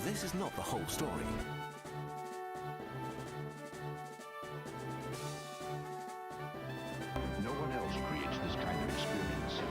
This is not the whole story. No one else creates this kind of experience.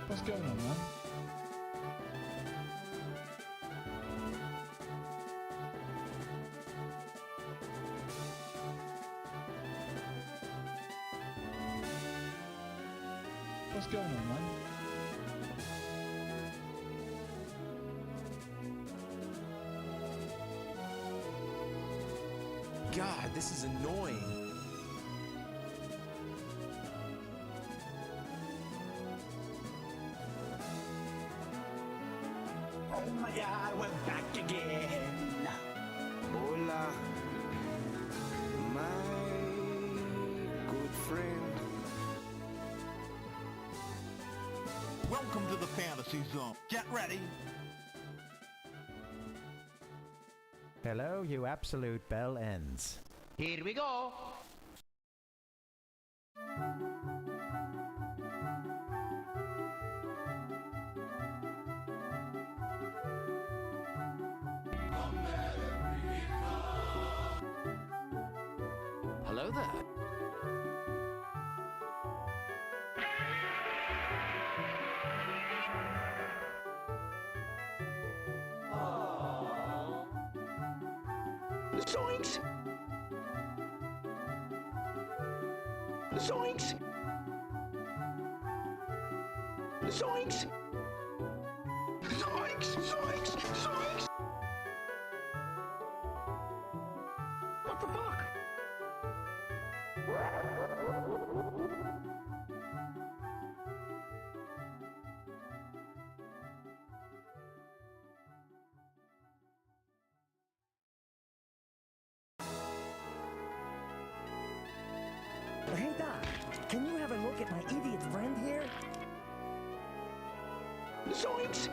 What's going on, man? What's going on, man? God, this is annoying. Oh my God, we're back again. Hola, my good friend. Welcome to the fantasy zone. Get ready. Hello, you absolute bell ends. Here we go. Hello there. Zoinks! Zoinks! Zoinks! Zoinks! Zoinks! Zoinks! What the fuck? Hey Doc, can you have a look at my idiot friend here? Zoinks!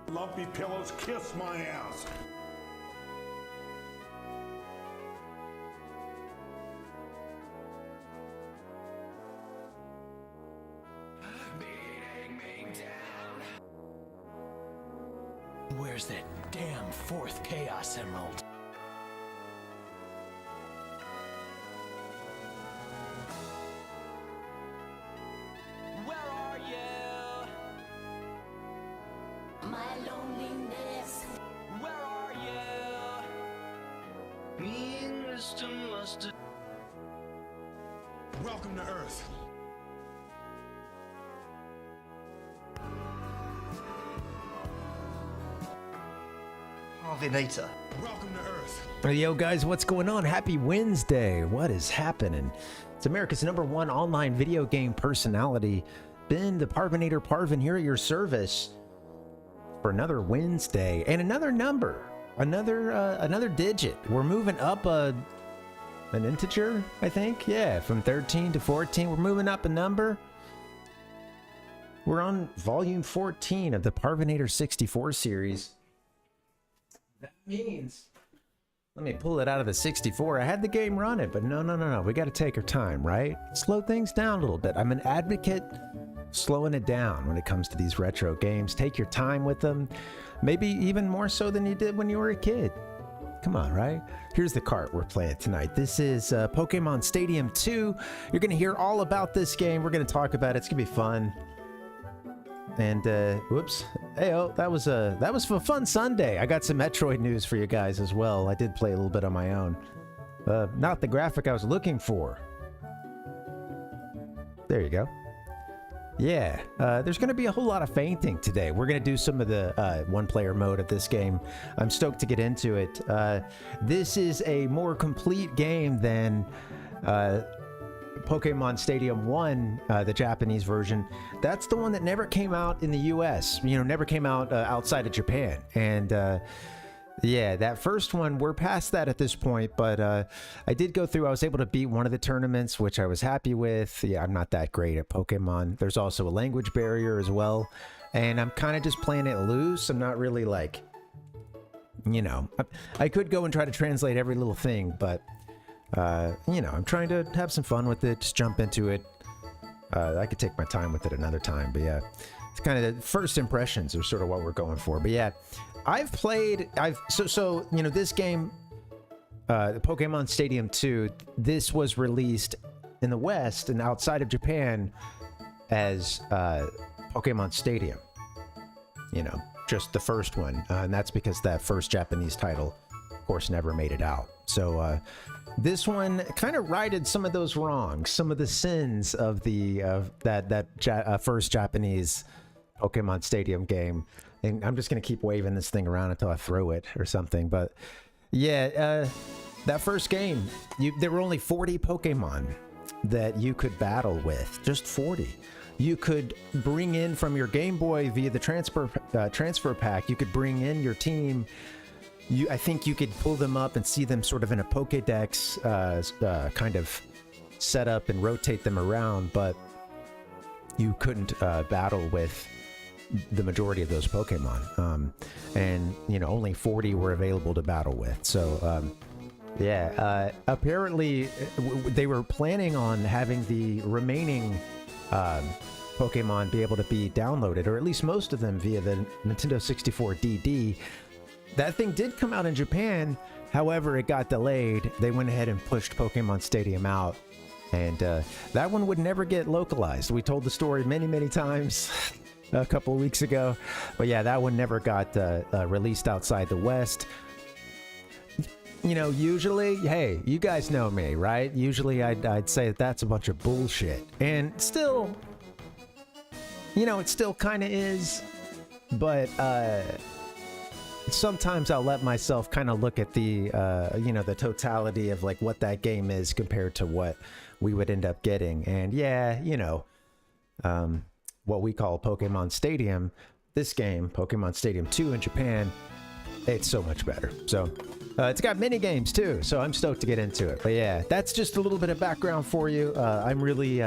Lumpy pillows, kiss my ass. Where's that damn fourth Chaos Emerald? Where are you? My loneliness. Where are you? Being Mr. Mustard. Welcome to Earth. Parvinator. Welcome to Earth. Hey, yo, guys, what's going on? Happy Wednesday. What is happening? It's America's #1 online video game personality, Ben, the Parvinator Parvin, here at your service for another Wednesday and another number, another digit. We're moving up an integer, I think. Yeah, from 13 to 14. We're moving up a number. We're on volume 14 of the Parvinator64 series. That means, let me pull it out of the 64. I had the game running, but no. We got to take our time, right? Slow things down a little bit. I'm an advocate slowing it down when it comes to these retro games. Take your time with them. Maybe even more so than you did when you were a kid. Come on, right? Here's the cart we're playing tonight. This is Pokemon Stadium 2. You're going to hear all about this game. We're going to talk about it. It's going to be fun. And, whoops. Heyo, that was a fun Sunday. I got some Metroid news for you guys as well. I did play a little bit on my own. Not the graphic I was looking for. There you go. Yeah, there's going to be a whole lot of fainting today. We're going to do some of the one-player mode of this game. I'm stoked to get into it. This is a more complete game than Pokemon Stadium 1, the Japanese version. That's the one that never came out in the US, you know, never came out outside of Japan. And yeah, that first one, we're past that at this point, but I did go through, I was able to beat one of the tournaments, which I was happy with. Yeah, I'm not that great at Pokemon. There's also a language barrier as well, and I'm kind of just playing it loose. I'm not really like, you know, I could go and try to translate every little thing, but, you know, I'm trying to have some fun with it, just jump into it. I could take my time with it another time, but yeah, it's kind of the first impressions are sort of what we're going for, but yeah. So you know, this game, Pokemon Stadium 2, this was released in the West and outside of Japan as Pokemon Stadium. You know, just the first one, and that's because that first Japanese title, of course, never made it out. So this one kind of righted some of those wrongs, some of the sins of the first Japanese Pokemon Stadium game. And I'm just going to keep waving this thing around until I throw it or something. But yeah, that first game, there were only 40 Pokemon that you could battle with. Just 40. You could bring in from your Game Boy via the transfer pack. You could bring in your team. I think you could pull them up and see them sort of in a Pokédex kind of set up and rotate them around. But you couldn't battle with the majority of those Pokemon, and you know, only 40 were available to battle with. So yeah, apparently they were planning on having the remaining Pokemon be able to be downloaded, or at least most of them, via the Nintendo 64 DD. That thing did come out in Japan, however it got delayed. They went ahead and pushed Pokemon Stadium out, and that one would never get localized. We told the story many times a couple of weeks ago, but yeah, that one never got released outside the West. You know, usually, hey, you guys know me, right? Usually I'd say that's a bunch of bullshit, and still, you know, it still kind of is, but sometimes I'll let myself kind of look at the you know, the totality of like what that game is compared to what we would end up getting. And yeah, you know, what we call Pokemon Stadium, this game, Pokemon Stadium 2 in Japan, it's so much better. So it's got mini games too, so I'm stoked to get into it. But yeah, that's just a little bit of background for you. I'm really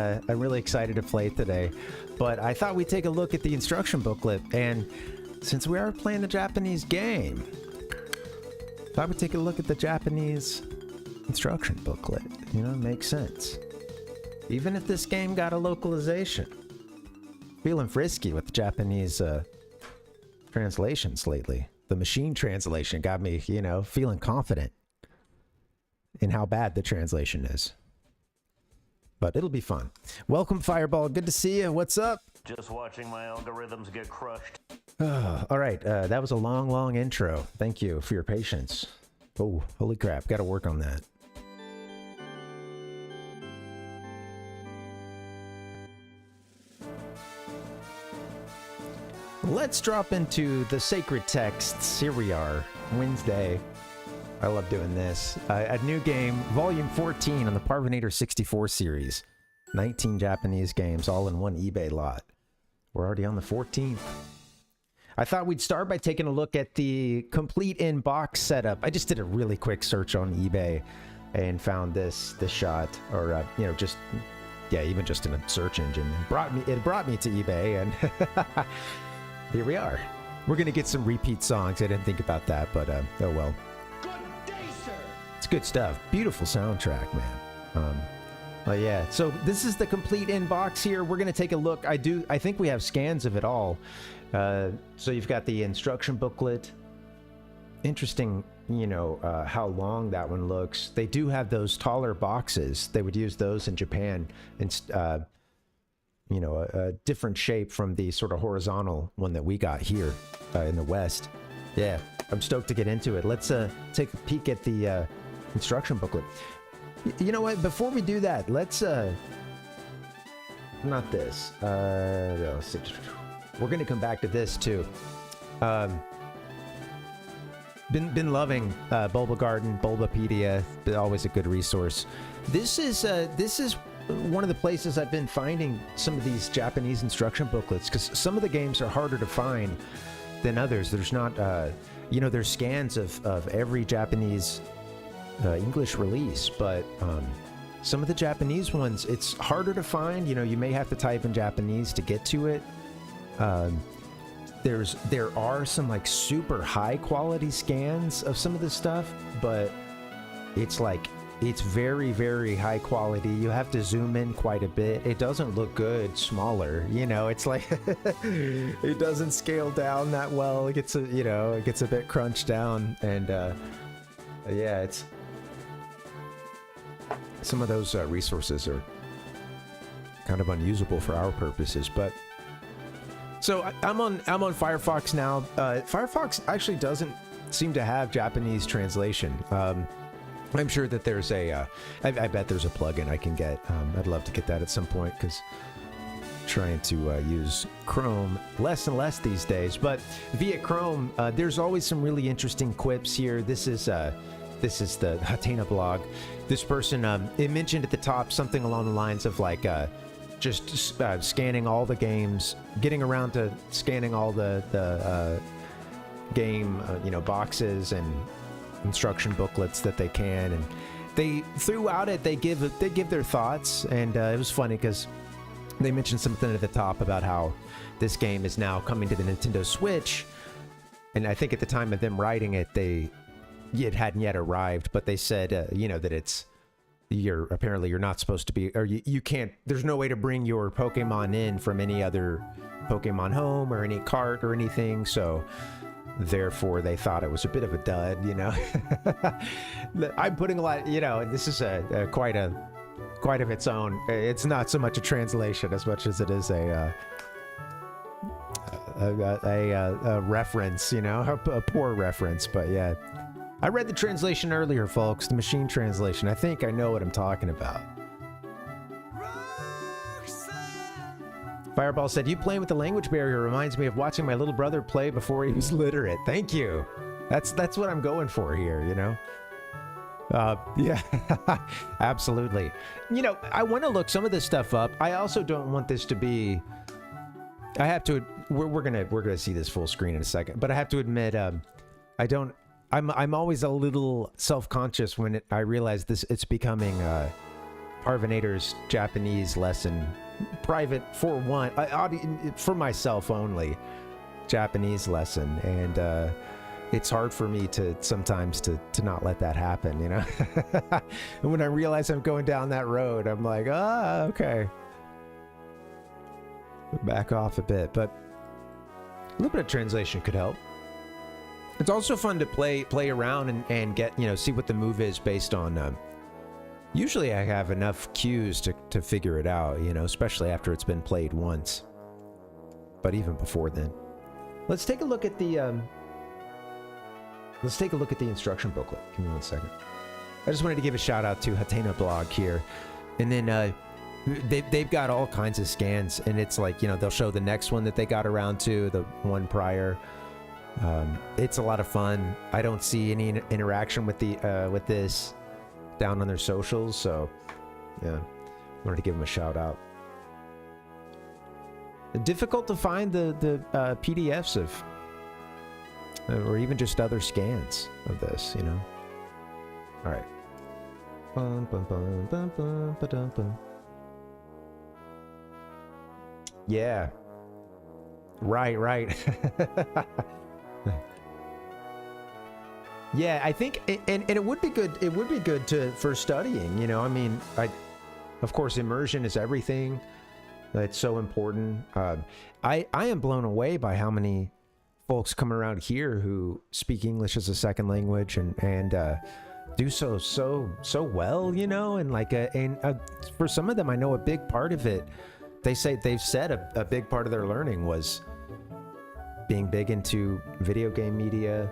excited to play it today. But I thought we'd take a look at the instruction booklet, and since we are playing the Japanese game, I thought we'd take a look at the Japanese instruction booklet. You know, it makes sense. Even if this game got a localization. Feeling frisky with the Japanese translations lately. The machine translation got me, you know, feeling confident in how bad the translation is. But it'll be fun. Welcome, Fireball. Good to see you. What's up? Just watching my algorithms get crushed. All right. That was a long intro. Thank you for your patience. Oh, holy crap. Got to work on that. Let's drop into the sacred texts. Here we are, Wednesday. I love doing this. A new game, Volume 14 on the Parvinator64 series. 19 Japanese games, all in one eBay lot. We're already on the 14th. I thought we'd start by taking a look at the complete in-box setup. I just did a really quick search on eBay and found this shot, or you know, just yeah, even just in a search engine. It brought me to eBay, and here we are. We're gonna get some repeat songs. I didn't think about that, but oh well. Good day, sir. It's good stuff. Beautiful soundtrack, man. But yeah, so this is the complete in-box here. We're gonna take a look. I think we have scans of it all. So you've got the instruction booklet. Interesting you know, how long that one looks. They do have those taller boxes. They would use those in Japan, and you know, a different shape from the sort of horizontal one that we got here in the West. Yeah, I'm stoked to get into it. Let's take a peek at the instruction booklet. You know what? Before we do that, let's not this. We're gonna come back to this too. Been loving Bulba Garden, Bulbapedia. Been always a good resource. This is one of the places I've been finding some of these Japanese instruction booklets, because some of the games are harder to find than others. There's not, you know, there's scans of every Japanese English release, but some of the Japanese ones, it's harder to find. You know, you may have to type in Japanese to get to it. There are some like super high quality scans of some of this stuff, but it's like, it's very, very high quality. You have to zoom in quite a bit. It doesn't look good smaller, you know. It's like it doesn't scale down that well. It gets a, you know, it gets a bit crunched down, and yeah, it's some of those resources are kind of unusable for our purposes. But so I'm on Firefox now. Firefox actually doesn't seem to have Japanese translation. I'm sure that there's a, I bet there's a plugin I can get. I'd love to get that at some point, because trying to use Chrome less and less these days. But via Chrome, there's always some really interesting quips here. This is the Hatena blog. This person, it mentioned at the top something along the lines of like, just scanning all the games, getting around to scanning all the game, you know, boxes and instruction booklets that they can, and they throughout it they give their thoughts, and it was funny because they mentioned something at the top about how this game is now coming to the Nintendo Switch, and I think at the time of them writing it, it hadn't yet arrived, but they said you know, that apparently you're not supposed to be, or you can't, there's no way to bring your Pokemon in from any other Pokemon Home or any cart or anything, so therefore they thought it was a bit of a dud, you know. I'm putting a lot, you know, this is quite of its own. It's not so much a translation as much as it is a reference, you know, a poor reference. But yeah, I read the translation earlier, folks, the machine translation. I think I know what I'm talking about. Fireball said, you playing with the language barrier reminds me of watching my little brother play before he was literate. Thank you. That's what I'm going for here, you know? Yeah, absolutely. You know, I want to look some of this stuff up. I also don't want this to be, I have to, we're gonna see this full screen in a second, but I have to admit, I'm always a little self-conscious when I realize it's becoming Parvinator's Japanese lesson, private for myself only, Japanese lesson, and it's hard for me to sometimes to not let that happen, you know. And when I realize I'm going down that road, I'm like, okay, back off a bit. But a little bit of translation could help. It's also fun to play around and get, you know, see what the move is based on. Usually I have enough cues to figure it out, you know, especially after it's been played once. But even before then. Let's take a look at the instruction booklet. Give me one second. I just wanted to give a shout out to Hatena blog here. And then they've got all kinds of scans, and it's like, you know, they'll show the next one that they got around to, the one prior. It's a lot of fun. I don't see any interaction with this down on their socials, so yeah, wanted to give them a shout out. Difficult to find the PDFs of, or even just other scans of this, you know. All right. Bum, bum, bum, bum, bum, ba-dum, bum. Yeah. Right. Yeah, I think, and it would be good. It would be good for studying. You know, I mean, of course, immersion is everything. It's so important. I am blown away by how many folks come around here who speak English as a second language and do so well, you know, and like for some of them, I know a big part of it. They've said a big part of their learning was being big into video game media,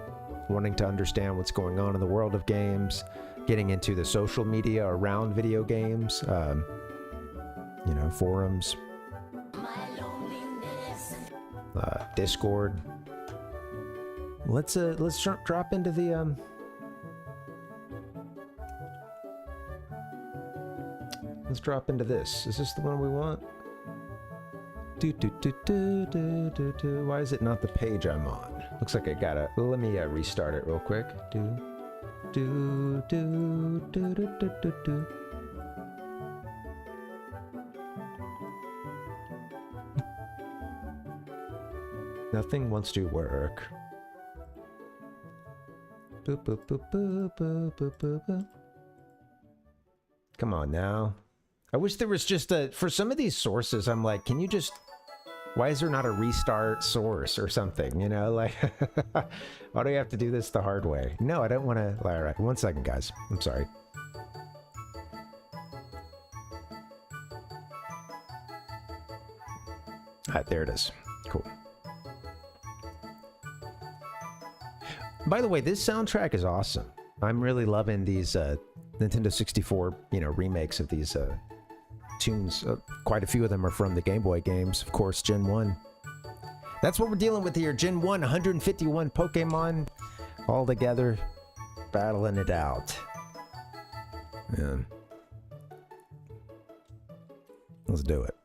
wanting to understand what's going on in the world of games, getting into the social media around video games, you know, forums, Discord. Let's drop into the let's drop into this. Is this the one we want? Why is it not the page I'm on? Looks like I gotta. Let me restart it real quick. Nothing wants to work. Come on now. I wish there was just for some of these sources, I'm like, can you just, why is there not a restart source or something? You know, like, why do you have to do this the hard way? No, I don't want to. All right, 1 second, guys. I'm sorry. All right, there it is. Cool. By the way, this soundtrack is awesome. I'm really loving these Nintendo 64, you know, remakes of these tunes. Quite a few of them are from the Game Boy games, of course, Gen 1. That's what we're dealing with here. Gen 1, 151 Pokemon all together, battling it out. Yeah. Let's do it.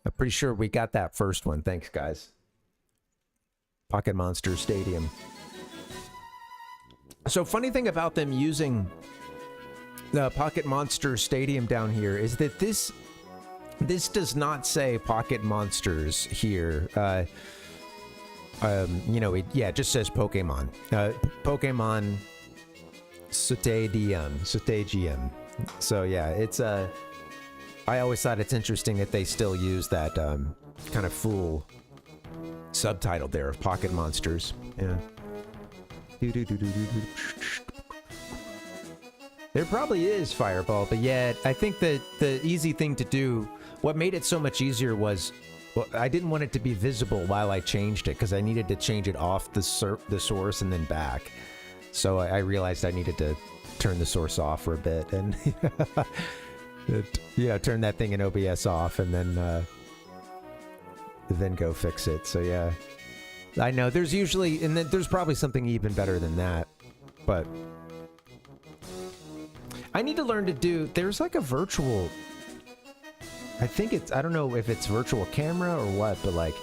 I'm pretty sure we got that first one. Thanks, guys. Pocket Monster Stadium. So funny thing about them using the Pocket Monster Stadium down here is that this does not say Pocket Monsters here. You know, it just says Pokemon. Pokemon Stadium. So yeah, it's I always thought it's interesting that they still use that kind of full subtitle there of Pocket Monsters. Yeah. There probably is Fireball, but yet I think that the easy thing to do, what made it so much easier was, well, I didn't want it to be visible while I changed it because I needed to change it off the source and then back. So I realized I needed to turn the source off for a bit and turn that thing in OBS off and then go fix it. So yeah. I know there's usually, and then there's probably something even better than that, but I need to learn to do, there's like a virtual, I think it's, I don't know if it's virtual camera or what, but like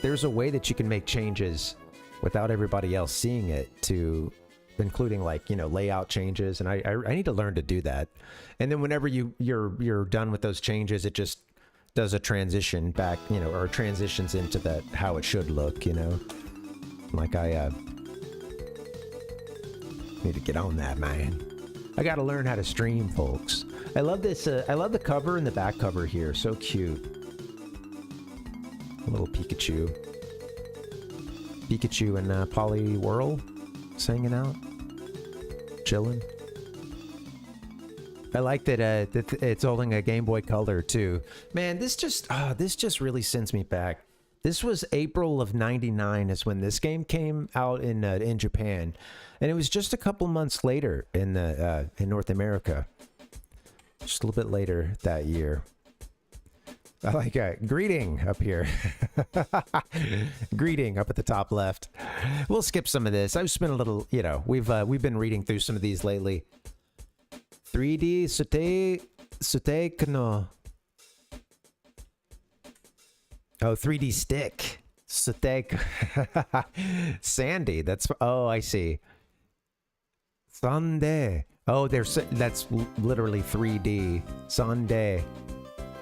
there's a way that you can make changes without everybody else seeing it, to including like, you know, layout changes. And I need to learn to do that. And then whenever you're done with those changes, it just does a transition back, you know, or transitions into that how it should look, you know. Like I need to get on that, man. I gotta learn how to stream, folks. I love this. I love the cover and the back cover here. So cute. A little Pikachu. Pikachu and Poliwhirl hanging out, chilling. I like that it's holding a Game Boy Color too. Man, this just really sends me back. This was April of '99 is when this game came out in Japan, and it was just a couple months later in North America. Just a little bit later that year. I like greeting up here. Greeting up at the top left. We'll skip some of this. I've spent a little, you know, we've been reading through some of these lately. 3D Sute no. Oh, 3D stick. Sute. Sandy. That's, oh, I see. Sunday. Oh, that's literally 3D. Sunday.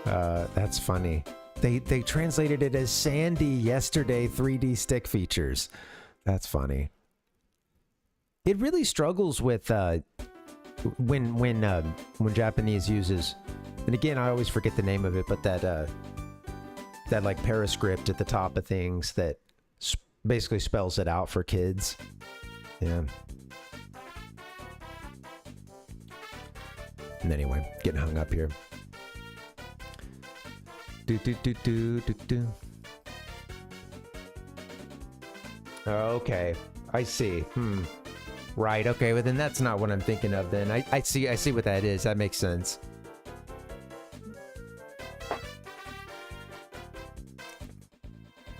That's funny. They translated it as Sandy yesterday 3D stick features. That's funny. It really struggles with when Japanese uses, and again I always forget the name of it, but that that like parascript at the top of things that basically spells it out for kids. Yeah. And anyway, getting hung up here. Okay, I see. Right. Okay. Well, then that's not what I'm thinking of. Then I see what that is. That makes sense.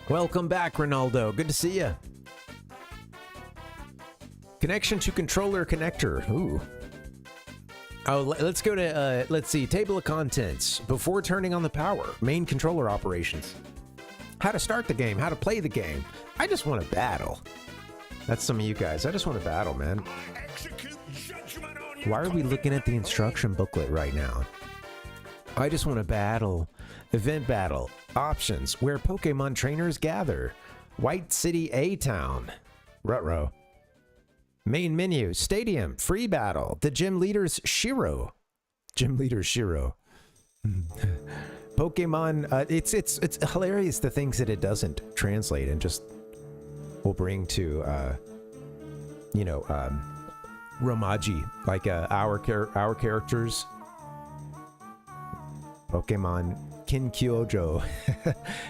Welcome back, Ronaldo. Good to see you. Connection to controller connector. Ooh. Oh, let's go to, let's see, table of contents. Before turning on the power, main controller operations. How to start the game, how to play the game. I just want to battle. That's some of you guys. I just want to battle, man. Why are we looking at the instruction booklet right now? I just want to battle. Event battle. Options. Where Pokemon trainers gather. White City A-Town. Rutrow. Main menu, stadium, free battle, the gym leader's Shiro. Gym leader Shiro. Pokemon, it's hilarious the things that it doesn't translate and just will bring to, Romaji, like our characters. Pokemon Kinkyojo.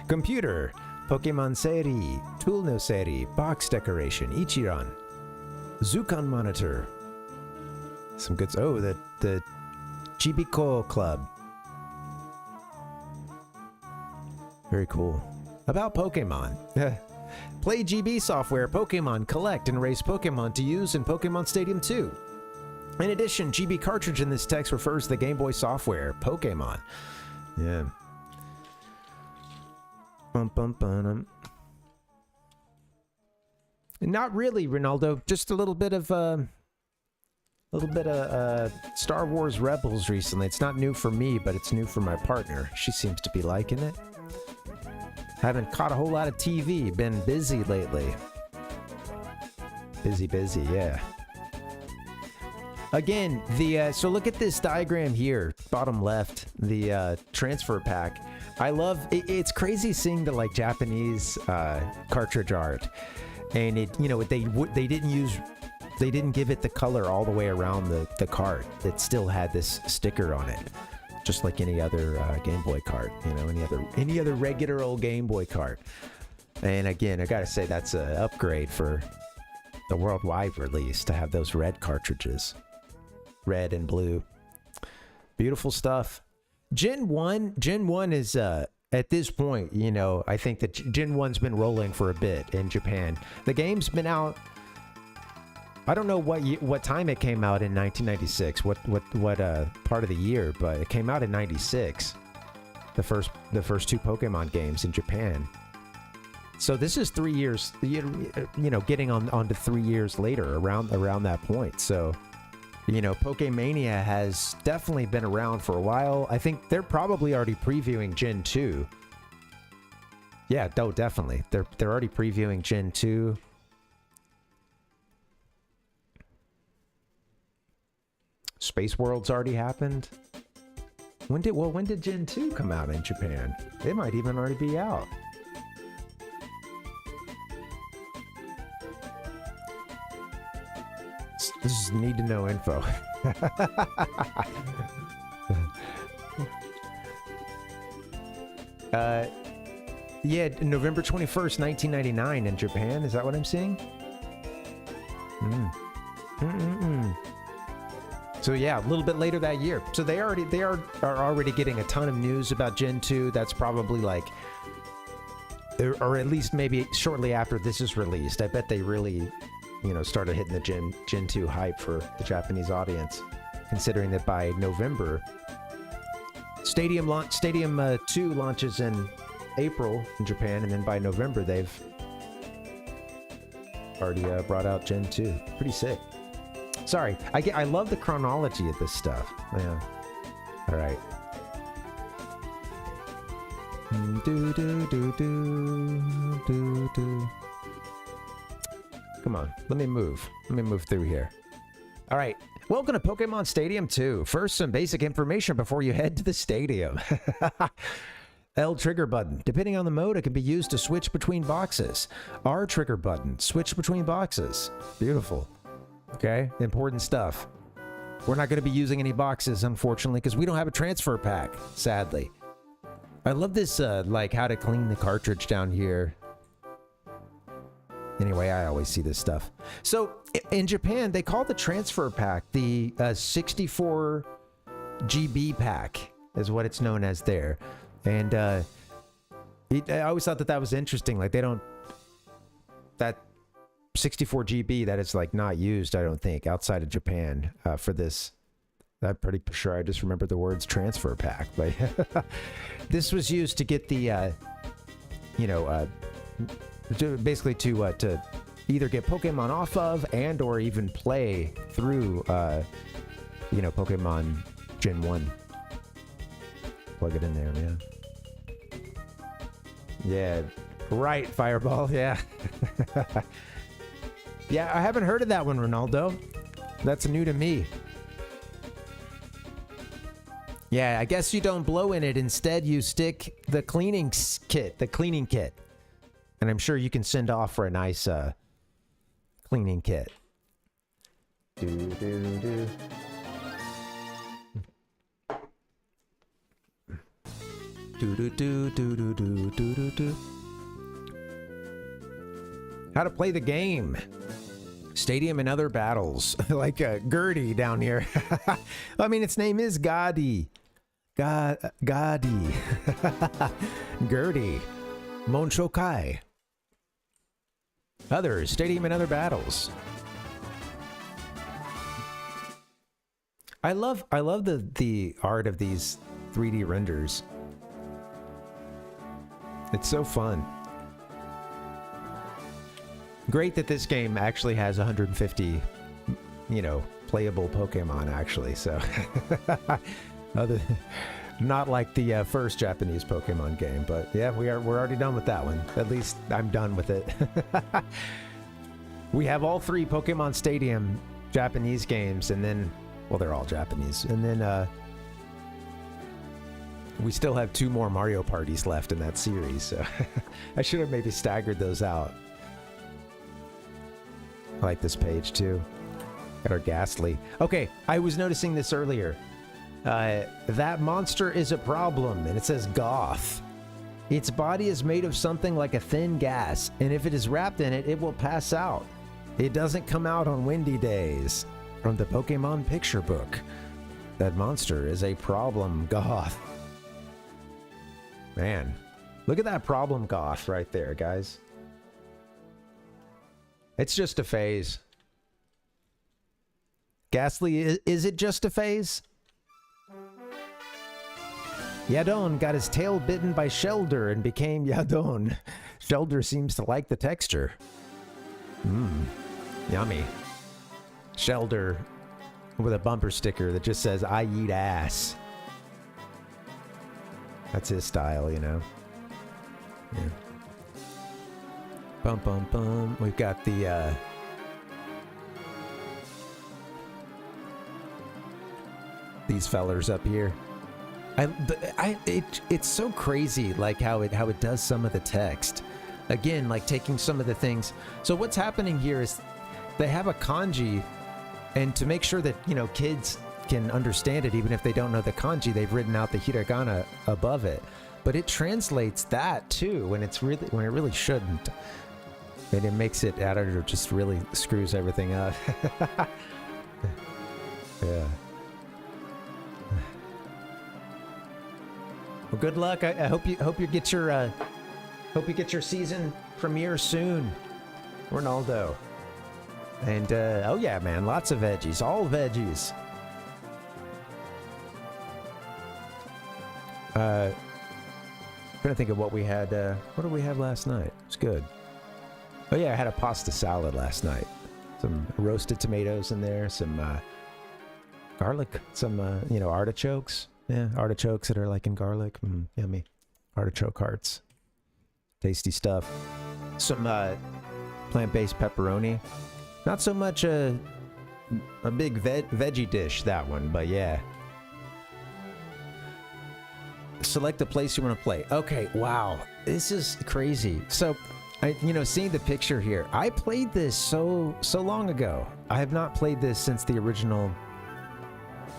Computer, Pokemon Seri, Tool no Seri, box decoration, Ichiran. Zukan monitor. Some good. Oh, the Chibiko Club. Very cool. About Pokemon. Play GB software, Pokemon, collect and race Pokemon to use in Pokemon Stadium 2. In addition, GB cartridge in this text refers to the Game Boy software, Pokemon. Yeah. Bum bum bum. Not really, Ronaldo. Just a little bit of Star Wars Rebels recently. It's not new for me, but it's new for my partner. She seems to be liking it. Haven't caught a whole lot of TV. Been busy lately. Busy, yeah. Again, so look at this diagram here, bottom left, the transfer pack. I love it's crazy seeing the like Japanese cartridge art. And it, they didn't give it the color all the way around the cart. It still had this sticker on it, just like any other Game Boy cart. Any other regular old Game Boy cart. And again, I gotta say that's an upgrade for the worldwide release to have those red cartridges, red and blue. Beautiful stuff. Gen 1 is at this point, I think that Gen 1's been rolling for a bit in Japan. The game's been out. I don't know what time it came out in 1996. What part of the year, but it came out in 96. The first two Pokemon games in Japan. So this is 3 years. Getting on to 3 years later, around that point. So. Pokemania has definitely been around for a while. I think they're probably already previewing Gen 2. Yeah, definitely. They're already previewing Gen 2. Space World's already happened. When did Gen 2 come out in Japan? It might even already be out. This is need to know info. Yeah, November 21st, 1999 in Japan. Is that what I'm seeing? So yeah, a little bit later that year. So they are already getting a ton of news about Gen 2. That's probably like, or at least maybe shortly after this is released. I bet they really, started hitting the Gen 2 hype for the Japanese audience, considering that by November, Stadium 2 launches in April in Japan, and then by November they've already brought out Gen 2. Pretty sick. Sorry, I love the chronology of this stuff. Yeah. All right. Come on, let me move through here. All right, welcome to Pokemon Stadium 2. First, some basic information before you head to the stadium. L trigger button. Depending on the mode, it can be used to switch between boxes. R trigger button. Switch between boxes. Beautiful. Okay, important stuff. We're not going to be using any boxes, unfortunately, because we don't have a transfer pack, sadly. I love this, like, how to clean the cartridge down here. Anyway, I always see this stuff. So, in Japan, they call the transfer pack the 64 GB pack, is what it's known as there. And I always thought that was interesting. Like, they don't... That 64 GB, that is, like, not used, I don't think, outside of Japan for this. I'm pretty sure I just remember the words transfer pack. But this was used to get the, basically to either get Pokemon off of and or even play through, Pokemon Gen 1. Plug it in there, man. Yeah, right, Fireball, yeah. Yeah, I haven't heard of that one, Ronaldo. That's new to me. Yeah, I guess you don't blow in it. Instead, you stick the cleaning kit. And I'm sure you can send off for a nice cleaning kit. Do. Do. How to play the game. Stadium and other battles. Like Gertie down here. I mean, its name is Gadi. Gadi. Gertie. Monshokai. Others. Stadium and other battles. I love the art of these 3D renders. It's so fun. Great that this game actually has 150, playable Pokemon, actually. So, not like the first Japanese Pokemon game, but yeah, we're already done with that one. At least I'm done with it. We have all 3 Pokemon Stadium Japanese games, and then, well, they're all Japanese, and then we still have 2 more Mario parties left in that series. So, I should have maybe staggered those out. I like this page too. Got our Ghastly. Okay, I was noticing this earlier. That monster is a problem, and it says goth. Its body is made of something like a thin gas, and if it is wrapped in it, it will pass out. It doesn't come out on windy days. From the Pokemon picture book. That monster is a problem goth. Man, look at that problem goth right there, guys. It's just a phase. Ghastly, is it just a phase? Yadon got his tail bitten by Shelder and became Yadon. Shelder seems to like the texture. Yummy. Shelder with a bumper sticker that just says, I eat ass. That's his style, Yeah. Bum, bum, bum. We've got the, these fellers up here. It's so crazy, like how it does some of the text. Again, like taking some of the things. So what's happening here is they have a kanji, and to make sure that, kids can understand it, even if they don't know the kanji, they've written out the hiragana above it. But it translates that too, when it really shouldn't. And it makes it, I don't know, just really screws everything up. Yeah. Well, good luck. I hope you get your season premiere soon, Ronaldo. And oh yeah, man, lots of veggies, all veggies. Trying to think of what we had. What did we have last night? It's good. Oh yeah, I had a pasta salad last night. Some roasted tomatoes in there, some garlic, some artichokes. Yeah, artichokes that are like in garlic. Yummy. Artichoke hearts. Tasty stuff. Some plant-based pepperoni. Not so much a big veggie dish, that one, but yeah. Select the place you want to play. Okay, wow. This is crazy. So, seeing the picture here, I played this so long ago. I have not played this since the original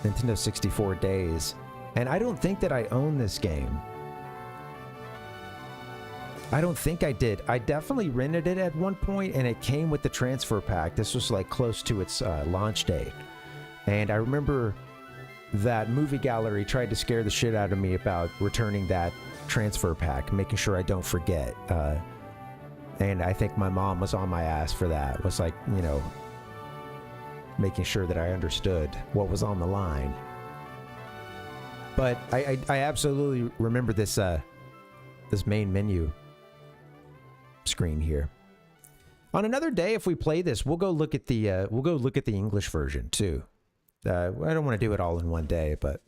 Nintendo 64 days. And I don't think that I own this game. I don't think I did. I definitely rented it at one point, and it came with the transfer pack. This was like close to its launch date. And I remember that movie gallery tried to scare the shit out of me about returning that transfer pack, making sure I don't forget. And I think my mom was on my ass for that. Was like, making sure that I understood what was on the line. But I absolutely remember this this main menu screen here. On another day, if we play this, we'll go look at the English version too. I don't want to do it all in one day, but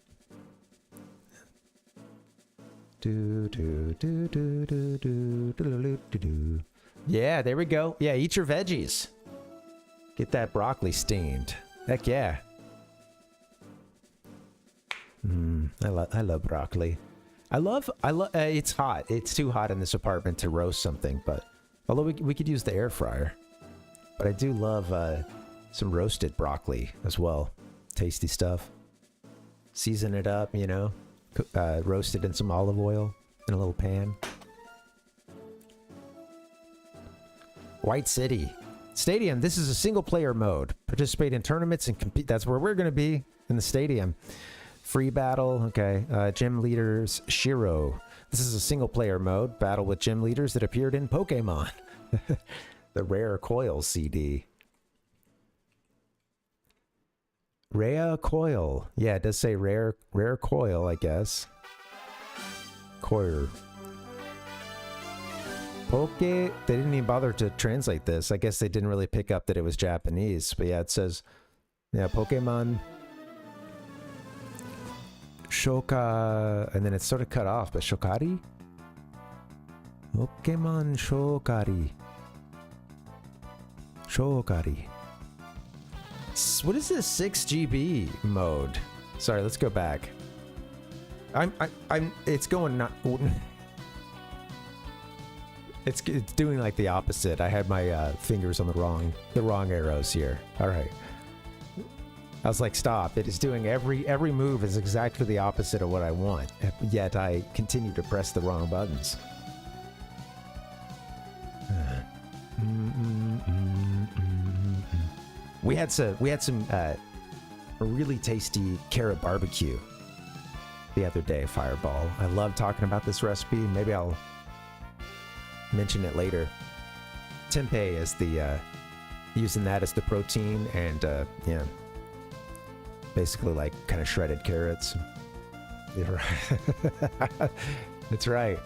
yeah, there we go. Yeah, eat your veggies. Get that broccoli steamed. Heck yeah. I love broccoli. I love. It's hot. It's too hot in this apartment to roast something, but although we could use the air fryer. But I do love some roasted broccoli as well. Tasty stuff. Season it up, roast it in some olive oil in a little pan. White City Stadium. This is a single player mode. Participate in tournaments and compete. That's where we're going to be, in the stadium. Free battle. Okay. Gym leaders Shiro. This is a single player mode. Battle with gym leaders that appeared in Pokemon. The Rare Coil CD. Rare Coil. Yeah, it does say rare coil, I guess. Coil. They didn't even bother to translate this. I guess they didn't really pick up that it was Japanese. But yeah, it says, Pokemon Shoka, and then it's sort of cut off, but Shokari? Pokemon Shokari. Shokari. What is this 6 GB mode? Sorry, let's go back. It's going not. It's doing like the opposite. I had my fingers on the wrong arrows here. All right. I was like, stop. It is doing every move is exactly the opposite of what I want. Yet I continue to press the wrong buttons. We had some really tasty carrot barbecue the other day, Fireball. I love talking about this recipe. Maybe I'll mention it later. Tempeh is the using that as the protein, and basically like kind of shredded carrots. Yeah, right. That's right.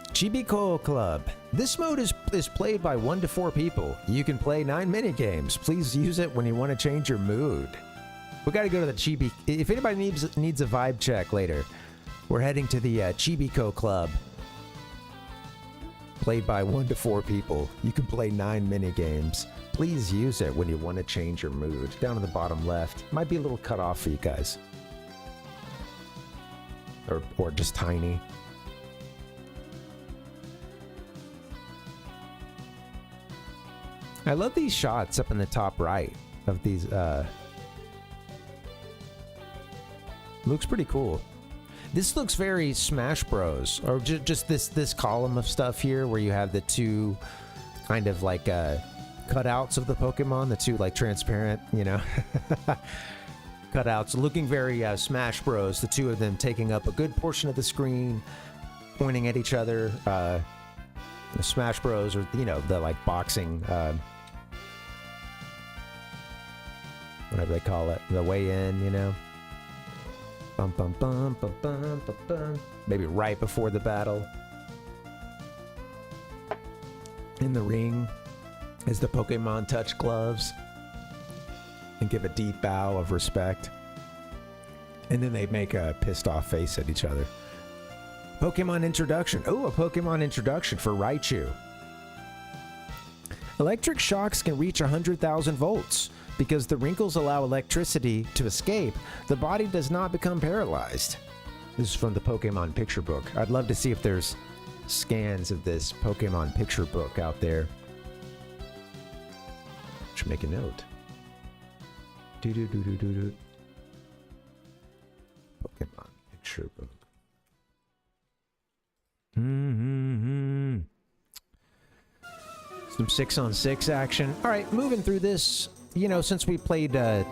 Chibiko Club. This mode is played by 1 to 4 people. You can play 9 mini games. Please use it when you want to change your mood. We got to go to the Chibi. If anybody needs a vibe check later, we're heading to the Chibiko Club. Played by 1 to 4 people. You can play 9 mini games. Please use it when you want to change your mood. Down in the bottom left. Might be a little cut off for you guys. Or just tiny. I love these shots up in the top right of these. Looks pretty cool. This looks very Smash Bros. Or just this column of stuff here where you have the 2 kind of like cutouts of the Pokemon, the 2 like transparent, cutouts, looking very Smash Bros. The 2 of them taking up a good portion of the screen, pointing at each other. The Smash Bros. Or the like boxing. Whatever they call it, the way in, Bum, bum, bum, bum, bum, bum, bum. Maybe right before the battle. In the ring, as the Pokemon touch gloves and give a deep bow of respect. And then they make a pissed off face at each other. Pokemon introduction. Oh, a Pokemon introduction for Raichu. Electric shocks can reach 100,000 volts. Because the wrinkles allow electricity to escape, the body does not become paralyzed. This is from the Pokemon picture book. I'd love to see if there's scans of this Pokemon picture book out there. Should make a note. Do. Pokemon picture book. Some 6-on-6 action. All right, moving through this. You know, since we played the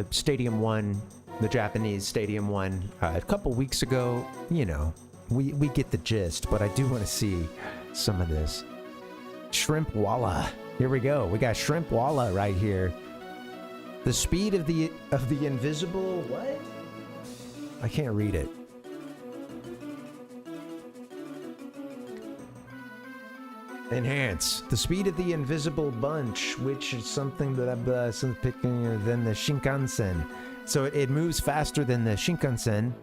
Stadium 1, the Japanese Stadium 1, a couple weeks ago, you know, we get the gist, but I do want to see some of this. Shrimp Walla. Here we go. We got Shrimp Walla right here. The speed of the invisible... What? I can't read it. Enhance. The speed of the invisible bunch, which is something that some picking than the Shinkansen. So it moves faster than the Shinkansen.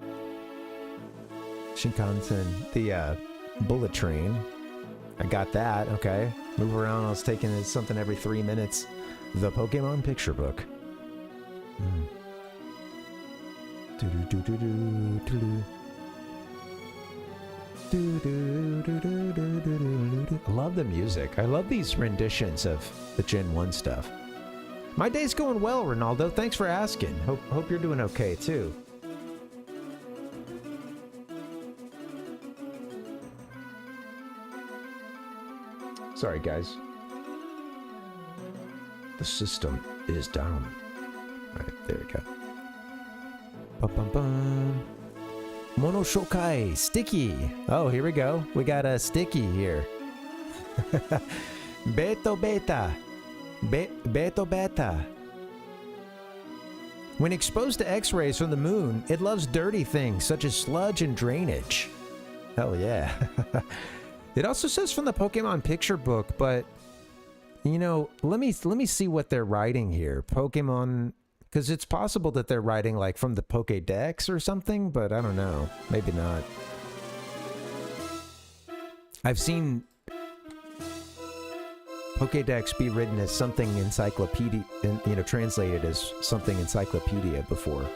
The bullet train. I got that. Okay. Move around. I was taking something every 3 minutes. The Pokemon picture book. I love the music. I love these renditions of the Gen 1 stuff. My day's going well, Ronaldo. Thanks for asking. Hope you're doing okay, too. Sorry, guys. The system is down. All right, there we go. Ba-bum-bum. Mono Shokai, Sticky. Oh, here we go. We got a Sticky here. Beto Beta. Beto Beta. When exposed to X-rays from the moon, it loves dirty things such as sludge and drainage. Hell yeah. It also says from the Pokemon picture book, but you know, let me see what they're writing here. Pokemon, because it's possible that they're writing like from the Pokédex or something, but I don't know. Maybe not. I've seen Pokédex be written as something encyclopedia, you know, translated as something encyclopedia before.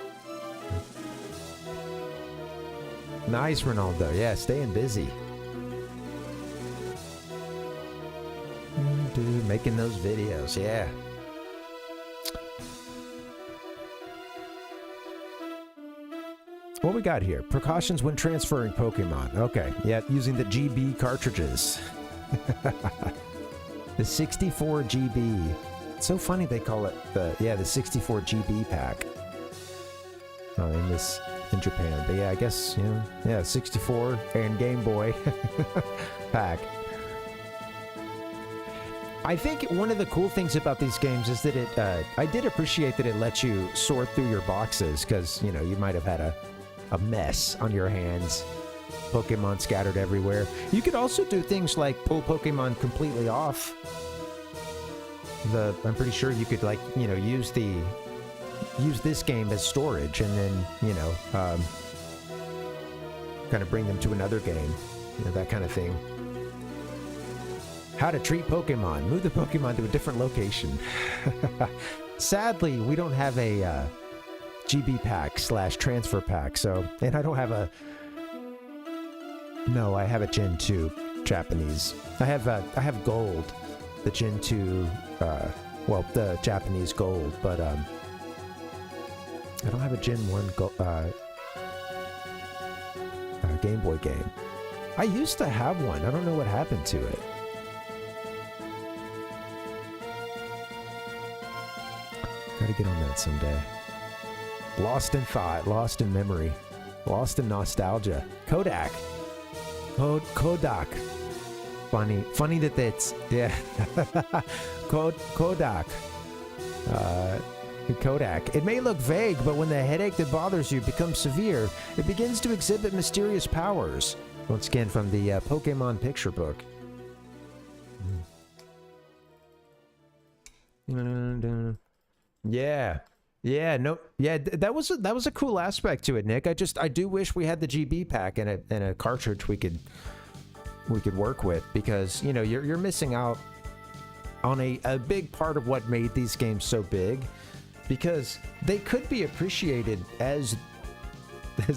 Nice, Ronaldo. Yeah, staying busy. Dude, making those videos, yeah. What we got here? Precautions when transferring Pokemon. Okay, yeah, using the GB cartridges. The 64 GB. It's so funny they call it the 64 GB pack. Oh, in Japan. But yeah, I guess, you know, yeah, 64 and Game Boy pack. I think one of the cool things about these games is that I did appreciate that it lets you sort through your boxes, because, you know, you might have had a mess on your hands. Pokemon scattered everywhere. You could also do things like pull Pokemon completely off. I'm pretty sure you could, like, you know, use this game as storage, and then, you know, kind of bring them to another game. You know, that kind of thing. How to treat Pokemon. Move the Pokemon to a different location. Sadly, we don't have a GB pack / transfer pack, so, and I don't have a... No, I have a Gen 2 Japanese. I have gold, the Gen 2, well, the Japanese gold, but I don't have a Gen 1 Game Boy game. I used to have one. I don't know what happened to it. Gotta get on that someday. Lost in thought, lost in memory, lost in nostalgia. Kodak. Kodak. Funny that that's, yeah. Kodak. Kodak. It may look vague, but when the headache that bothers you becomes severe, it begins to exhibit mysterious powers. Once again, from the Pokemon picture book. Yeah. Yeah, no, yeah, that was a cool aspect to it, Nick. I do wish we had the GB pack and a cartridge we could work with, because, you know, you're missing out on a big part of what made these games so big, because they could be appreciated as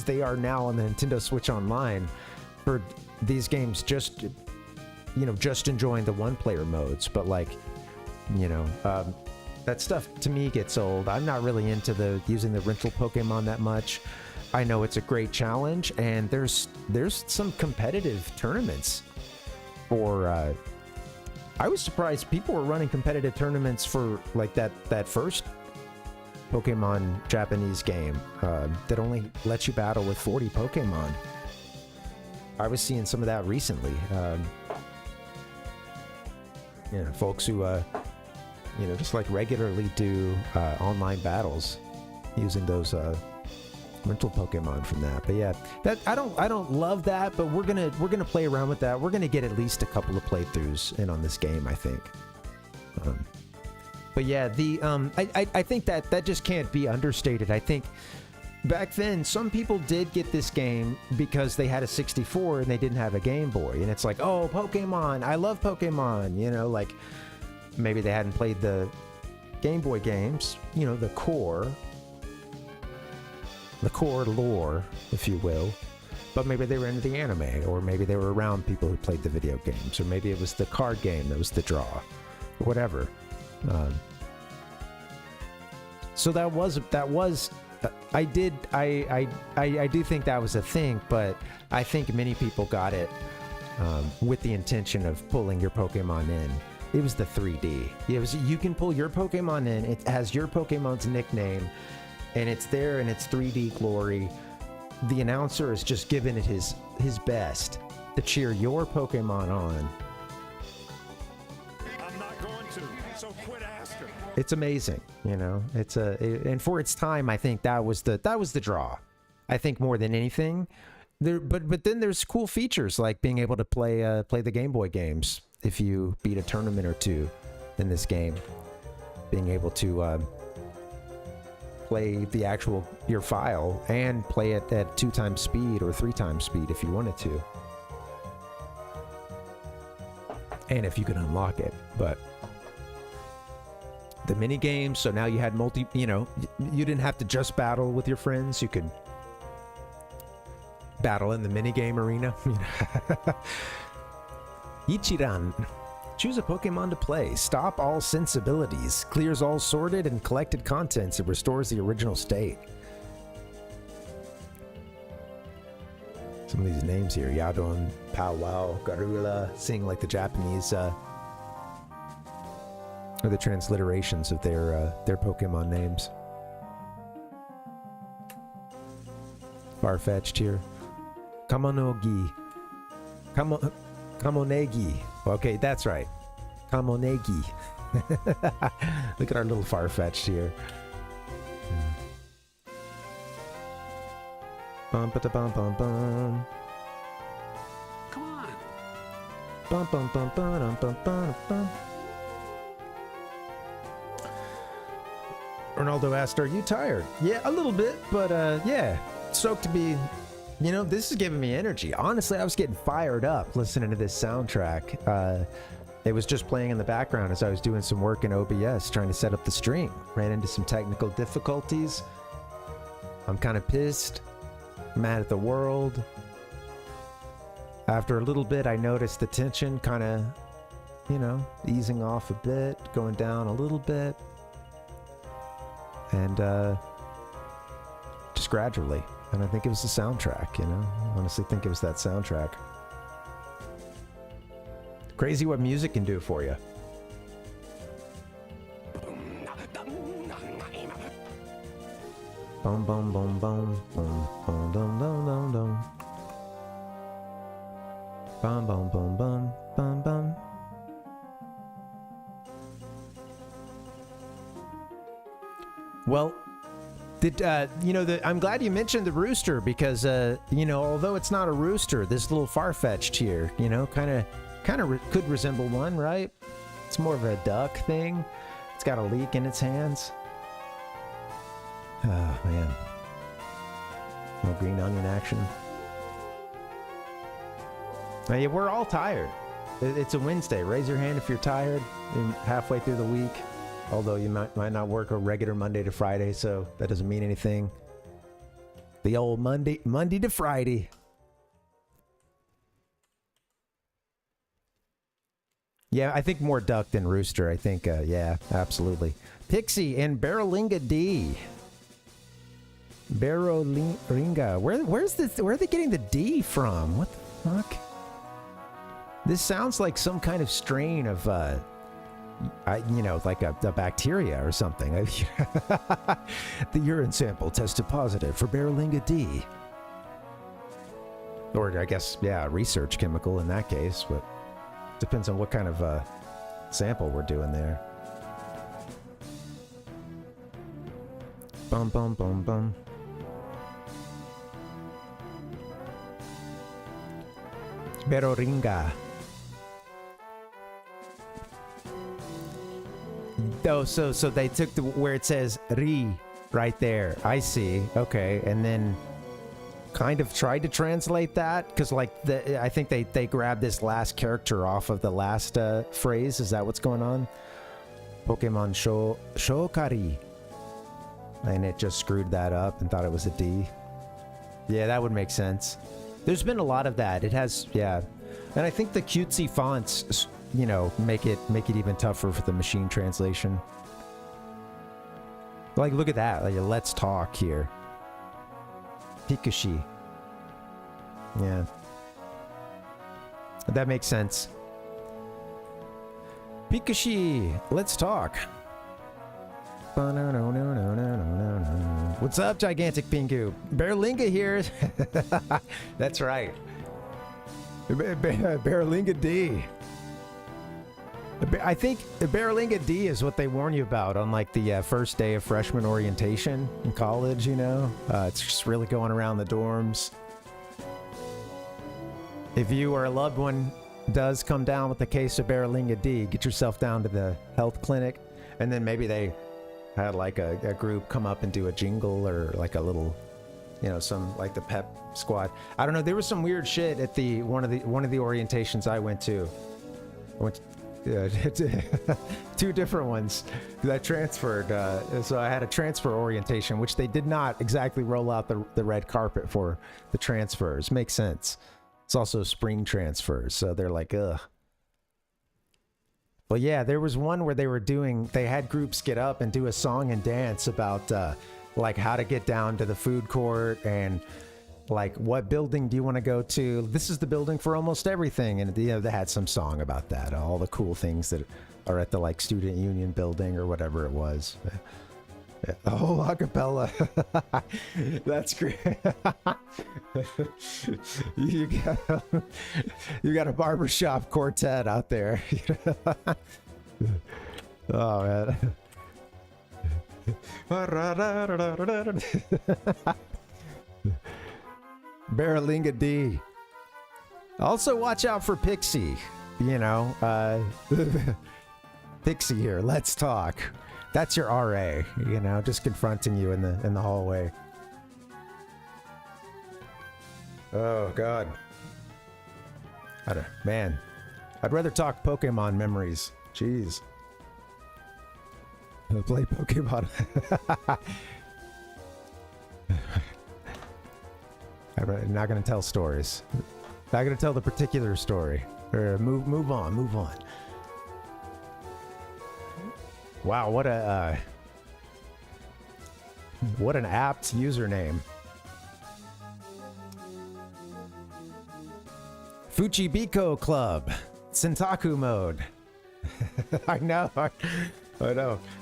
they are now on the Nintendo Switch Online for these games just, you know, just enjoying the one-player modes. But like, you know, that stuff to me gets old. I'm not really into using the rental Pokemon that much. I know it's a great challenge, and there's some competitive tournaments for. I was surprised people were running competitive tournaments for like that first Pokemon Japanese game that only lets you battle with 40 Pokemon. I was seeing some of that recently. You know, folks who you know, just like regularly do online battles using those rental Pokemon from that. But yeah, that I don't love that, but we're gonna play around with that. We're gonna get at least a couple of playthroughs in on this game, I think. But yeah, I think that just can't be understated. I think back then some people did get this game because they had a 64 and they didn't have a Game Boy, and it's like, oh, Pokemon, I love Pokemon, you know, like maybe they hadn't played the Game Boy games, you know, the core lore, if you will, but maybe they were into the anime, or maybe they were around people who played the video games, or maybe it was the card game that was the draw, or whatever. So that was I do think that was a thing, but I think many people got it with the intention of pulling your Pokemon in. It was the 3D. You can pull your Pokemon in. It has your Pokemon's nickname, and it's there in its 3D glory. The announcer is just giving it his best to cheer your Pokemon on. I'm not going to, so quit asking. It's amazing, you know. And for its time, I think that was the draw. I think more than anything. But then there's cool features like being able to play the Game Boy games if you beat a tournament or two in this game. Being able to play your file and play it at 2 times speed or 3 times speed if you wanted to, and if you could unlock it. But the mini games, so now you had you know, you didn't have to just battle with your friends. You could battle in the mini game arena. Ichiran. Choose a Pokemon to play. Stop all sensibilities. Clears all sorted and collected contents and restores the original state. Some of these names here. Yadon, Powwow, Garula, seeing like the Japanese or the transliterations of their Pokemon names. Far-fetched here. Kamonogi. Kamonegi. Okay, that's right. Kamonegi. Look at our little far-fetched here. Bum ba da bum bum bum. Come on. Bum bum bum bum bum bum bum. Ronaldo asked, "Are you tired?" Yeah, a little bit, but yeah, stoked to be. You know, this is giving me energy. Honestly, I was getting fired up listening to this soundtrack. It was just playing in the background as I was doing some work in OBS, trying to set up the stream. Ran into some technical difficulties. I'm kind of pissed. Mad at the world. After a little bit, I noticed the tension kind of, you know, easing off a bit, going down a little bit. And just gradually. And I think it was the soundtrack, you know? I honestly think it was that soundtrack. Crazy what music can do for you. Boom, boom, boom, boom, boom, boom, boom, boom, boom, boom. Boom, boom, boom, boom, boom, boom. Well, you know, I'm glad you mentioned the rooster because, you know, although it's not a rooster, this little far-fetched here, you know, kind of could resemble one, right? It's more of a duck thing. It's got a leak in its hands. Oh, man. No green onion action. Yeah, we're all tired. It's a Wednesday. Raise your hand if you're tired and halfway through the week. Although you might not work a regular Monday to Friday, so that doesn't mean anything. The old Monday to Friday. Yeah, I think more duck than rooster. I think, yeah, absolutely. Pixie and Barrelinga D. Barrelinga. Where's this? Where are they getting the D from? What the fuck? This sounds like some kind of strain of, you know, like a bacteria or something. The urine sample tested positive for Barrelinga D. Or I guess, yeah, research chemical in that case, but depends on what kind of sample we're doing there. Bum, bum, bum, bum. Barrelinga. Oh, so they took the where it says "ri" right there. I see. Okay, and then kind of tried to translate that because, like, I think they grabbed this last character off of the last phrase. Is that what's going on? Pokemon Shokari, and it just screwed that up and thought it was a D. Yeah, that would make sense. There's been a lot of that. It has, yeah, and I think the cutesy fonts, you know, make it even tougher for the machine translation. Like, look at that. Like, let's talk here. Pikachu. Yeah. That makes sense. Pikachu, let's talk. What's up, Gigantic Pingu? Barrelinga here. That's right. Barrelinga D. I think the Barrelinga D is what they warn you about on, like, the first day of freshman orientation in college, you know? It's just really going around the dorms. If you or a loved one does come down with a case of Barrelinga D, get yourself down to the health clinic, and then maybe they had, like, a group come up and do a jingle or, like, a little, you know, some, like, the pep squad. I don't know. There was some weird shit at one of the orientations I went to. Yeah, two different ones that I transferred. So I had a transfer orientation, which they did not exactly roll out the red carpet for the transfers. Makes sense. It's also spring transfers, so they're like, ugh. But yeah, there was one where they had groups get up and do a song and dance about like how to get down to the food court and like what building do you want to go to. This is the building for almost everything, and you know, they had some song about that, all the cool things that are at the, like, student union building or whatever it was. Oh, acapella. That's great. You got a barbershop quartet out there. Oh, man. Barrelinga D. Also, watch out for Pixie. You know, Pixie here. Let's talk. That's your RA. You know, just confronting you in the hallway. Oh God. Man, I'd rather talk Pokemon memories. Jeez. I'll play Pokemon. I'm not going to tell stories. Not going to tell the particular story. Or move on. Wow, what an apt username. Fujibiko Club. Sentaku mode. I know.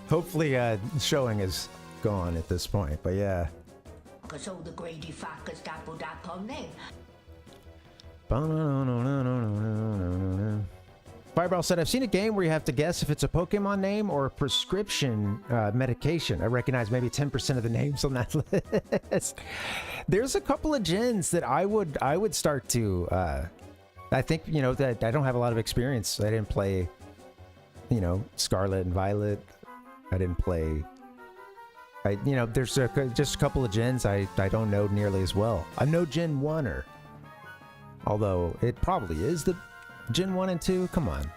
Hopefully showing is gone at this point, but yeah. Cause all the greedy fuckers doubled up on them. Fireball said, I've seen a game where you have to guess if it's a Pokemon name or a prescription medication. I recognize maybe 10% of the names on that list. There's a couple of gens that I would start to, I think, you know, that I don't have a lot of experience. I didn't play, you know, Scarlet and Violet. I didn't play, you know, there's just a couple of gens I don't know nearly as well. I'm no Gen 1er. Although it probably is the Gen 1 and 2? Come on.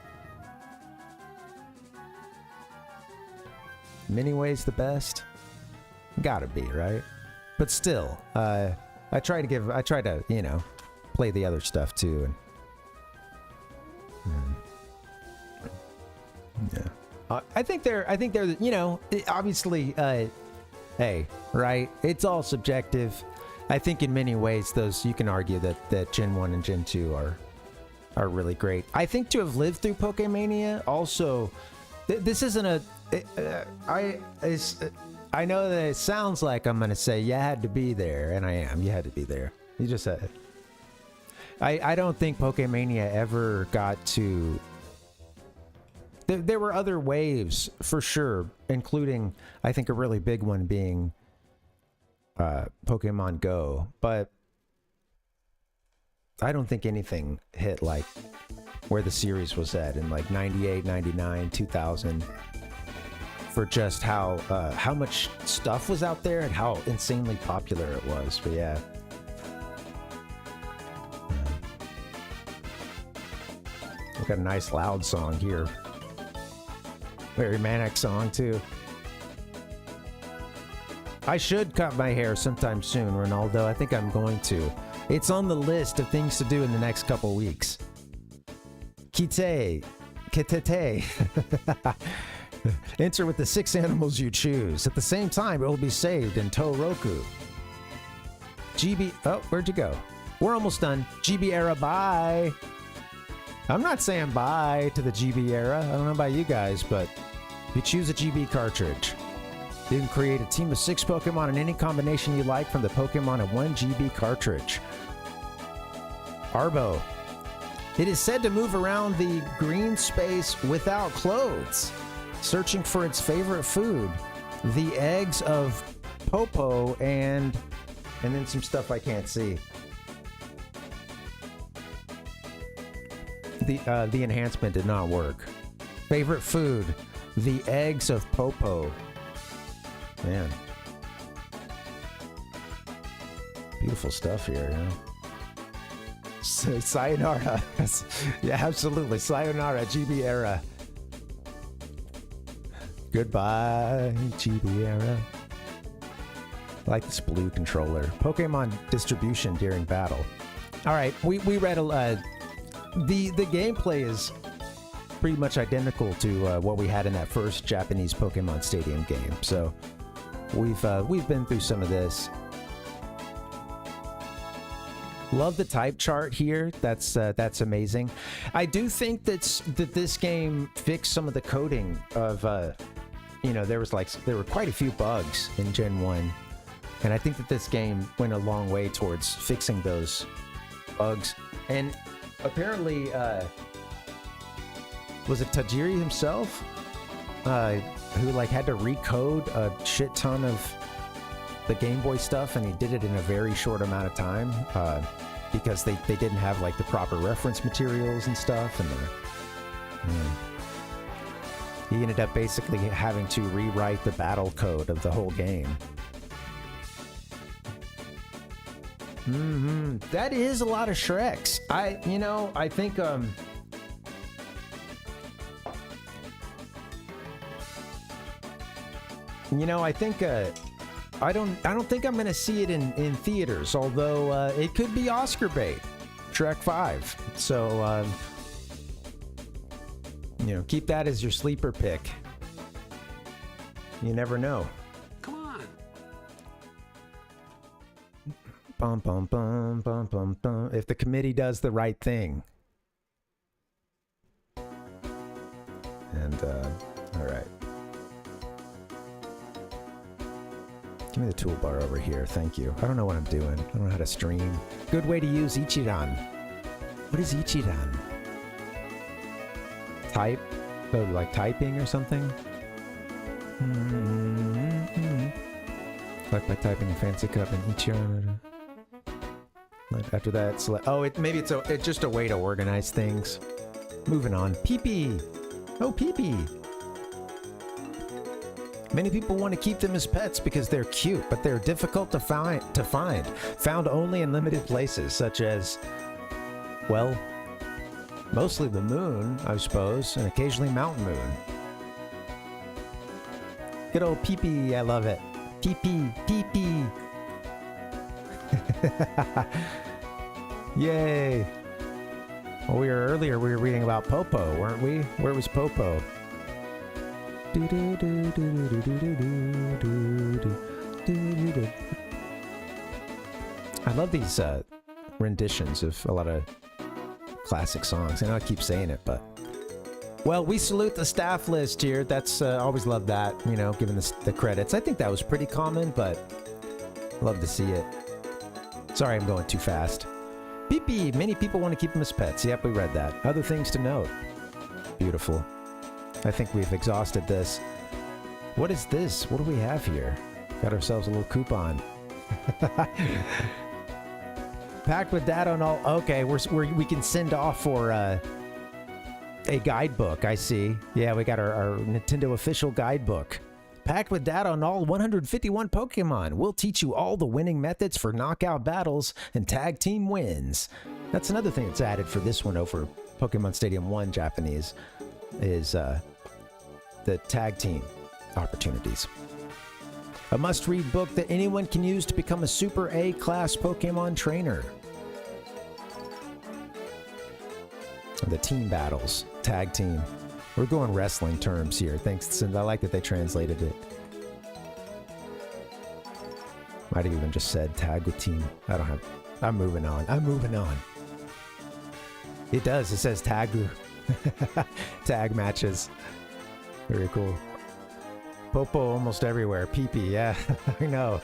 Many ways the best? Gotta be, right? But still, I try to, you know, play the other stuff too. And yeah. I think they're, you know, obviously, hey, right? It's all subjective. I think in many ways, those, you can argue that Gen 1 and Gen 2 are really great. I think to have lived through Pokémania also, this isn't a, I know that it sounds like I'm going to say you had to be there, and I am. You had to be there. You just said it. I don't think Pokémania ever got to... There were other waves, for sure, including, I think, a really big one being Pokemon Go. But I don't think anything hit, like, where the series was at in, like, 98, 99, 2000. For just how much stuff was out there and how insanely popular it was. But yeah. We've got a nice loud song here. Very manic song too. I should cut my hair sometime soon, Ronaldo. I think I'm going to. It's on the list of things to do in the next couple weeks. Kitete. Enter with the 6 animals you choose. At the same time, it will be saved in Toroku. GB... Oh, where'd you go? We're almost done. GB era, bye. I'm not saying bye to the GB era. I don't know about you guys, but if you choose a GB cartridge, you can create a team of 6 Pokemon in any combination you like from the Pokemon in 1 GB cartridge. Arbo. It is said to move around the green space without clothes, searching for its favorite food, the eggs of Popo, and then some stuff I can't see. The enhancement did not work. Favorite food, the eggs of Popo. Man. Beautiful stuff here, you know? Sayonara. Yeah, absolutely. Sayonara, GB era. Goodbye, GB era. I like this blue controller. Pokemon distribution during battle. All right, we read the gameplay is pretty much identical to what we had in that first Japanese Pokemon Stadium game. So we've been through some of this. Love the type chart here. That's amazing. I do think that this game fixed some of the coding of you know, there were quite a few bugs in Gen 1. And I think that this game went a long way towards fixing those bugs. And apparently, was it Tajiri himself who like had to recode a shit ton of the Game Boy stuff, and he did it in a very short amount of time because they didn't have like the proper reference materials and stuff, and he ended up basically having to rewrite the battle code of the whole game. That is a lot of Shreks. I think I don't think I'm gonna see it in theaters, although it could be Oscar bait. Shrek 5. So keep that as your sleeper pick. You never know. Come on. Bum, bum, bum, bum, bum, bum. If the committee does the right thing. And, all right. Give me the toolbar over here. Thank you. I don't know what I'm doing. I don't know how to stream. Good way to use Ichiran. What is Ichiran? Type? Oh, like typing or something? Like by typing a fancy cup in Ichiran. After that, select. Oh, maybe it's just a way to organize things. Moving on. Pee-pee. Oh, pee-pee. Many people want to keep them as pets because they're cute, but they're difficult to find. Found only in limited places, such as, well, Mostly the moon, I suppose, and occasionally Mountain Moon. Good old pee-pee, I love it. Pee-pee, pee-pee. Yay. Well, earlier we were reading about Popo, weren't we? Where was Popo? I love these renditions of a lot of classic songs. I know I keep saying it, but... Well, we salute the staff list here. That's, always love that, you know, giving the credits. I think that was pretty common, but love to see it. Sorry, I'm going too fast. Pee-pee, many people want to keep them as pets. Yep, we read that. Other things to note. Beautiful. I think we've exhausted this. What is this? What do we have here? Got ourselves a little coupon. Packed with data and all. Okay, we can send off for a guidebook. I see. Yeah, we got our Nintendo official guidebook. Packed with data on all 151 Pokemon. We'll teach you all the winning methods for knockout battles and tag team wins. That's another thing that's added for this one over Pokemon Stadium 1 Japanese is the tag team opportunities. A must-read book that anyone can use to become a Super A-class Pokemon trainer. The team battles, tag team. We're going wrestling terms here. Thanks, Cindy. I like that they translated it. Might have even just said tag with team. I'm moving on. It does. It says tag. Tag matches. Very cool. Popo almost everywhere. Pee-pee, yeah. I know.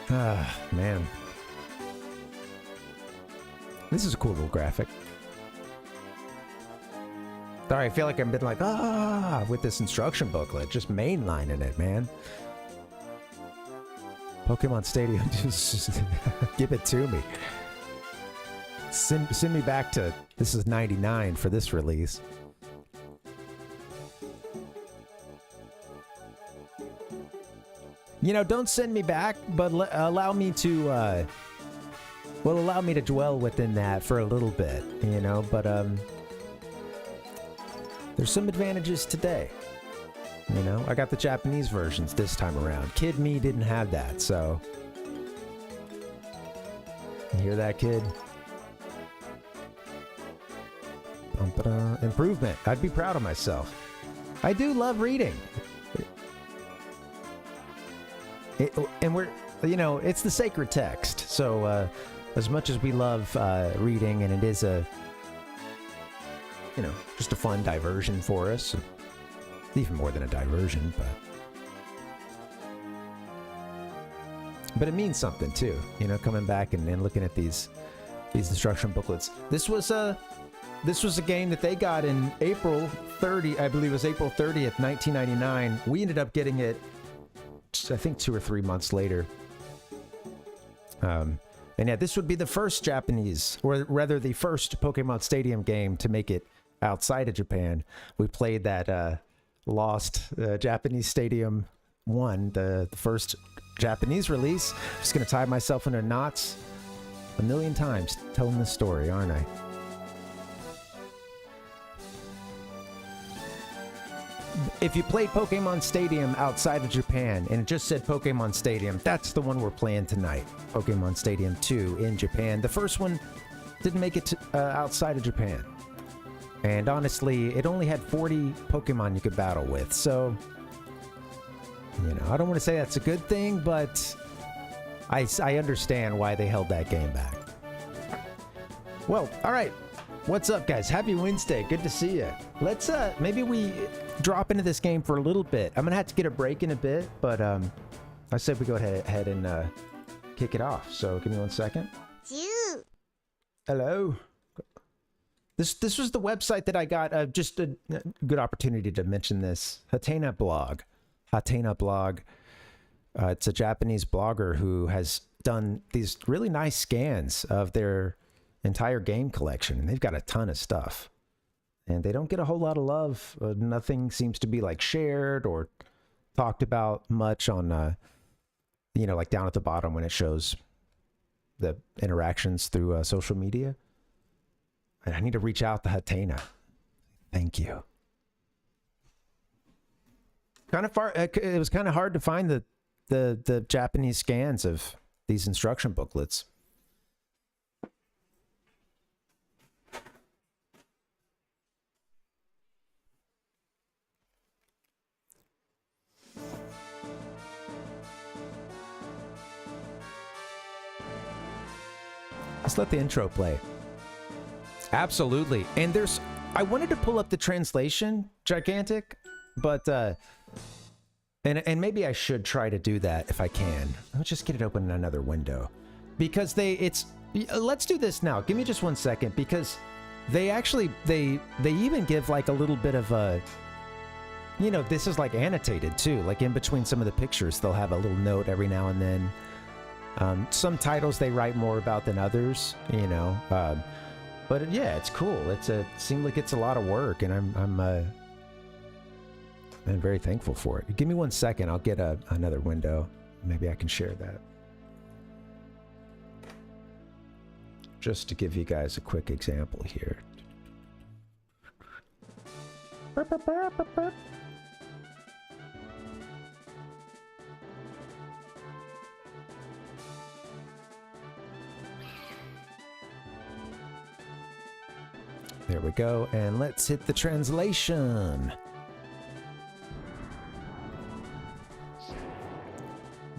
Ah, man. This is a cool little graphic. Sorry, I feel like I've been like, with this instruction booklet. Just mainlining it, man. Pokemon Stadium, just give it to me. Send me back to, this is 99 for this release. You know, don't send me back, but allow me to, allow me to dwell within that for a little bit, you know, but, there's some advantages today. You know, I got the Japanese versions this time around. Kid me didn't have that, so. You hear that, kid? Improvement. I'd be proud of myself. I do love reading. And we're, you know, it's the sacred text. So, as much as we love reading, and it is a, you know, just a fun diversion for us. Even more than a diversion, but it means something too, you know, coming back and looking at these instruction booklets. This was a game that they got in April 30, I believe it was April 30th, 1999. We ended up getting it, I think 2 or 3 months later. And yeah, this would be the first Japanese, or rather the first Pokemon Stadium game to make it outside of Japan. We played that lost Japanese Stadium 1, the first Japanese release. Just gonna tie myself into knots a million times telling this story, aren't I? If you played Pokemon Stadium outside of Japan and it just said Pokemon Stadium, that's the one we're playing tonight. Pokemon Stadium 2 in Japan. The first one didn't make it to, outside of Japan. And honestly, it only had 40 Pokemon you could battle with. So, you know, I don't want to say that's a good thing, but I understand why they held that game back. Well, all right. What's up, guys? Happy Wednesday. Good to see you. Let's, maybe we drop into this game for a little bit. I'm going to have to get a break in a bit, but I said we go ahead and kick it off. So give me 1 second. Hello. This was the website that I got, just a good opportunity to mention this. Hatena blog. It's a Japanese blogger who has done these really nice scans of their entire game collection, and they've got a ton of stuff. And they don't get a whole lot of love. Nothing seems to be like shared or talked about much on, you know, like down at the bottom when it shows the interactions through social media. I need to reach out to Hatena. Thank you. Kind of far. It was kind of hard to find the Japanese scans of these instruction booklets. Let's let the intro play. Absolutely. And I wanted to pull up the translation, Gigantic, but and maybe I should try to do that if I can. I'll just get it open in another window. Because let's do this now. Give me just 1 second, because they actually they even give like a little bit of a, you know, this is like annotated too. Like in between some of the pictures, they'll have a little note every now and then. Some titles they write more about than others, you know. But yeah, it's cool. Seems like it's a lot of work, and I'm very thankful for it. Give me 1 second. I'll get another window. Maybe I can share that. Just to give you guys a quick example here. There we go, and let's hit the translation.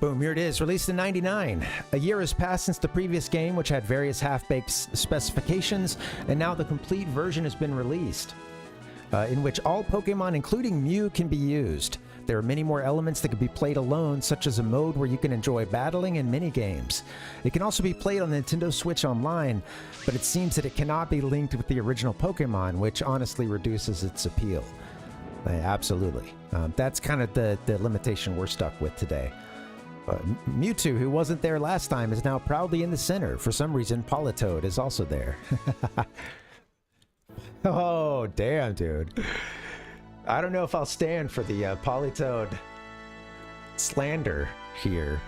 Boom, here it is, released in '99. A year has passed since the previous game, which had various half-baked specifications, and now the complete version has been released, in which all Pokemon, including Mew, can be used. There are many more elements that can be played alone, such as a mode where you can enjoy battling and mini-games. It can also be played on the Nintendo Switch Online, but it seems that it cannot be linked with the original Pokemon, which honestly reduces its appeal. Absolutely. That's kind of the limitation we're stuck with today. Mewtwo, who wasn't there last time, is now proudly in the center. For some reason, Politoed is also there. Oh, damn, dude. I don't know if I'll stand for the Politoed slander here.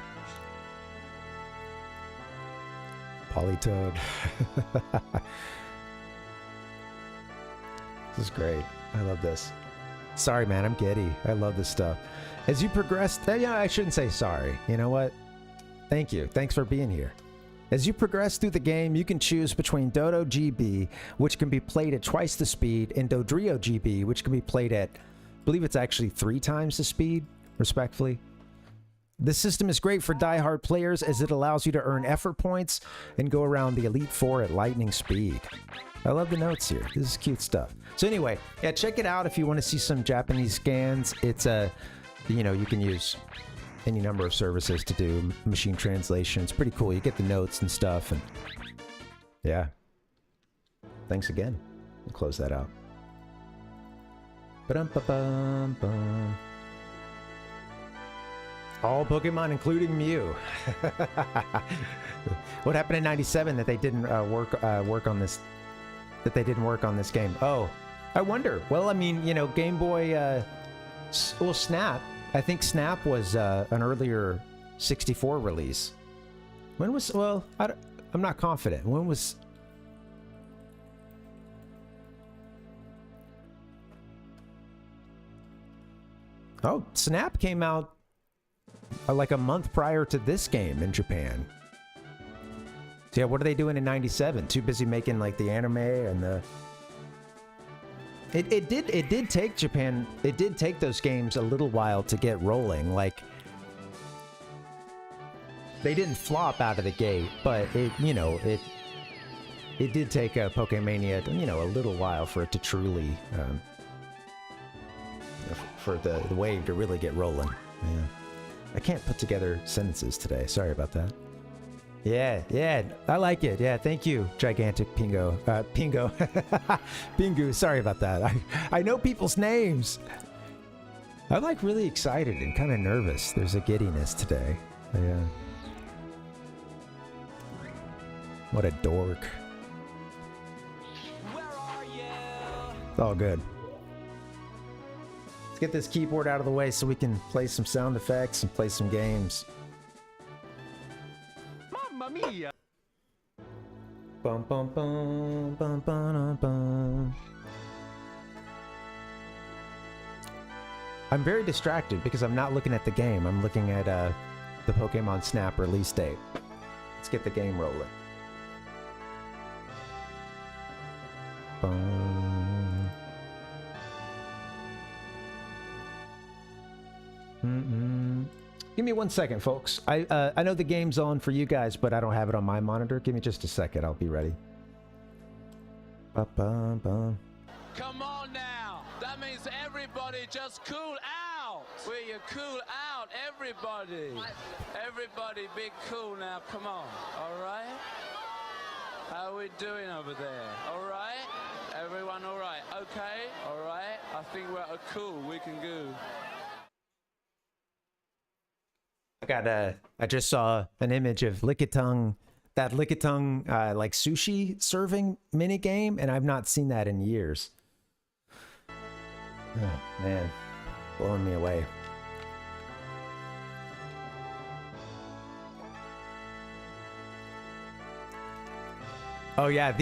Politoed. This is great. I love this. Sorry, man, I'm giddy. I love this stuff. As you progress, yeah, I shouldn't say sorry. You know what? Thank you. Thanks for being here. As you progress through the game, you can choose between Dodo GB, which can be played at twice the speed, and Dodrio GB, which can be played at, I believe it's actually 3 times the speed, respectfully. This system is great for die-hard players as it allows you to earn effort points and go around the Elite Four at lightning speed. I love the notes here. This is cute stuff. So anyway, yeah, check it out if you want to see some Japanese scans. It's you know, you can use any number of services to do machine translation. It's pretty cool. You get the notes and stuff, and yeah. Thanks again. We'll close that out. Ba-dum-ba-bum-bum. All Pokemon, including Mew. What happened in '97 that they didn't work on this? That they didn't work on this game? Oh, I wonder. Well, I mean, you know, Game Boy. Well, Snap. I think Snap was an earlier 64 release. When was? Well, I'm not confident. When was? Oh, Snap came out like a month prior to this game in Japan. So yeah, what are they doing in '97? Too busy making like the anime and the. It did take Japan. It did take those games a little while to get rolling. Like they didn't flop out of the gate, but it did take a Pokemania, you know, a little while for it to truly for the wave to really get rolling. Yeah. I can't put together sentences today. Sorry about that. Yeah, I like it. Yeah, thank you, Gigantic Pingo. Pingo. Pingu, sorry about that. I know people's names. I'm like really excited and kind of nervous. There's a giddiness today. Yeah. What a dork. Where are you? It's all good. Let's get this keyboard out of the way so we can play some sound effects and play some games. Bum bum bum bum bum bum. I'm very distracted because I'm not looking at the game. I'm looking at the Pokemon Snap release date. Let's get the game rolling. Bum. Give me 1 second, folks. I know the game's on for you guys, but I don't have it on my monitor. Give me just a second. I'll be ready. Ba-bum-bum. Come on now. That means everybody just cool out. Will you cool out, everybody? Everybody be cool now. Come on. All right? How are we doing over there? All right? Everyone all right? Okay? All right? I think we're cool. We can go. I just saw an image of Lickitung, that Lickitung like sushi serving mini game, and I've not seen that in years. Oh man, blowing me away. Oh yeah,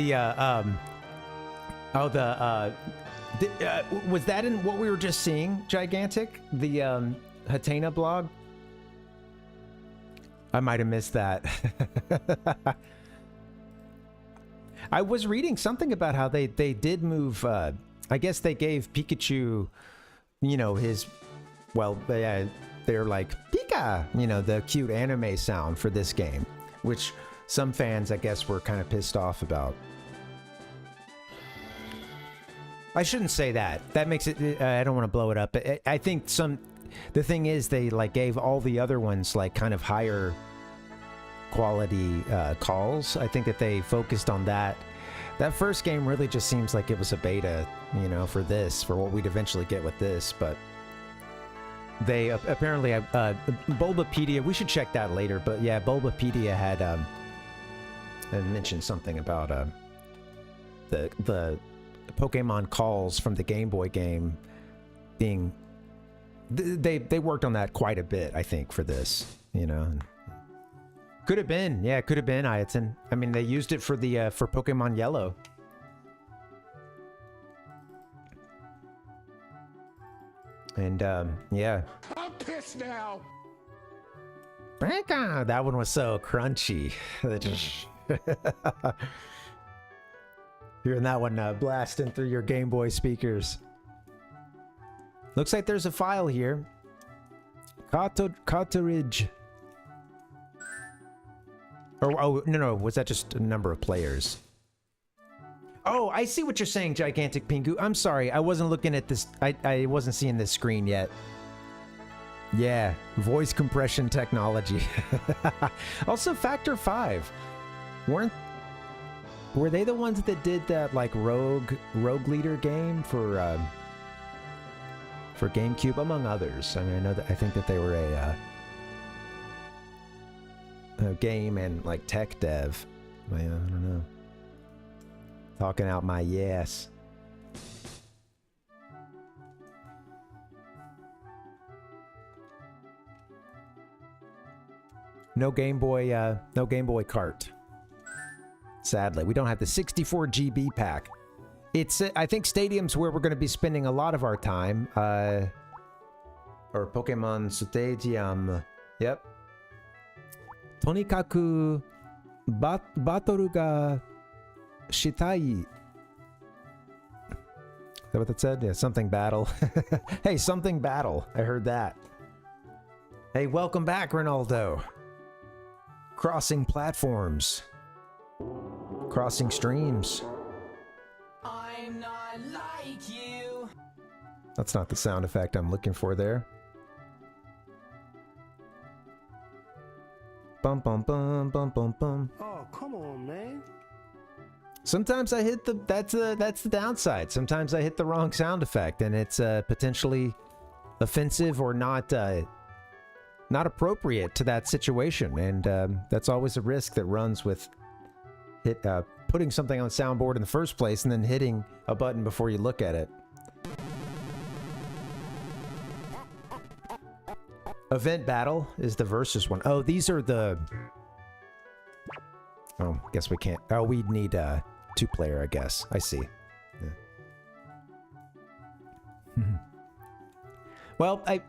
was that in what we were just seeing, Gigantic? The Hatena blog? I might have missed that. I was reading something about how they did move, I guess they gave Pikachu, you know, his, well, they're like, Pika, you know, the cute anime sound for this game, which some fans, I guess, were kind of pissed off about. I shouldn't say that. That makes it, I don't want to blow it up. I think the thing is, they like gave all the other ones like kind of higher quality calls. I think that they focused on that. That first game really just seems like it was a beta, you know, for what we'd eventually get with this. But they apparently, Bulbapedia, we should check that later. But yeah, Bulbapedia had mentioned something about the Pokemon calls from the Game Boy game being. They worked on that quite a bit, I think, for this, you know. Could have been, yeah, could have been Ayaton. I mean, they used it for the for Pokemon Yellow. And yeah. I'm pissed now. That one was so crunchy. Hearing that one blasting through your Game Boy speakers. Looks like there's a file here. Cartridge. Oh, no. Was that just a number of players? Oh, I see what you're saying, Gigantic Pingu. I'm sorry. I wasn't looking at this. I wasn't seeing this screen yet. Yeah. Voice compression technology. Also, Factor 5. Were they the ones that did that, like, Rogue Leader game for GameCube, among others? I mean, I think that they were a game and like tech dev. I don't know. Talking out my yes. No Game Boy cart. Sadly, we don't have the 64 GB pack. It's, I think, Stadium's where we're going to be spending a lot of our time. Or Pokemon Stadium. Yep. Tonikaku Batoru ga Shitai. Is that what that said? Yeah, something battle. Hey, something battle. I heard that. Hey, welcome back, Ronaldo. Crossing platforms. Crossing streams. I'm not like you. That's not the sound effect I'm looking for there. Bum bum bum bum bum bum. Oh, come on, man. Sometimes I hit the that's the downside. Sometimes I hit the wrong sound effect and it's potentially offensive or not appropriate to that situation, and that's always a risk that runs with putting something on the soundboard in the first place and then hitting a button before you look at it. Event battle is the versus one. Oh, these are the Oh, guess we can't. Oh, we need 2-player, I guess. I see. Yeah. Well, I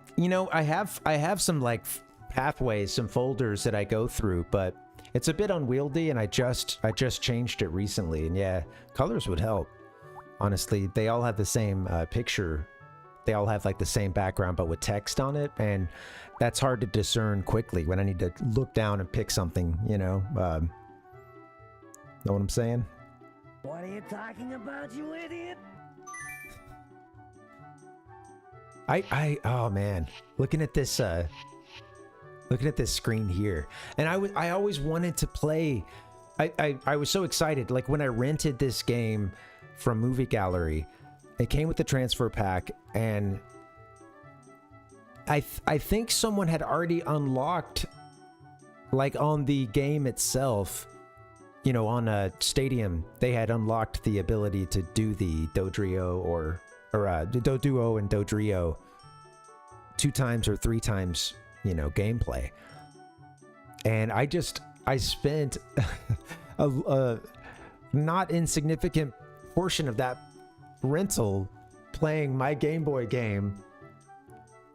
have some like pathways, some folders that I go through, but it's a bit unwieldy, and I just changed it recently, and yeah, colors would help. Honestly, they all have the same picture. They all have like the same background, but with text on it, and that's hard to discern quickly when I need to look down and pick something, you know? Know what I'm saying? What are you talking about, you idiot? Oh man, looking at this screen here, and I always wanted to play. I was so excited, like when I rented this game from Movie Gallery, it came with the transfer pack, and I think someone had already unlocked, like on the game itself, you know, on a Stadium, they had unlocked the ability to do the Dodrio or Doduo and Dodrio 2 times or 3 times, you know, gameplay. And I spent a not insignificant portion of that rental playing my Game Boy game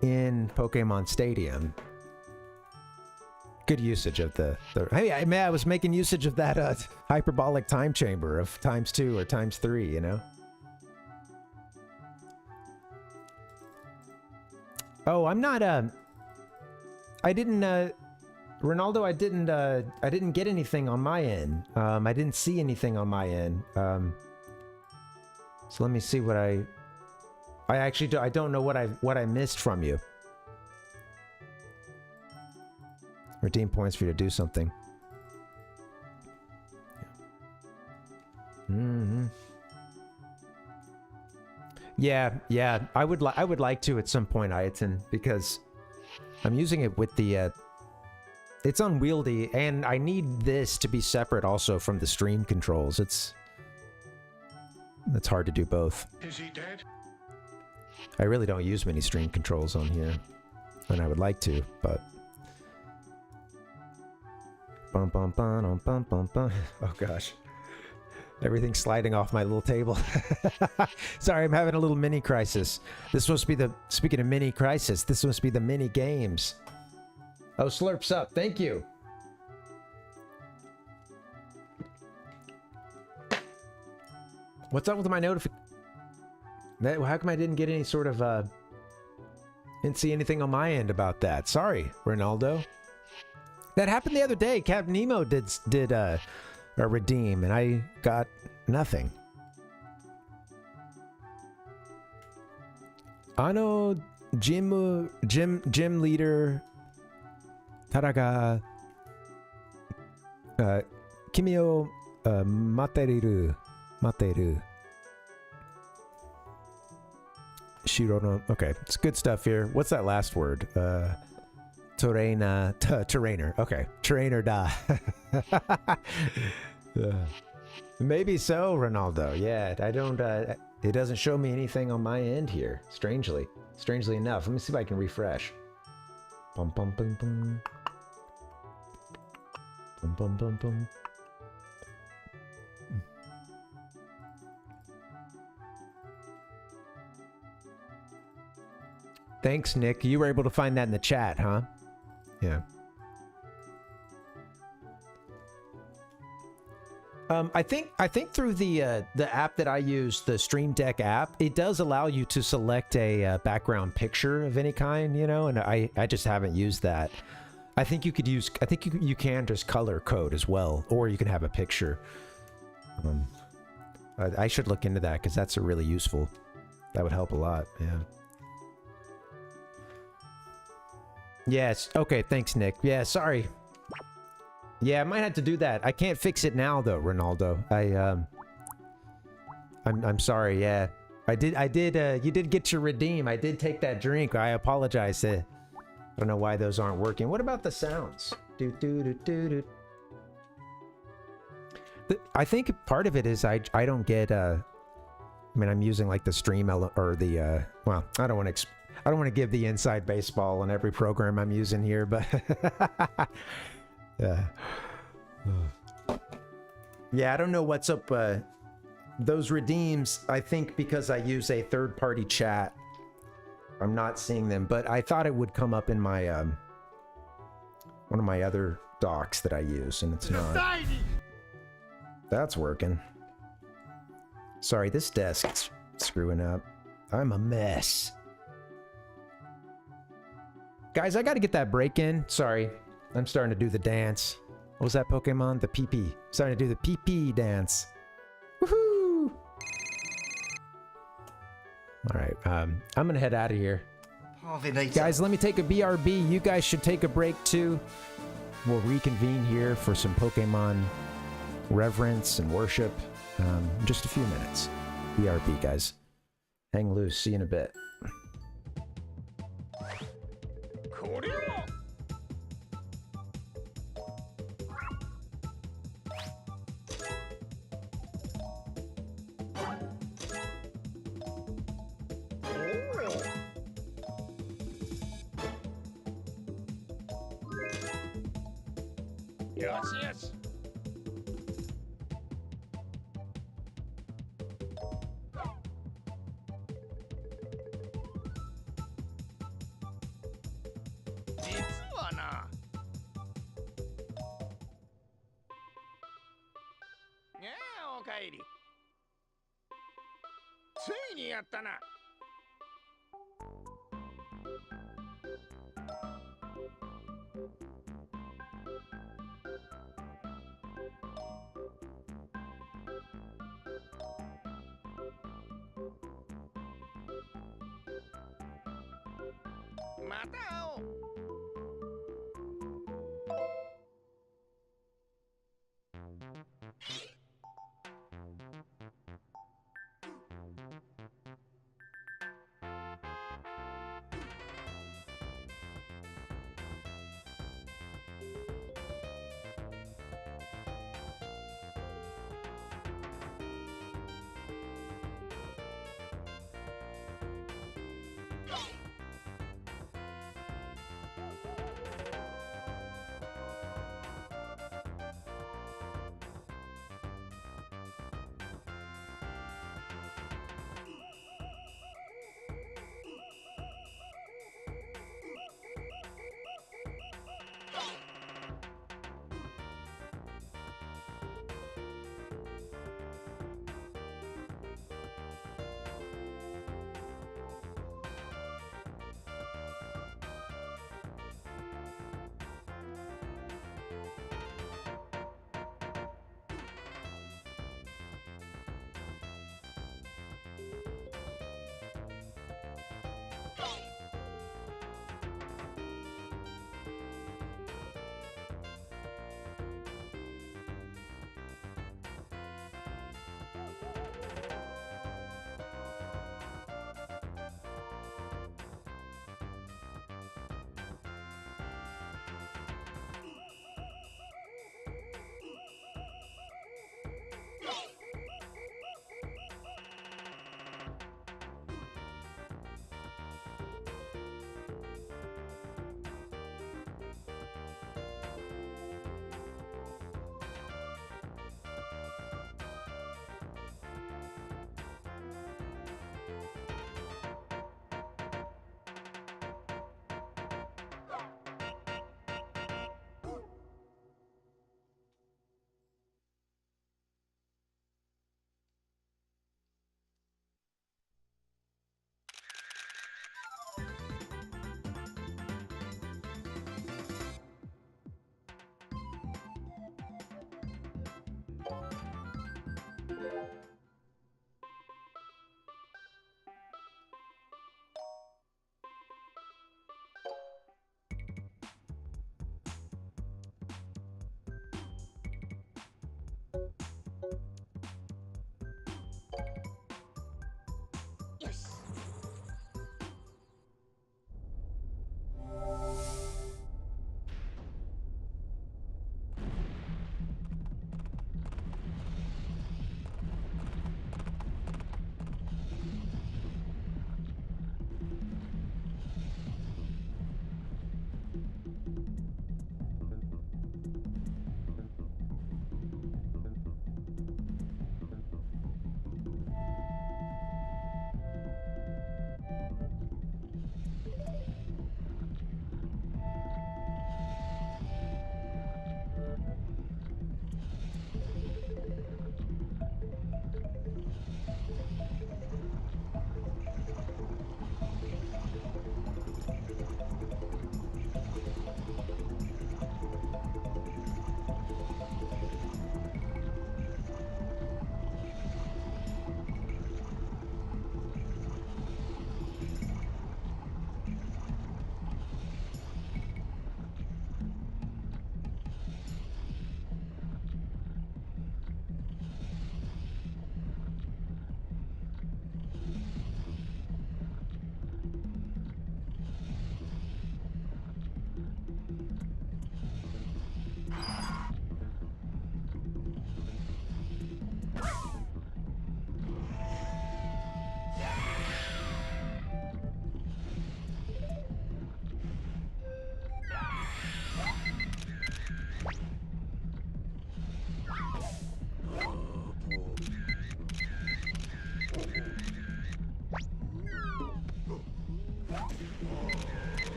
in Pokemon Stadium. Good usage of the hey, I was making usage of that hyperbolic time chamber of ×2 or ×3, you know. Oh, I'm not I didn't Ronaldo, I didn't get anything on my end. I didn't see anything on my end. So let me see what I don't know what I missed from you. Redeem points for you to do something. Mm-hmm. Yeah. I would like to at some point, Ayaton, because I'm using it with the it's unwieldy, and I need this to be separate also from the stream controls. It's hard to do both. Is he dead? I really don't use many stream controls on here, and I would like to, but bum bum bum bum bum bum. Oh gosh. Everything's sliding off my little table. Sorry, I'm having a little mini crisis. This must be speaking of mini crisis, this must be the mini games. Oh, slurps up. Thank you. What's up with my notification? How come I didn't get any sort of, didn't see anything on my end about that? Sorry, Ronaldo. That happened the other day. Captain Nemo did a redeem, and I got nothing. Ano gym leader Taraga Kimi o materu Shirono. Okay, it's good stuff here. What's that last word? Terrainer. Okay, trainer da. Maybe so, Ronaldo. Yeah, I don't. It doesn't show me anything on my end here. Strangely enough. Let me see if I can refresh. Bum bum bum bum. Bum bum bum bum. Thanks, Nick. You were able to find that in the chat, huh? Yeah. I think through the app that I use, the Stream Deck app, it does allow you to select a background picture of any kind, you know, and I just haven't used that. I think you could use, I think you can just color code as well, or you can have a picture. I should look into that because that's a really useful. That would help a lot. Yeah. Yes. Okay. Thanks, Nick. Yeah. Sorry. Yeah, I might have to do that. I can't fix it now, though, Ronaldo. I'm sorry. Yeah, I did. You did get your redeem. I did take that drink. I apologize. I don't know why those aren't working. What about the sounds? Do do do do do. I think part of it is I don't get. I mean, I'm using like the stream or the. Well, I don't want to give the inside baseball on every program I'm using here, but. Yeah. Yeah, I don't know what's up. Those redeems, I think because I use a third-party chat, I'm not seeing them, but I thought it would come up in my one of my other docs that I use, and it's not. That's working. Sorry, this desk's screwing up. I'm a mess. Guys, I gotta get that break in. Sorry, I'm starting to do the dance. What was that Pokemon? The PP. Starting to do the PP dance. Woohoo! All right, I'm gonna head out of here. Parvinator. Guys, let me take a BRB. You guys should take a break too. We'll reconvene here for some Pokemon reverence and worship in just a few minutes. BRB, guys. Hang loose. See you in a bit. Yes, yes.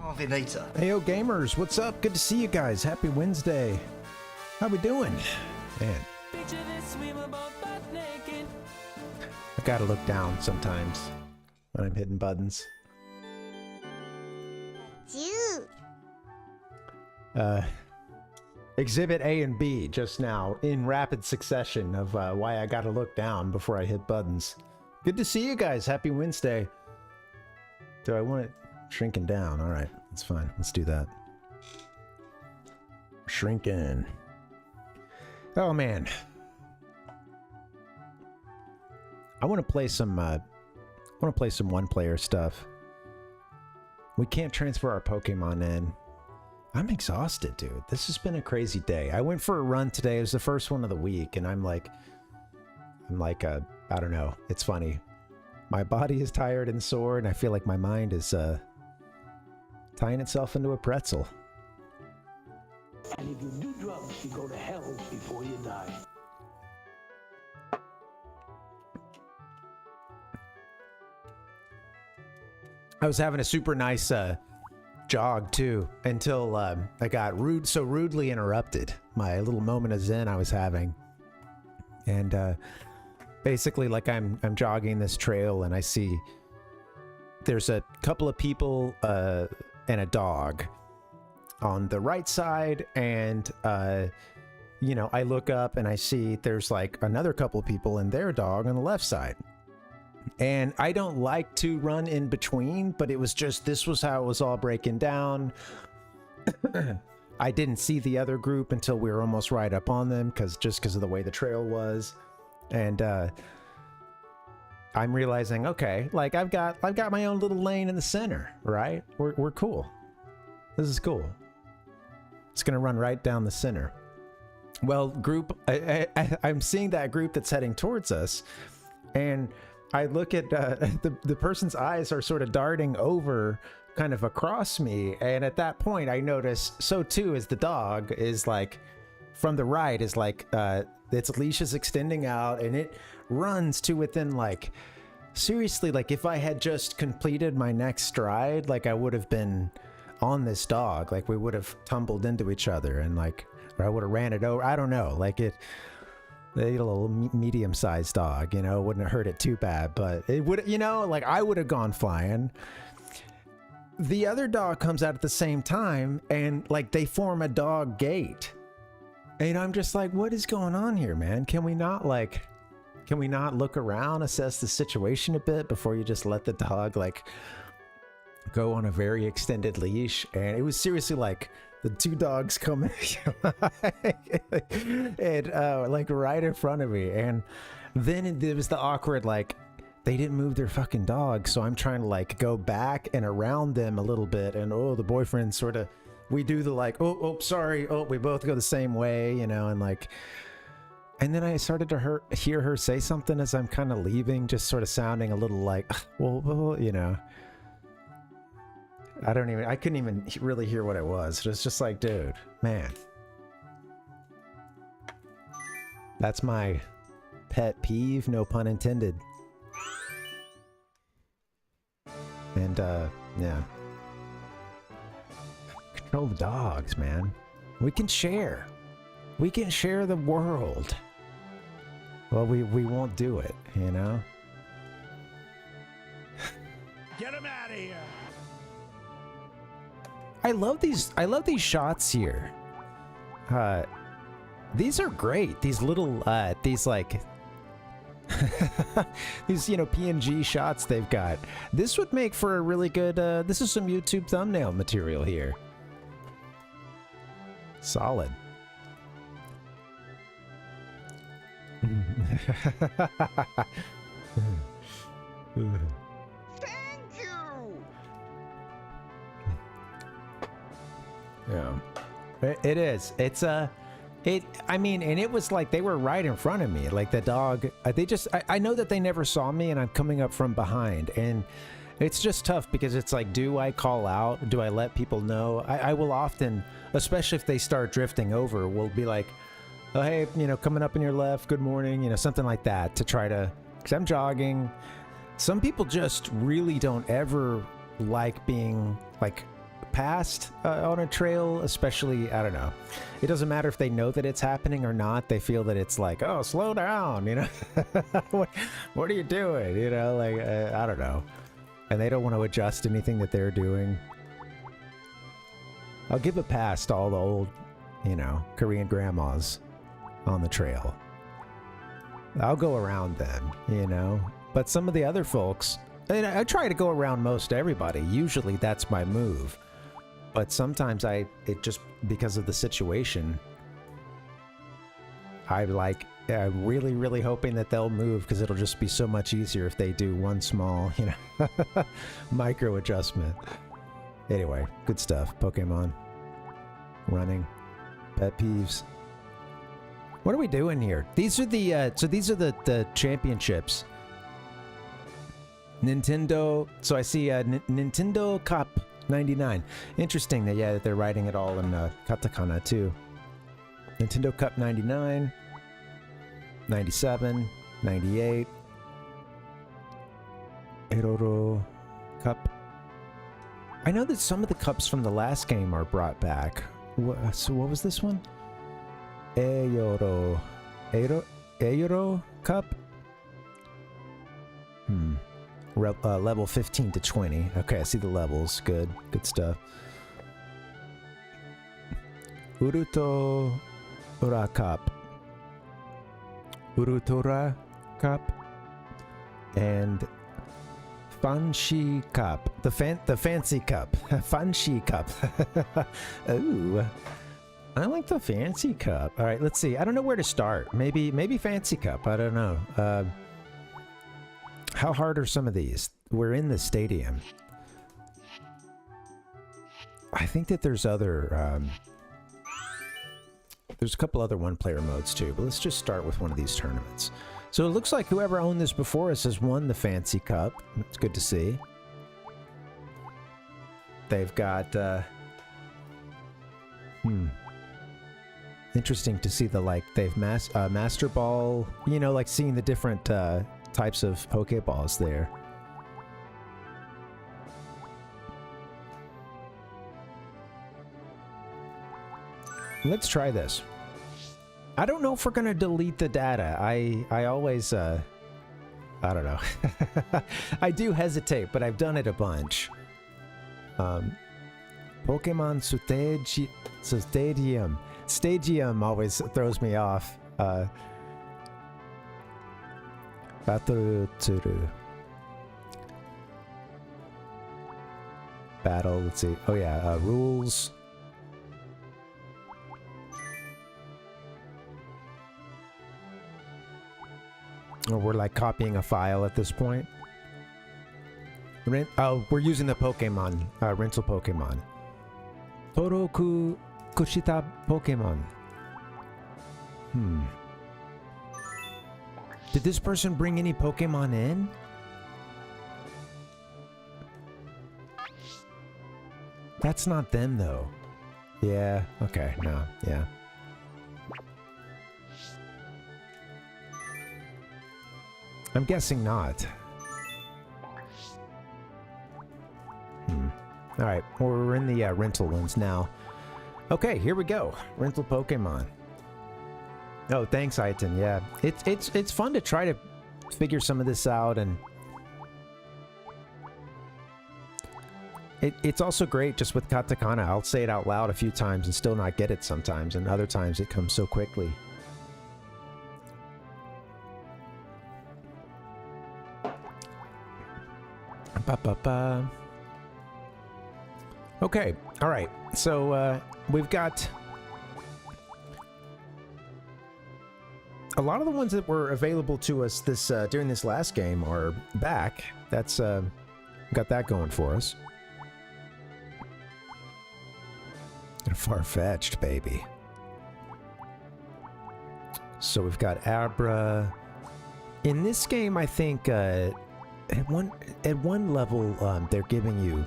Parvinator. Heyo gamers, what's up? Good to see you guys. Happy Wednesday. How we doing? Man. I gotta look down sometimes when I'm hitting buttons. Exhibit A and B just now in rapid succession of why I gotta look down before I hit buttons. Good to see you guys. Happy Wednesday. Do I want it shrinking down? All right, that's fine. Let's do that. Shrinking. Oh man, I want to play some. I want to play some one-player stuff. We can't transfer our Pokemon in. I'm exhausted, dude. This has been a crazy day. I went for a run today. It was the first one of the week, and I'm like, I don't know. It's funny. My body is tired and sore, and I feel like my mind is tying itself into a pretzel. And if you do drugs, you go to hell before you die. I was having a super nice jog too until I got rudely interrupted. My little moment of zen I was having, and basically, like I'm jogging this trail and I see there's a couple of people and a dog on the right side, and you know, I look up and I see there's like another couple of people and their dog on the left side. And I don't like to run in between, but it was just, this was how it was all breaking down. I didn't see the other group until we were almost right up on them, because of the way the trail was. And I'm realizing, okay, like I've got my own little lane in the center, right? We're cool. This is cool. It's gonna run right down the center. Well, group, I'm seeing that group that's heading towards us, and I look at the person's eyes are sort of darting over kind of across me, and at that point I notice, so too is the dog, is like from the right, is like its leash is extending out, and it runs to within, like, seriously, like if I had just completed my next stride, like I would have been on this dog, like we would have tumbled into each other, and like, or I would have ran it over. I don't know, like a little medium-sized dog, you know, wouldn't have hurt it too bad, but it would, you know, like I would have gone flying. The other dog comes out at the same time, and like they form a dog gate, and I'm just like, what is going on here, man? Can we not look around, assess the situation a bit before you just let the dog like go on a very extended leash? And it was seriously like the two dogs coming and like right in front of me, and then it was the awkward, like they didn't move their fucking dog, so I'm trying to like go back and around them a little bit, and the boyfriend sort of, we do the like, oh sorry, we both go the same way, you know, and like, and then I started to hear her say something as I'm kind of leaving, just sort of sounding a little like, well, you know, I couldn't even really hear what it was. It was just like, dude, man. That's my pet peeve, no pun intended. And, yeah. Control the dogs, man. We can share. We can share the world. Well, we won't do it, you know? Get him out of here. I love these shots here. These are great. These little these like these, you know, PNG shots they've got. This would make for a really good this is some YouTube thumbnail material here. Solid. Yeah, it is. It's I mean, and it was like they were right in front of me, like the dog. I know that they never saw me, and I'm coming up from behind, and it's just tough because it's like, do I call out? Do I let people know? I will often, especially if they start drifting over, will be like, oh, hey, you know, coming up in your left, good morning, you know, something like that, to try to, because I'm jogging. Some people just really don't ever like being like past on a trail, especially, I don't know. It doesn't matter if they know that it's happening or not. They feel that it's like, oh, slow down, you know? what are you doing? You know, like, I don't know. And they don't want to adjust anything that they're doing. I'll give a pass to all the old, you know, Korean grandmas on the trail. I'll go around them, you know? But some of the other folks, and I try to go around most everybody. Usually that's my move. But sometimes it just, because of the situation, I'm really, really hoping that they'll move, because it'll just be so much easier if they do one small, you know, micro adjustment. Anyway, good stuff. Pokemon. Running. Pet peeves. What are we doing here? These are the, these are the championships. Nintendo, so I see Nintendo Cup 99. Interesting that, yeah, that they're writing it all in katakana too. Nintendo Cup 99, 97, 98. Eroro Cup. I know that some of the cups from the last game are brought back. So what was this one? Euro Cup? Level 15 to 20. Okay, I see the levels. Good stuff. Urutora Cup. Urutora Cup. And Fanshi Cup. The fancy cup. Fanshi Cup. Ooh. I like the fancy cup. All right, let's see. I don't know where to start. Maybe fancy cup. I don't know. How hard are some of these? We're in the stadium. I think that there's other... there's a couple other one-player modes too, but let's just start with one of these tournaments. So it looks like whoever owned this before us has won the Fancy Cup. It's good to see. They've got... Interesting to see the, like, they've Master Ball, you know, like seeing the different types of Pokeballs there. Let's try this. I don't know if we're gonna delete the data. I always I don't know. I do hesitate, but I've done it a bunch. Pokemon Stadium. Stadium always throws me off. Battle. Let's see. Oh yeah, rules. Oh, we're like copying a file at this point. We're using the Pokemon, rental Pokemon. Toroku Kushita Pokemon. Did this person bring any Pokemon in? That's not them though. Yeah, okay, no, yeah. I'm guessing not. Alright, we're in the rental ones now. Okay, here we go. Rental Pokemon. Oh, thanks, Aiton. Yeah, it's fun to try to figure some of this out, and it's also great just with katakana. I'll say it out loud a few times and still not get it sometimes, and other times it comes so quickly. Okay, all right. So we've got a lot of the ones that were available to us this during this last game are back. That's got that going for us. Far-fetched, baby. So we've got Abra. In this game, I think at one level they're giving you,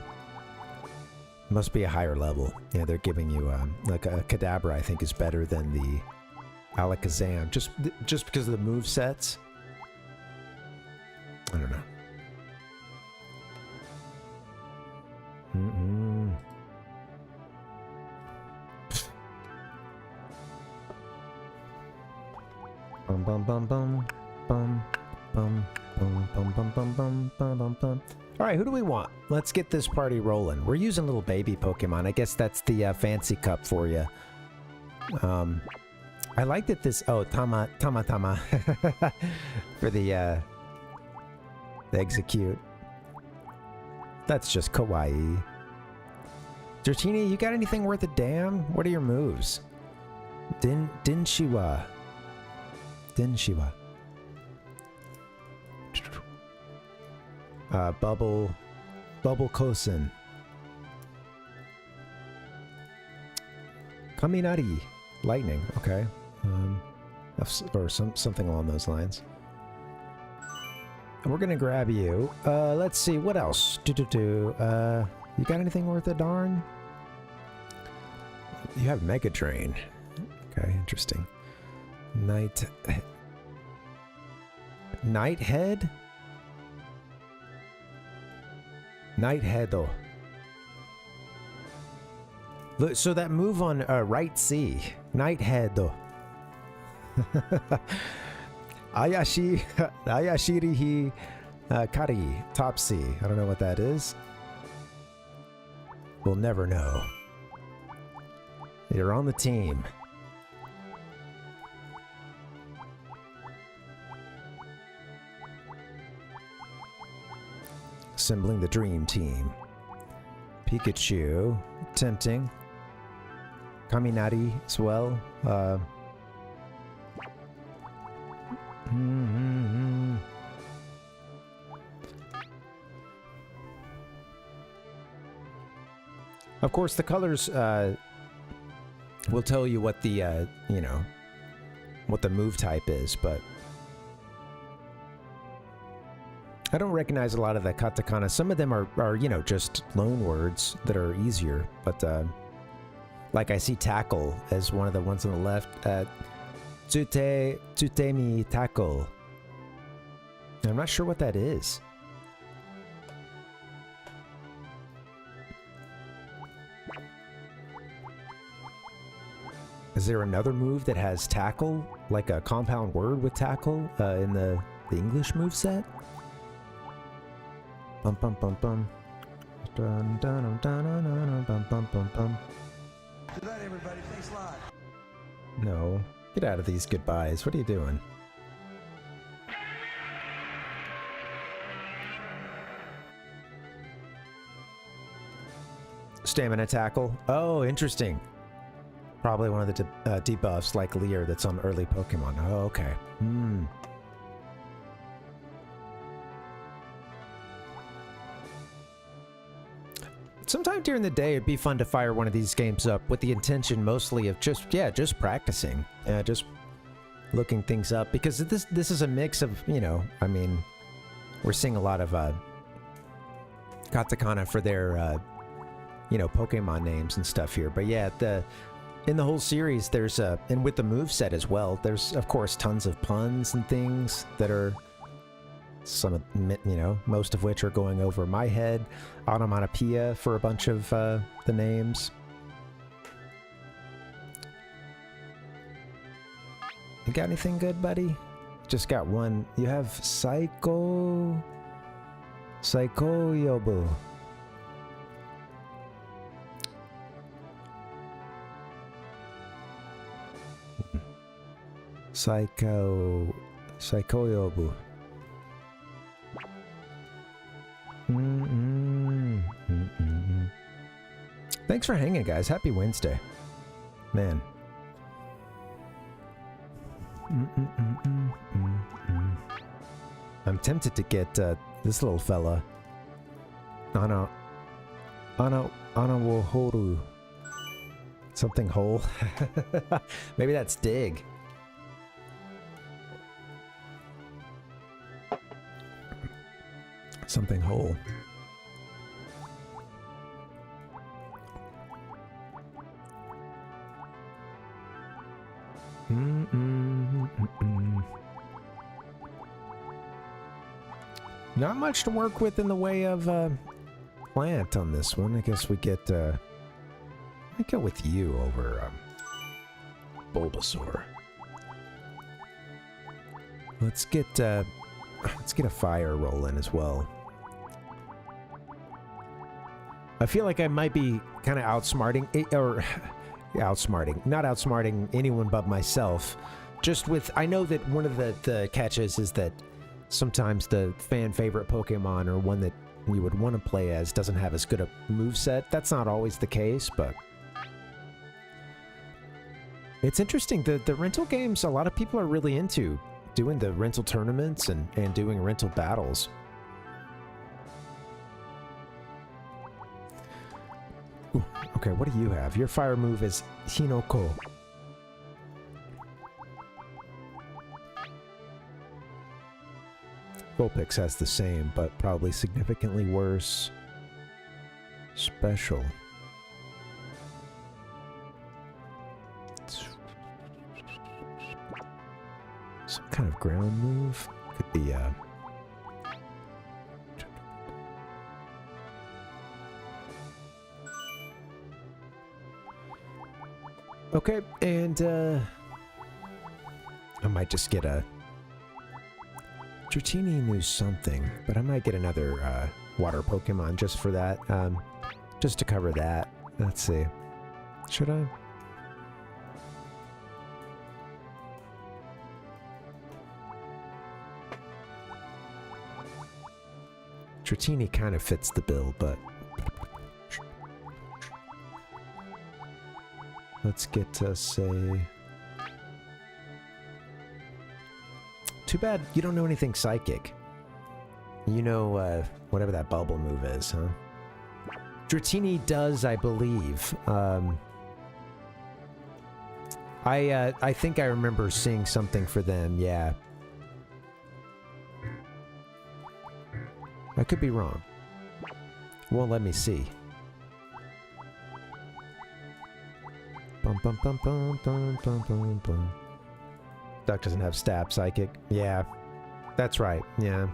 must be a higher level. Yeah, they're giving you like a Kadabra. I think is better than the Alakazam, just because of the move sets. I don't know. Bum bum bum bum bum bum bum bum bum bum bum bum bum bum. All right, who do we want? Let's get this party rolling. We're using little baby Pokemon. I guess that's the fancy cup for you. I like that this. Oh, Tama for the execute. That's just kawaii. Dratini, you got anything worth a damn? What are your moves? Dinshiwa. Bubble Kosen. Kaminari. Lightning. Okay. Or something along those lines. We're gonna grab you. Let's see, what else? You got anything worth a darn? You have Mega Drain. Okay, interesting. Nighthead? Nightheado. Look, so that move on right C. Nightheado. Ayashirihi Kari, top C. I don't know what that is. We'll never know. You're on the team. Assembling the dream team. Pikachu. Tempting. Kaminari as well. Of course, the colors will tell you what the, you know, what the move type is, but I don't recognize a lot of the katakana. Some of them are you know, just loan words that are easier, but like I see tackle as one of the ones on the left. Tsutemi tackle. I'm not sure what that is. Is there another move that has tackle, like a compound word with tackle, in the English move set? Bum bum bum bum. Dun, dun, dun, dun, dun, bum bum bum bum. Good night, everybody. Thanks a lot. No, get out of these goodbyes. What are you doing? Stamina tackle. Oh, interesting. Probably one of the debuffs like Leer that's on early Pokemon. Oh, okay. Sometime during the day, it'd be fun to fire one of these games up with the intention mostly of just practicing. Just looking things up. Because this is a mix of, you know, I mean, we're seeing a lot of katakana for their, you know, Pokemon names and stuff here. But yeah, in the whole series, there's and with the moveset as well, there's of course tons of puns and things that are some of, you know, most of which are going over my head. Onomatopoeia for a bunch of the names. You got anything good, buddy? Just got one. You have Psycho Yobu. Psycho Yobu. Thanks for hanging, guys. Happy Wednesday. Man. I'm tempted to get this little fella. Anawohoru. Something hole. Maybe that's dig. Something whole. Not much to work with in the way of plant on this one. I guess we get I go with you over Bulbasaur. Let's get a fire rolling as well. I feel like I might be kind of outsmarting, not outsmarting anyone but myself. Just with, I know that one of the catches is that sometimes the fan favorite Pokemon or one that we would want to play as doesn't have as good a moveset. That's not always the case, but it's interesting. The rental games, a lot of people are really into doing the rental tournaments and doing rental battles. Ooh, okay, what do you have? Your fire move is Hinoko. Vulpix has the same, but probably significantly worse. Special. Some kind of ground move. Could be, okay, and, I might just get a... Dratini knew something, but I might get another, water Pokemon just for that, just to cover that. Let's see. Should I? Dratini kind of fits the bill, but... Let's get to, say... Too bad you don't know anything psychic. You know, whatever that bubble move is, huh? Dratini does, I believe. I think I remember seeing something for them, yeah. I could be wrong. Won't let me see. Bum bum bum bum bum bum bum bum. Duck doesn't have stab psychic. Yeah, that's right. Yeah.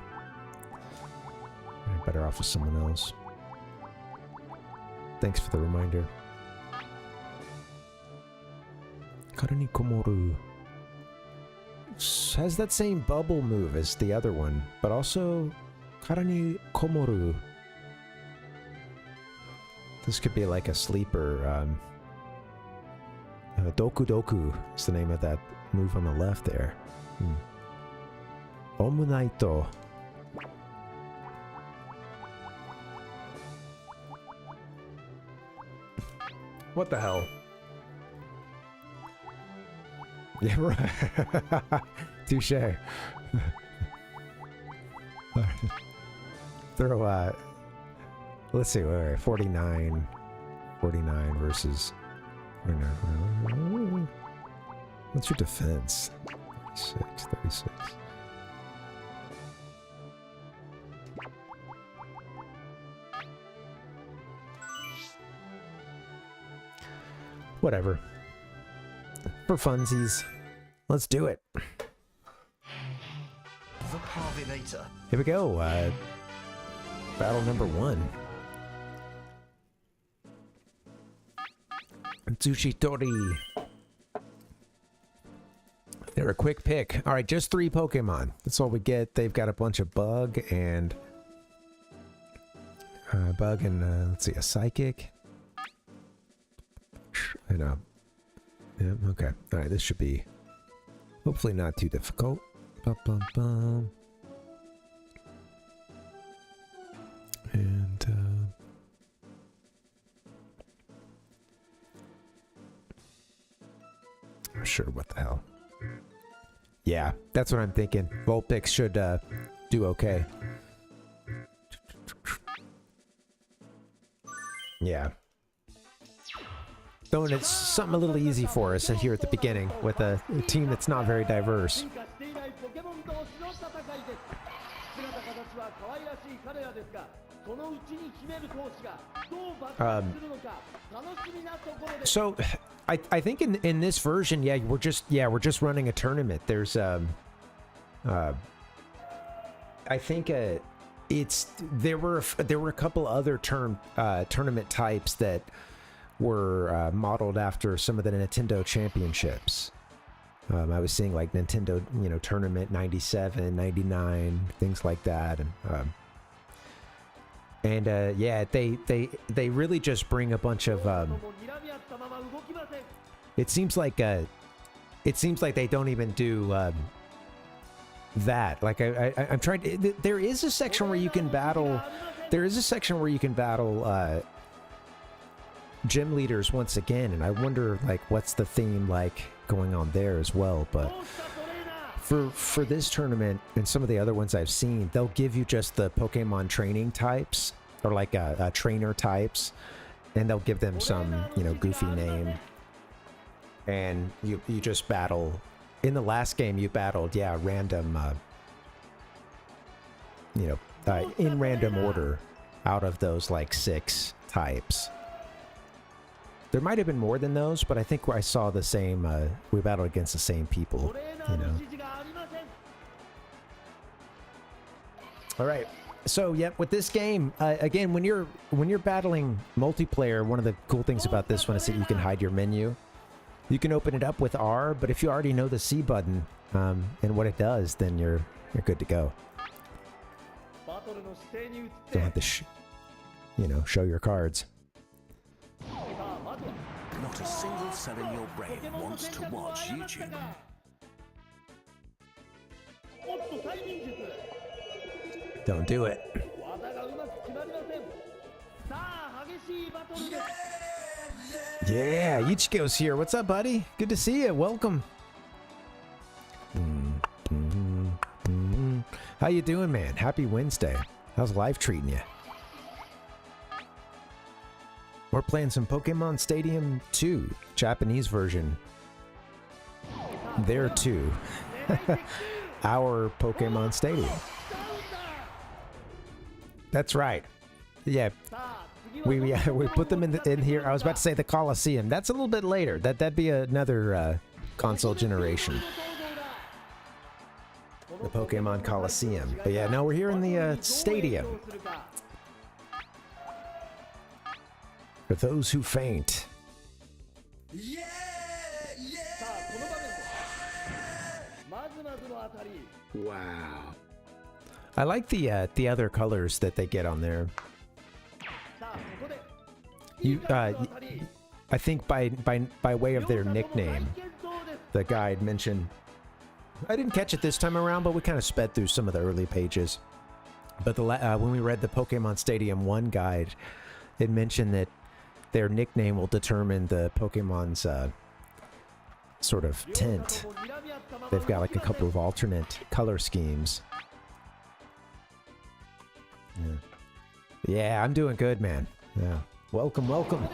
I'm better off with someone else. Thanks for the reminder. Karani Komoru has that same bubble move as the other one, but also Karani Komoru. This could be like a sleeper. Doku Doku is the name of that move on the left there. Omunaito. What the hell? Yeah, right. Touche. Throw, let's see, wait, 49 versus... What's your defense? 36. Whatever. For funsies. Let's do it. The Parvinator. Here we go. Battle number 1. Tsushitori. They're a quick pick. All right, just 3 Pokemon. That's all we get. They've got a bunch of bug and let's see, a psychic. And yeah, okay. All right, this should be hopefully not too difficult. Bum, bum, bum. And I'm sure what the hell. Yeah, that's what I'm thinking. Vulpix should do okay. Yeah. Throwing it something a little easy for us here at the beginning with a team that's not very diverse. So I think in this version, yeah, we're just running a tournament. There's I think there were a couple other tournament types that were modeled after some of the Nintendo championships. I was seeing like Nintendo, you know, Tournament 97, 99, things like that. And yeah, they really just bring a bunch of it seems like they don't even do that. Like I'm trying to, there is a section where you can battle gym leaders once again, and I wonder like what's the theme like going on there as well. But for this tournament and some of the other ones I've seen, they'll give you just the Pokemon training types, or like trainer types, and they'll give them some, you know, goofy name, and you just battle. In the last game you battled, yeah, random you know, in random order out of those like 6 types. There might have been more than those, but I think I saw the same, we battled against the same people, you know. All right. So, yep, with this game, again, when you're battling multiplayer, one of the cool things about this one is that you can hide your menu. You can open it up with R, but if you already know the C button and what it does, then you're good to go. Don't have to, you know, show your cards. Not a single cell in your brain wants to watch YouTube. Don't do it. Yeah, Ichigo's here. What's up, buddy? Good to see you. Welcome. How you doing, man? Happy Wednesday. How's life treating you? We're playing some Pokemon Stadium 2, Japanese version. There too. Our Pokemon Stadium. That's right. Yeah. We put them in here. I was about to say the Coliseum. That's a little bit later. That'd be another console generation. The Pokemon Coliseum. But yeah, now we're here in the stadium. For those who faint. Wow. I like the other colors that they get on there. I think by way of their nickname, the guide mentioned. I didn't catch it this time around, but we kind of sped through some of the early pages. But when we read the Pokemon Stadium 1 guide, it mentioned that their nickname will determine the Pokemon's sort of tint. They've got like a couple of alternate color schemes. Yeah, I'm doing good, man. Yeah. Welcome, welcome.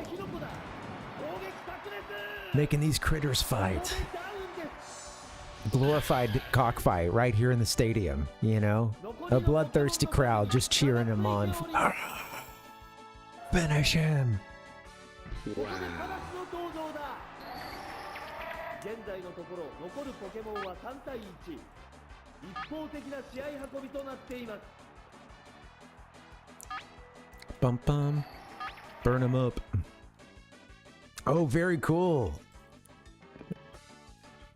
Making these critters fight. Glorified cockfight right here in the stadium, you know? A bloodthirsty crowd just cheering him on. Finish him! Wow. Bum bum. Burn him up. Oh, very cool.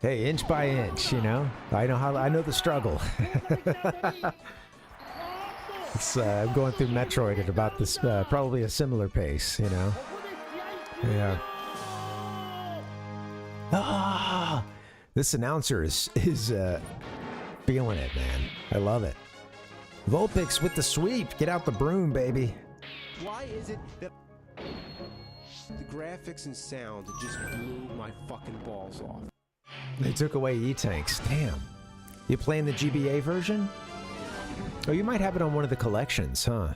Hey, inch by inch, you know. I know the struggle. I'm going through Metroid at about this, probably a similar pace, you know. Yeah. Ah, this announcer is feeling it, man. I love it. Vulpix with the sweep. Get out the broom, baby. Why is it that the graphics and sound just blew my fucking balls off? They took away E-Tanks. Damn. You playing the GBA version? Oh, you might have it on one of the collections, huh?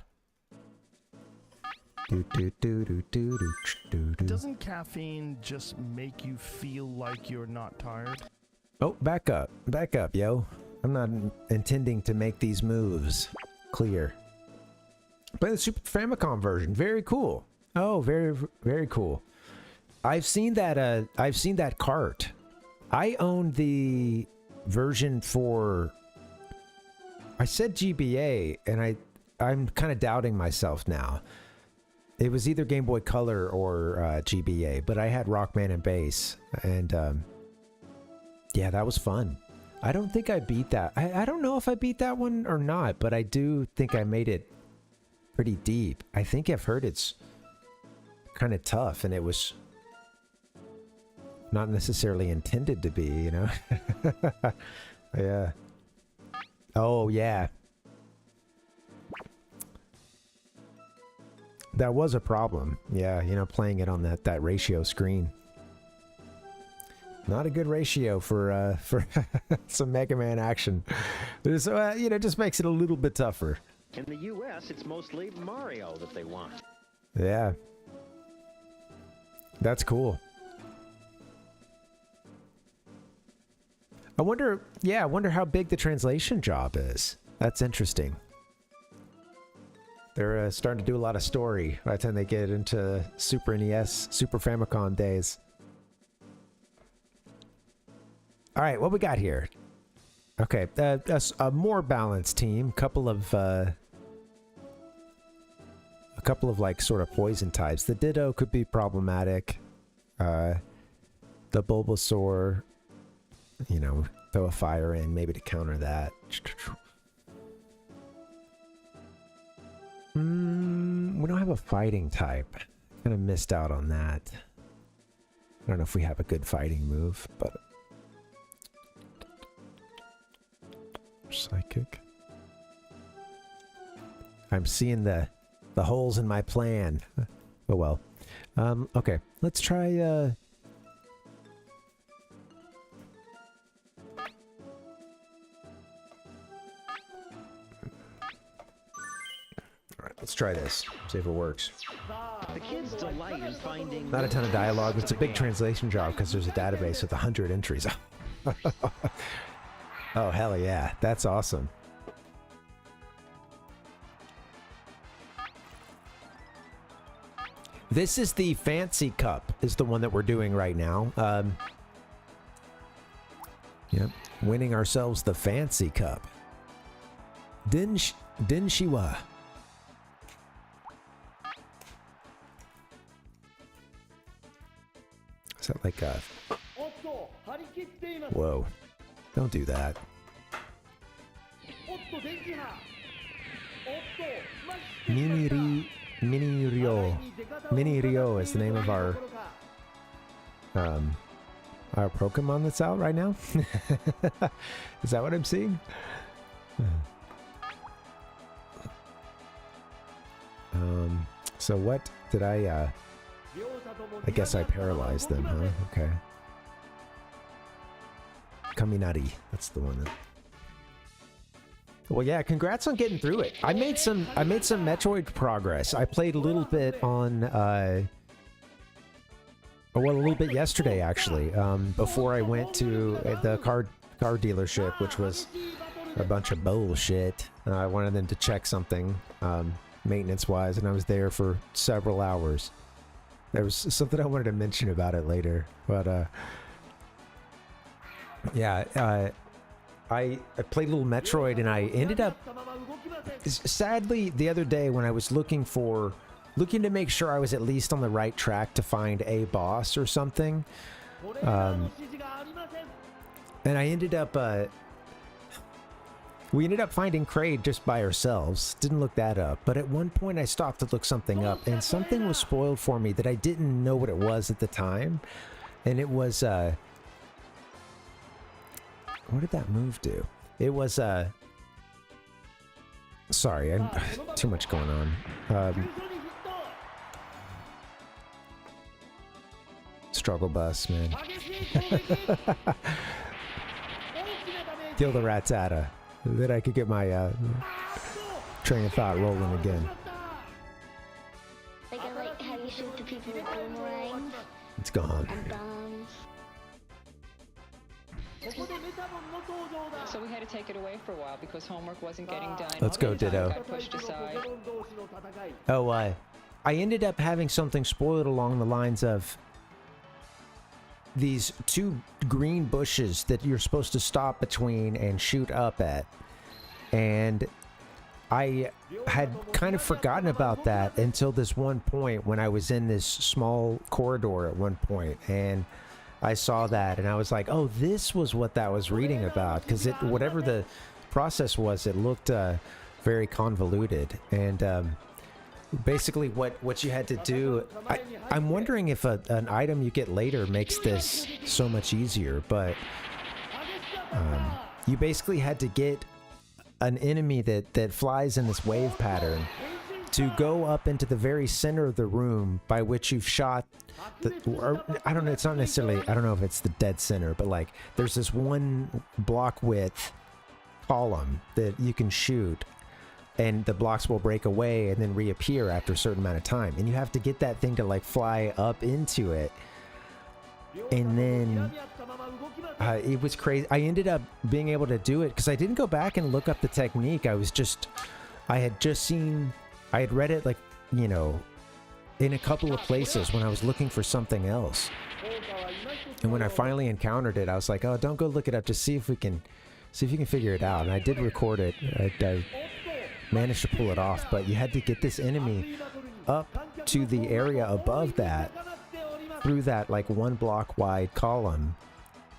Doesn't caffeine just make you feel like you're not tired? Oh, back up, yo. I'm not intending to make these moves clear. Play the Super Famicom version. Very cool. Oh, very, very cool. I've seen that. I've seen that cart. I own the version for. I said GBA, and I'm kind of doubting myself now. It was either Game Boy Color or GBA, but I had Rockman and Bass, and Yeah, that was fun. I don't think I beat that. I don't know if I beat that one or not, but I do think I made it pretty deep. I think I've heard it's kind of tough, and it was not necessarily intended to be, you know? Yeah. Oh, yeah. That was a problem. Yeah, you know, playing it on that ratio screen. Not a good ratio for some Mega Man action. So, you know, it just makes it a little bit tougher. In the U.S., it's mostly Mario that they want. Yeah. That's cool. I wonder how big the translation job is. That's interesting. They're starting to do a lot of story by the time they get into Super NES, Super Famicom days. All right, what we got here? Okay, a more balanced team. Couple of like sort of poison types. The Ditto could be problematic. The Bulbasaur, you know, throw a fire in maybe to counter that. We don't have a fighting type. Kind of missed out on that. I don't know if we have a good fighting move, but Psychic. I'm seeing the holes in my plan. Oh well. Okay, let's try Alright, let's try this. See if it works. The kids delight in finding... Not a ton of dialogue, but it's a big translation job because there's a database with 100 entries. Oh, hell yeah. That's awesome. This is the Fancy Cup, is the one that we're doing right now. Yep. Winning ourselves the Fancy Cup. Dinshiwa. Is that like a... Whoa. Don't do that. Mini Rio is the name of our Pokemon that's out right now. Is that what I'm seeing? So what did I guess I paralyzed them, huh? Okay. Kaminari, that's the one that... Well, yeah, congrats on getting through it. I made some Metroid progress. I played a little bit on a little bit yesterday actually, before I went to the car dealership, which was a bunch of bullshit. I wanted them to check something maintenance wise, and I was there for several hours. There was something I wanted to mention about it later, but yeah, I played a little Metroid, and I ended up, sadly, the other day when I was looking to make sure I was at least on the right track to find a boss or something, and I ended up, we ended up finding Kraid just by ourselves. Didn't look that up, but at one point I stopped to look something up, and something was spoiled for me that I didn't know what it was at the time, and it was, what did that move do? It was, sorry, I'm too much going on. Struggle bus, man. Kill the Rattata. Then I could get my train of thought rolling again. Like I like how you shoot the people with boomerangs. It's gone. And bombs. So we had to take it away for a while because homework wasn't getting done. Let's go, Ditto. Got pushed aside. Oh, I ended up having something spoiled along the lines of these two green bushes that you're supposed to stop between and shoot up at. And I had kind of forgotten about that until this one point when I was in this small corridor at one point, and I saw that and I was like, oh, this was what that was reading about, because it, whatever the process was, it looked very convoluted. And basically what you had to do, I'm wondering if an item you get later makes this so much easier, but you basically had to get an enemy that flies in this wave pattern to go up into the very center of the room by which you've shot or I don't know, it's not necessarily, I don't know if it's the dead center, but like there's this one block width column that you can shoot and the blocks will break away and then reappear after a certain amount of time, and you have to get that thing to like fly up into it. And then it was crazy. I ended up being able to do it because I didn't go back and look up the technique. I had read it, like, you know, in a couple of places when I was looking for something else. And when I finally encountered it, I was like, oh, don't go look it up, just see if you can figure it out. And I did record it. I managed to pull it off, but you had to get this enemy up to the area above that through that like one block wide column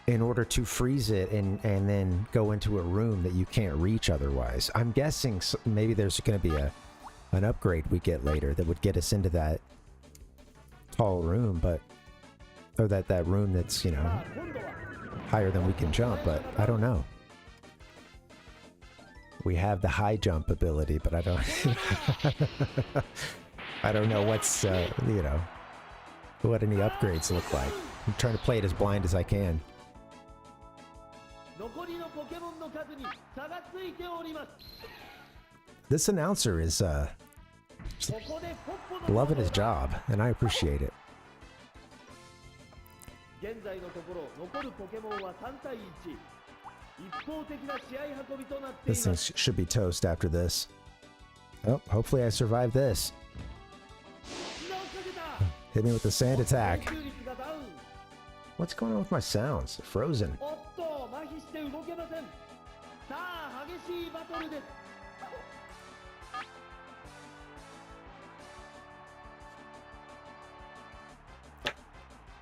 in order to freeze it and then go into a room that you can't reach otherwise. I'm guessing maybe there's going to be an upgrade we get later that would get us into that tall room, but or that room that's, you know, higher than we can jump, but I don't know. We have the high jump ability, but I don't I don't know what's you know, what any upgrades look like. I'm trying to play it as blind as I can. This announcer is loving his job, and I appreciate it. This thing should be toast after this. Oh, hopefully I survive this. Hit me with the sand attack. What's going on with my sounds? Frozen.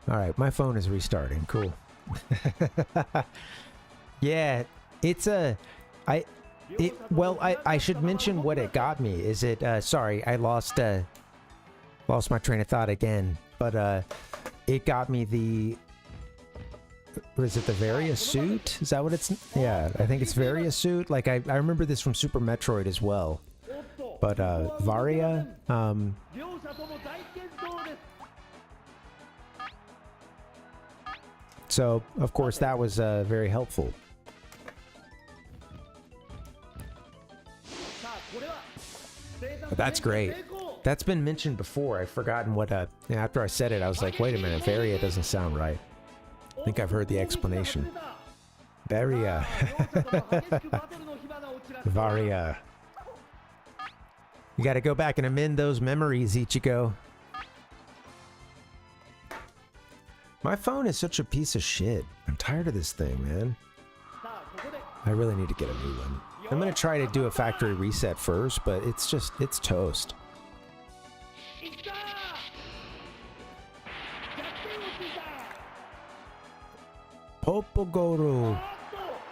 Alright, my phone is restarting. Cool. Yeah, it's a... I should mention what it got me. Is it... sorry, I lost my train of thought again. But it got me the... Was it the Varia suit? Is that what it's... Yeah, I think it's Varia suit. Like, I remember this from Super Metroid as well. But Varia... So, of course, that was very helpful. But that's great. That's been mentioned before. I've forgotten what... after I said it, I was like, wait a minute, Varia doesn't sound right. I think I've heard the explanation. Varia. Varia. You gotta go back and amend those memories, Ichigo. My phone is such a piece of shit. I'm tired of this thing, man. I really need to get a new one. I'm gonna try to do a factory reset first, but it's just, it's toast. Popogoro.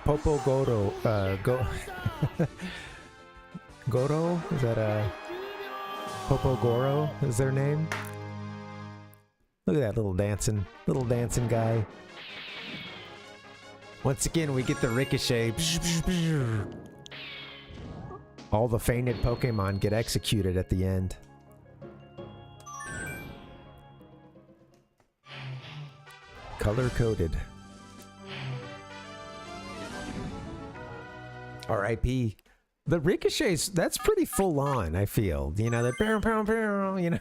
Popogoro. Goro? Is that Popogoro is their name? Look at that little dancing guy. Once again, we get the ricochet. All the fainted Pokemon get executed at the end. Color-coded. R.I.P. The ricochets, that's pretty full on, I feel. You know, the pow, pow, pow, you know.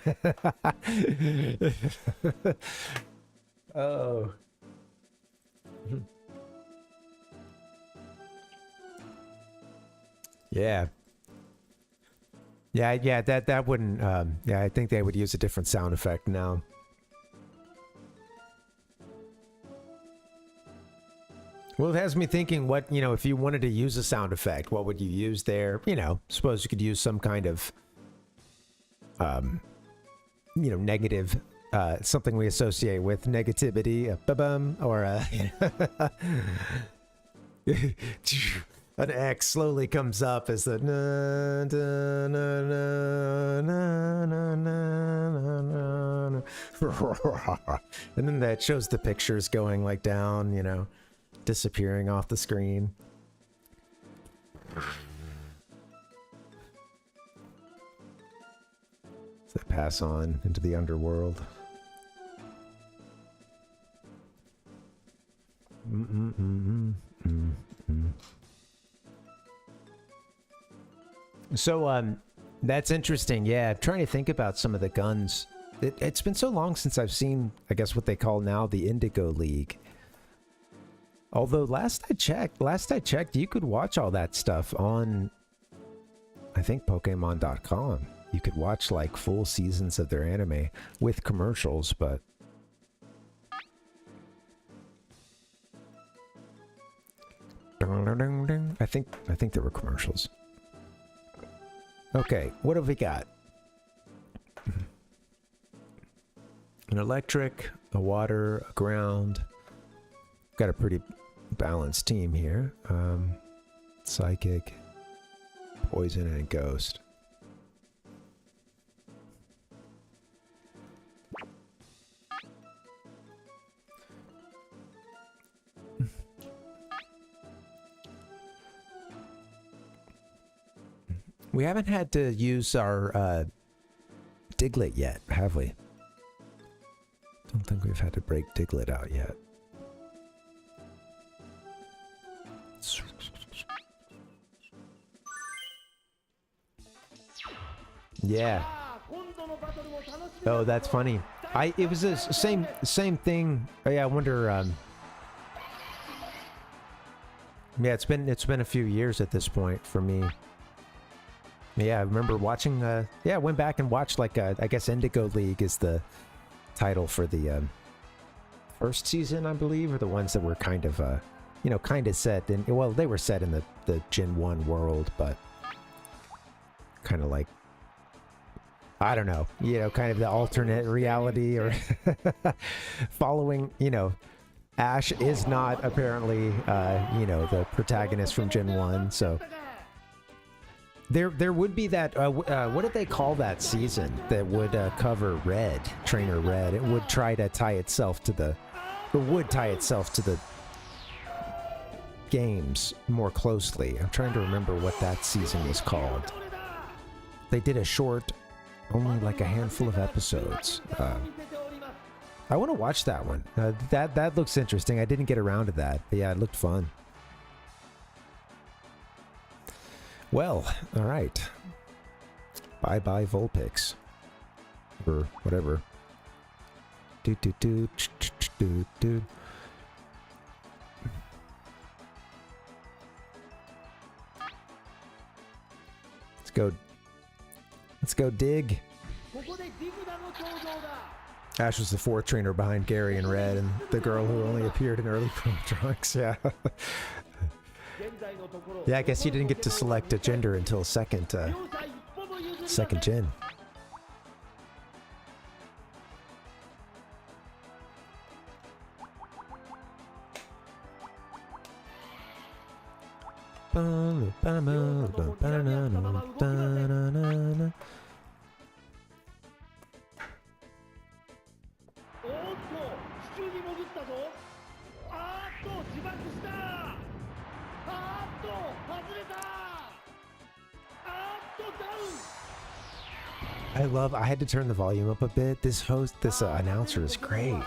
Oh. Yeah. Yeah, that wouldn't, yeah, I think they would use a different sound effect now. Well, it has me thinking what, you know, if you wanted to use a sound effect, what would you use there? You know, suppose you could use some kind of, you know, negative something we associate with negativity, ba-bum, or an X slowly comes up as the na, da, na, na, na, na, na, na. And then that shows the pictures going like down, you know, disappearing off the screen. So they pass on into the underworld. So, that's interesting. Yeah, I'm trying to think about some of the guns. It's been so long since I've seen, I guess, what they call now the Indigo League. Although last I checked, you could watch all that stuff on, I think, Pokemon.com. You could watch like full seasons of their anime with commercials, but I think there were commercials. Okay, what have we got? An electric, a water, a ground. Got a pretty balanced team here. Psychic, poison, and ghost. We haven't had to use our Diglett yet, have we? Don't think we've had to break Diglett out yet. Yeah. Oh, that's funny. It was the same thing. Oh, yeah, I wonder. Yeah, it's been a few years at this point for me. Yeah, I remember watching. Yeah, I went back and watched like I guess Indigo League is the title for the first season, I believe, or the ones that were kind of you know, kind of set in. Well, they were set in the Gen 1 world, but kind of like, I don't know, you know, kind of the alternate reality or following, you know, Ash is not apparently, you know, the protagonist from Gen 1, so there would be that, what did they call that season that would cover Red, Trainer Red? It would try to tie itself to the, or would tie itself to the games more closely. I'm trying to remember what that season was called. They did a short, only like a handful of episodes. I want to watch that one. That looks interesting. I didn't get around to that, but yeah, it looked fun. Well, all right. Bye-bye Vulpix. Or whatever. Do. Let's go dig. Ash was the fourth trainer behind Gary in Red, and the girl who only appeared in early Trunks. Yeah. Yeah, I guess you didn't get to select a gender until second gen. I had to turn the volume up a bit. This announcer is great.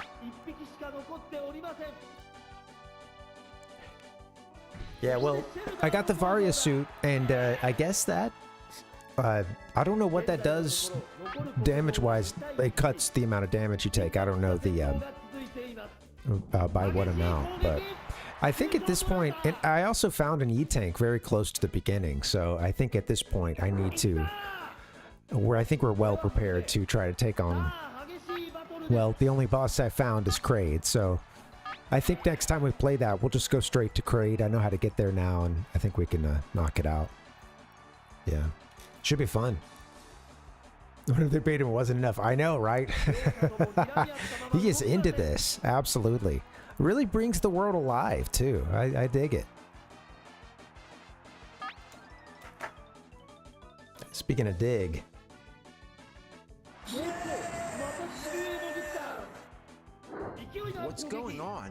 Yeah, well, I got the Varia suit, and I guess that, I don't know what that does damage-wise. It cuts the amount of damage you take. I don't know the, by what amount, but I think at this point, and I also found an E-Tank very close to the beginning, so I think at this point I need to, I think we're well prepared to try to take on, well, the only boss I found is Kraid, so I think next time we play that, we'll just go straight to Kraid. I know how to get there now, and I think we can knock it out. Yeah. Should be fun. One of their beta wasn't enough. I know, right? He is into this. Absolutely. Really brings the world alive, too. I dig it. Speaking of dig. What's going on?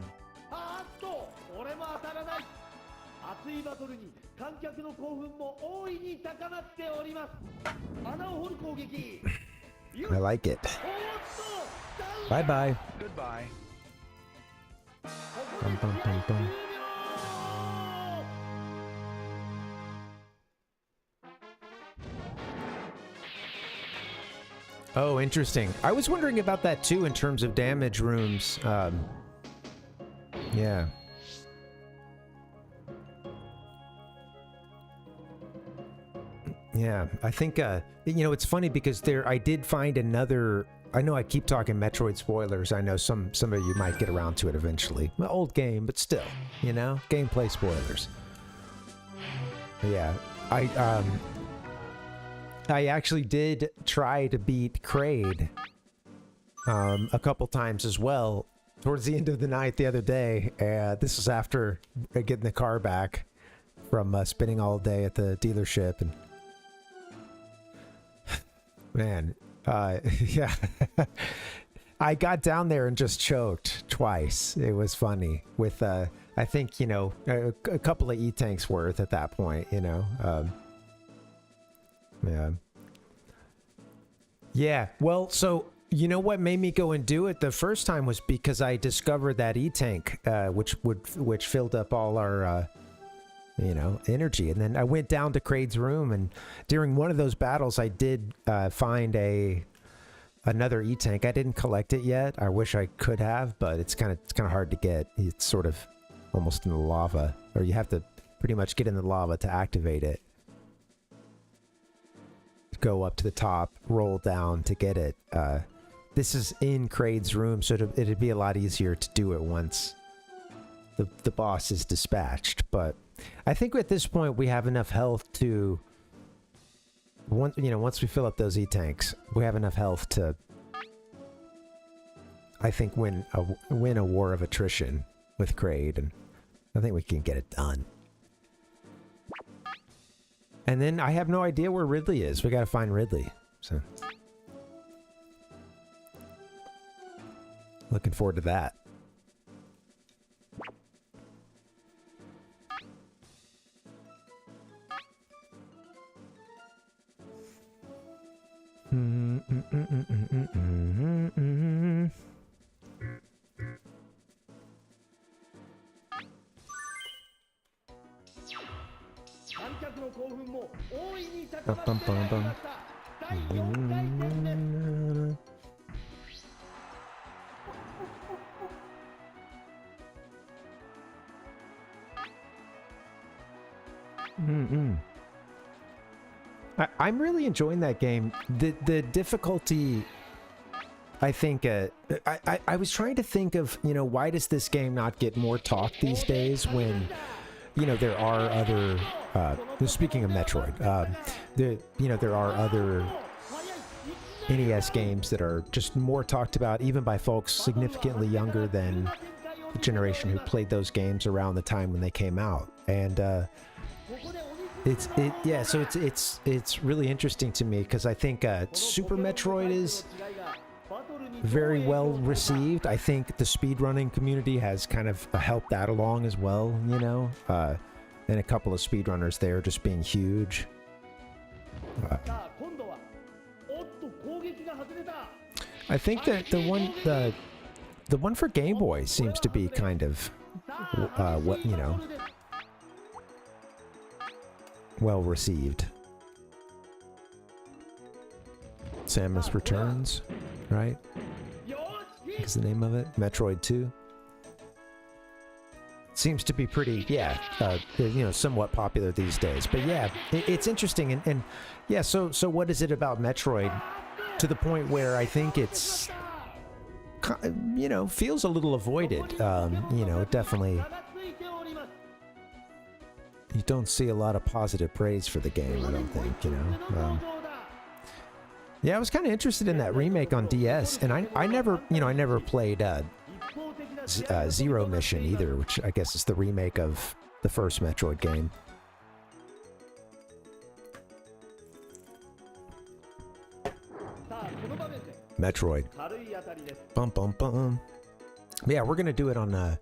熱いバトルに観客の興奮も大いに高まっております。穴を掘る攻撃。I like it. Bye bye. Goodbye. Bum, bum, bum, bum. Oh, interesting. I was wondering about that too in terms of damage rooms. Yeah. Yeah, I think, you know, it's funny because I did find another, I know I keep talking Metroid spoilers. I know some of you might get around to it eventually. An old game, but still, you know, gameplay spoilers. Yeah, I actually did try to beat Kraid a couple times as well towards the end of the night the other day. This was after getting the car back from spending all day at the dealership. And man, yeah. I got down there and just choked twice. It was funny with, I think, you know, a couple of E-tanks worth at that point, you know. Yeah. Yeah, well, so, you know what made me go and do it the first time was because I discovered that E-tank, which filled up all our, you know, energy. And then I went down to Kraid's room, and during one of those battles, I did find another E-tank. I didn't collect it yet. I wish I could have, but it's kind of hard to get. It's sort of almost in the lava, or you have to pretty much get in the lava to activate it. Go up to the top, roll down to get it. This is in Kraid's room, so it'd be a lot easier to do it once the boss is dispatched. But I think at this point we have enough health to, once we fill up those E-tanks, we have enough health to, I think, win a war of attrition with Kraid, and I think we can get it done. And then I have no idea where Ridley is. We gotta find Ridley. So looking forward to that. Bum, bum, bum. I'm really enjoying that game. The difficulty, I think, I was trying to think of, you know, why does this game not get more talk these days when, you know, there are other, speaking of Metroid, there are other NES games that are just more talked about, even by folks significantly younger than the generation who played those games around the time when they came out. And it's really interesting to me because I think Super Metroid is very well received. I think the speedrunning community has kind of helped that along as well, you know, and a couple of speedrunners there just being huge. I think that the one for Game Boy seems to be kind of what, you know, well received. Samus Returns, right? Is the name of it? Metroid 2. Seems to be pretty, you know, somewhat popular these days. But yeah, it's interesting. And yeah, so what is it about Metroid to the point where I think it's, you know, feels a little avoided? You know, definitely, you don't see a lot of positive praise for the game, I don't think, you know. Yeah, I was kind of interested in that remake on DS, and I never, you know, I never played Zero Mission either, which I guess is the remake of the first Metroid game. Metroid. Bum bum bum. Yeah, we're gonna do it on. We'll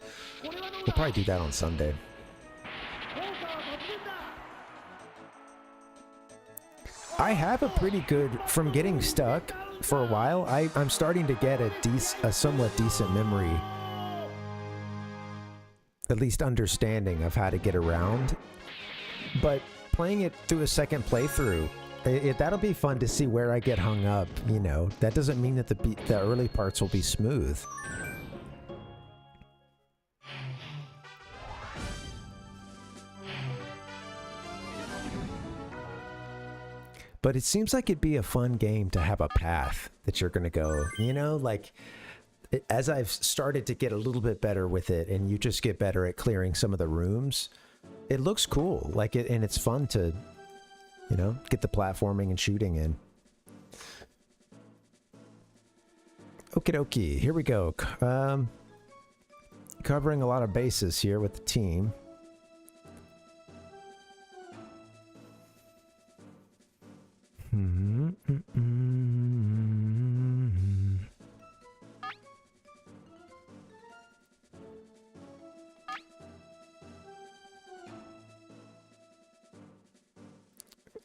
probably do that on Sunday. I have a pretty good, from getting stuck for a while, I'm starting to get a somewhat decent memory, at least understanding of how to get around. But playing it through a second playthrough, that'll be fun to see where I get hung up, you know. That doesn't mean that the early parts will be smooth. But it seems like it'd be a fun game to have a path that you're going to go, you know, like as I've started to get a little bit better with it and you just get better at clearing some of the rooms, it looks cool. Like and it's fun to, you know, get the platforming and shooting in. Okie dokie, here we go. Covering a lot of bases here with the team.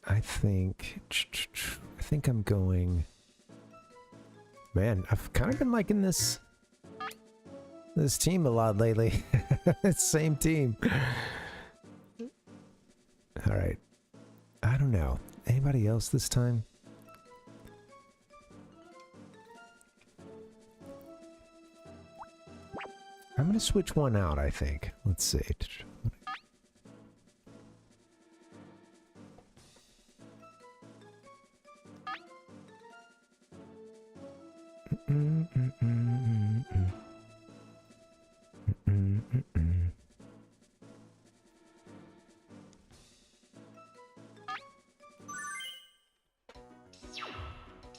I think I'm going. Man, I've kind of been liking this team a lot lately. Same team. All right. I don't know. Anybody else this time? I'm gonna switch one out, I think. Let's see.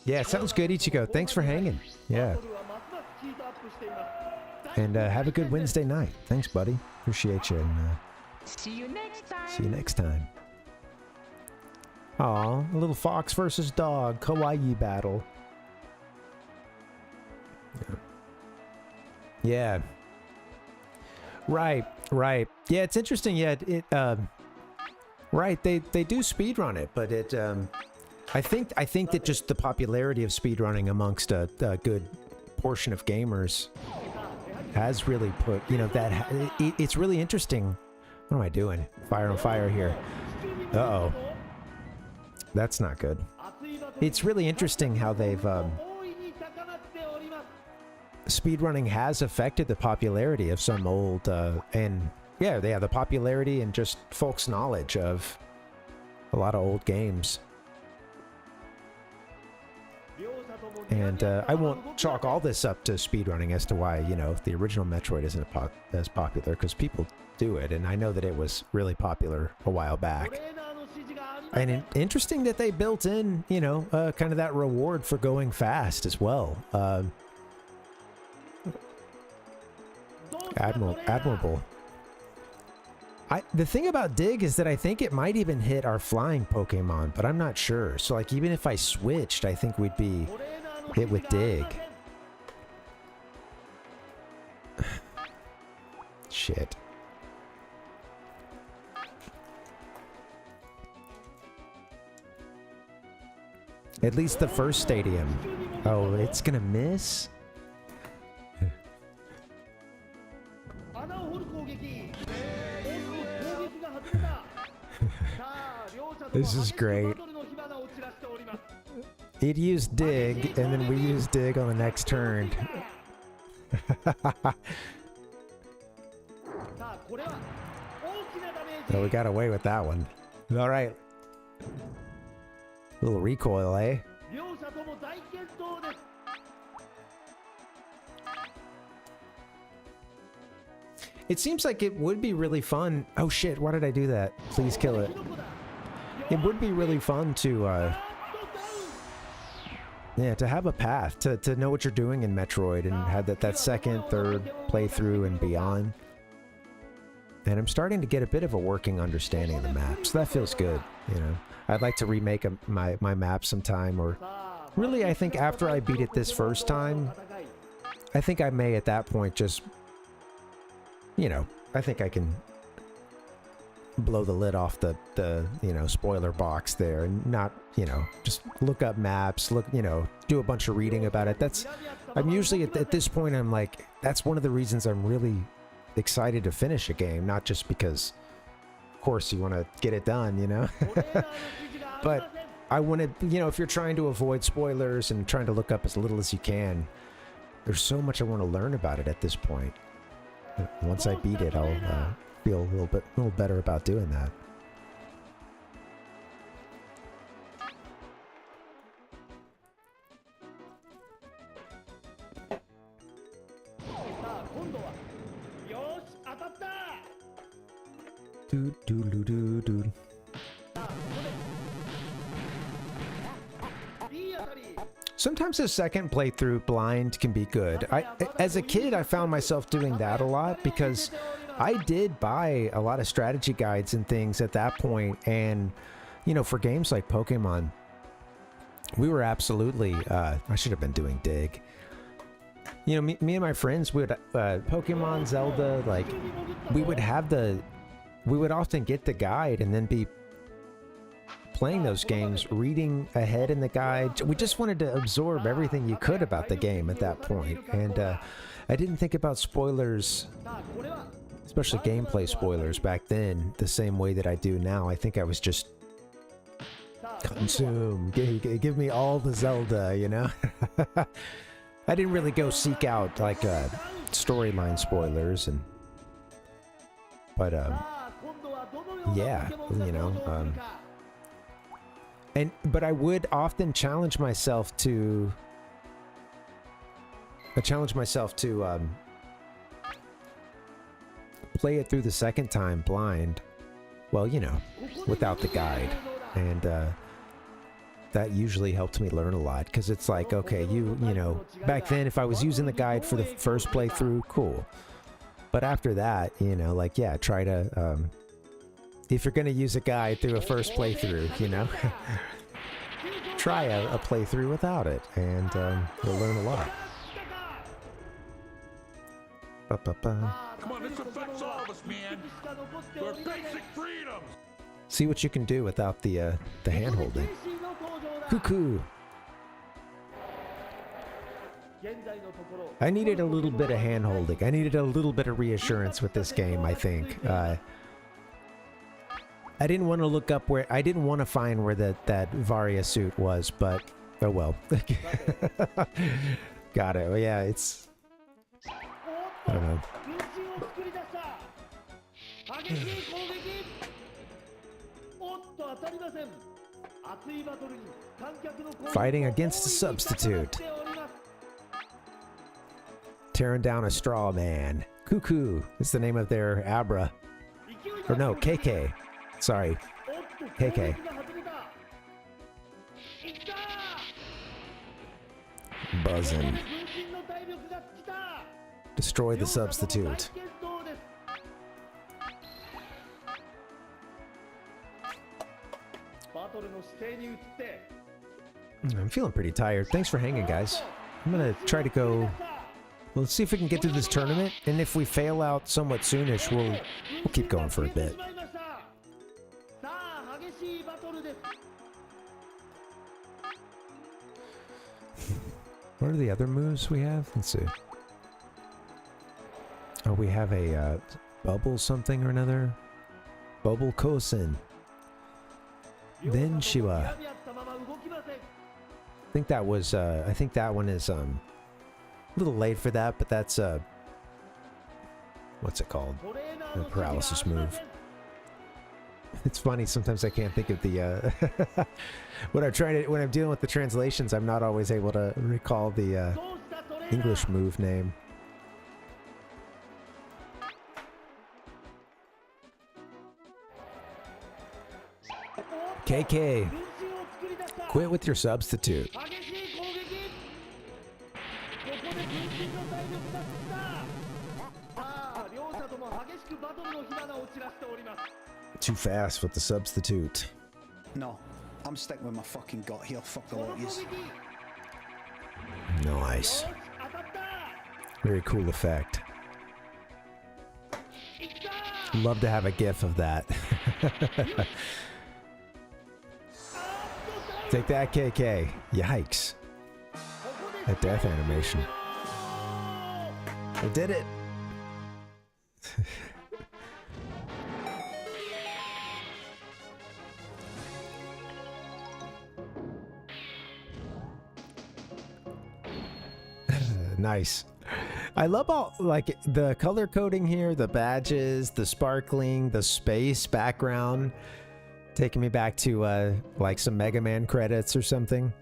Yeah, sounds good, Ichigo. Thanks for hanging. Yeah. And have a good Wednesday night. Thanks, buddy. Appreciate you. And, see you next time. See you next time. Aw, a little fox versus dog kawaii battle. Yeah. Right. Yeah, it's interesting. Yeah, right. They do speedrun it, but it. I think that just the popularity of speedrunning amongst a good portion of gamers has really put, you know, that it's really interesting. What am I doing? Fire on fire here. Uh-oh. That's not good. It's really interesting how they've speedrunning has affected the popularity of some old and yeah, the popularity and just folks' knowledge of a lot of old games. And I won't chalk all this up to speedrunning as to why, you know, the original Metroid isn't as popular, because people do it, and I know that it was really popular a while back. And interesting that they built in, you know, kind of that reward for going fast as well. Admirable. The thing about Dig is that I think it might even hit our flying Pokemon, but I'm not sure. So, like, even if I switched, I think we'd be hit with Dig. Shit. At least the first stadium. Oh, it's gonna miss? This is great. It used Dig, and then we used Dig on the next turn. Well, we got away with that one. All right. Little recoil, eh? It seems like it would be really fun. Oh shit, why did I do that? Please kill it. It would be really fun to Yeah, to have a path, to know what you're doing in Metroid and have that second, third playthrough and beyond. And I'm starting to get a bit of a working understanding of the map, so that feels good, you know. I'd like to remake my map sometime, or really I think after I beat it this first time, I think I may at that point just, you know, I think I can blow the lid off the you know, spoiler box there and not, you know, just look up maps, you know, do a bunch of reading about it. I'm usually at this point, I'm like, that's one of the reasons I'm really excited to finish a game, not just because, of course, you want to get it done, you know, but I want to, you know, if you're trying to avoid spoilers and trying to look up as little as you can, there's so much I want to learn about it at this point. Once I beat it, I'll feel a little better about doing that. Dude. Sometimes a second playthrough blind can be good. As a kid, I found myself doing that a lot because I did buy a lot of strategy guides and things at that point, and you know, for games like Pokemon, we were absolutely I should have been doing Dig. You know, me and my friends would Pokemon, Zelda, like we would often get the guide and then be playing those games, reading ahead in the guide. We just wanted to absorb everything you could about the game at that point, and I didn't think about spoilers, especially gameplay spoilers, back then the same way that I do now. I think I was just consume, give me all the Zelda, you know. I didn't really go seek out like storyline spoilers, but yeah, you know, but I would often challenge myself to play it through the second time blind, well, you know, without the guide, and that usually helped me learn a lot, because it's like, okay, you know, back then if I was using the guide for the first playthrough, cool, but after that, you know, like, yeah, try to if you're gonna use a guide through a first playthrough, you know, try a playthrough without it, and you'll learn a lot. Come on, this affects all of us, man. We're basic freedoms. See what you can do without the hand holding. Cuckoo. I needed a little bit of hand holding. I needed a little bit of reassurance with this game, I think. I didn't want to look up where, I didn't want to find where that Varia suit was, but oh well. Got it. Well, yeah, it's, I don't know. Fighting against a substitute. Tearing down a straw man. Cuckoo is the name of their Abra. Or no, KK. Sorry, KK. Buzzing. Destroy the substitute. I'm feeling pretty tired. Thanks for hanging, guys. I'm gonna try to go. Let's see if we can get through this tournament, and if we fail out somewhat soonish, we'll keep going for a bit. What are the other moves we have? Let's see. Oh, we have a bubble something or another. Bubble Kosen. Then Shiva. I think that was, I think that one is a little late for that, but that's what's it called? The paralysis move. It's funny, sometimes I can't think of the when I'm dealing with the translations, I'm not always able to recall the English move name. KK, quit with your substitute. Too fast with the substitute. No, I'm sticking with my fucking gut here. Fuck the lot of yous. Nice. Very cool effect. Love to have a gif of that. Take that, KK. Yikes. That death animation. I did it. Nice. I love all, like, the color coding here, the badges, the sparkling, the space background, taking me back to like some Mega Man credits or something.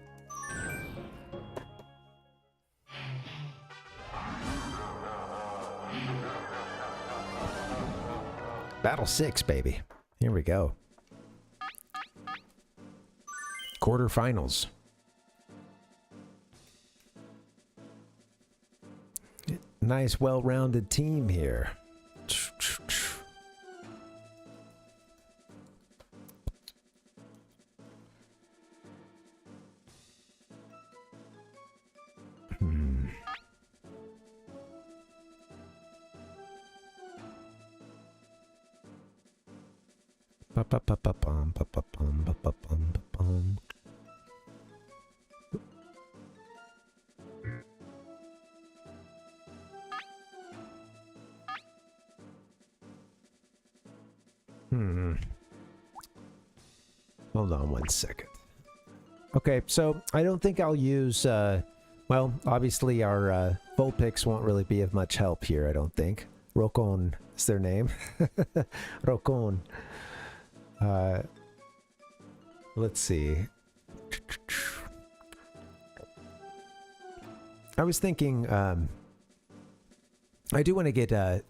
Battle 6, baby. Here we go. Quarterfinals. Nice, well-rounded team here. Hold on one second. Okay, so I don't think I'll use, well, obviously our full picks won't really be of much help here, I don't think. Rokon is their name. Rokon. Let's see. I was thinking, I do want to get our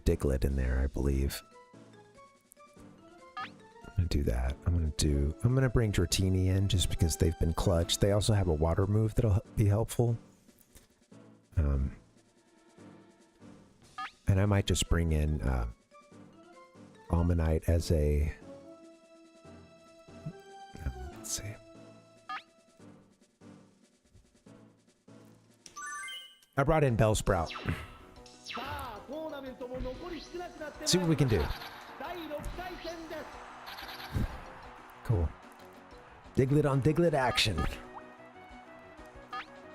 Diglett in there, I believe. I'm gonna do that. I'm gonna bring Dratini in just because they've been clutch. They also have a water move that'll be helpful. And I might just bring in Ammonite as a... let's see. I brought in Bellsprout. See what we can do. Cool. Diglett on Diglett action.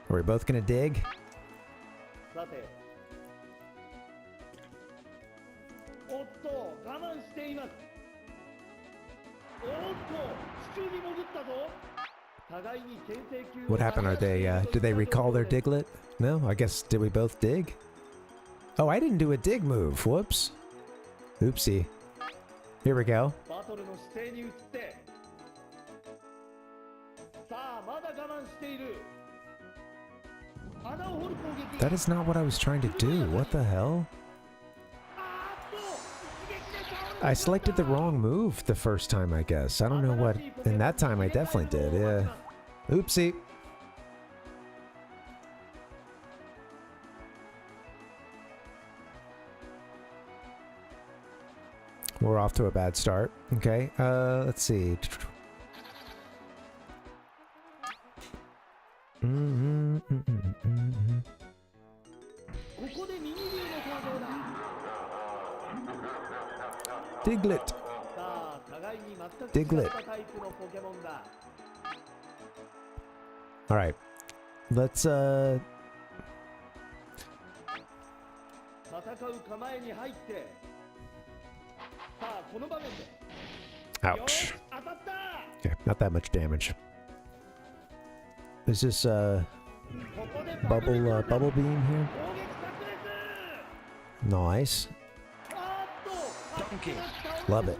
Are we both gonna dig? What happened? Are they, did they recall their Diglett? No? I guess, did we both dig? Oh, I didn't do a dig move. Whoops. Oopsie. Here we go. That is not what I was trying to do. What the hell? I selected the wrong move the first time, I guess. I don't know what... And that time I definitely did, yeah. Oopsie. We're off to a bad start. Okay, let's see. Diglett. Diglett. All right. Let's ouch. Okay, not that much damage. Is this bubble beam here? Nice. Love it.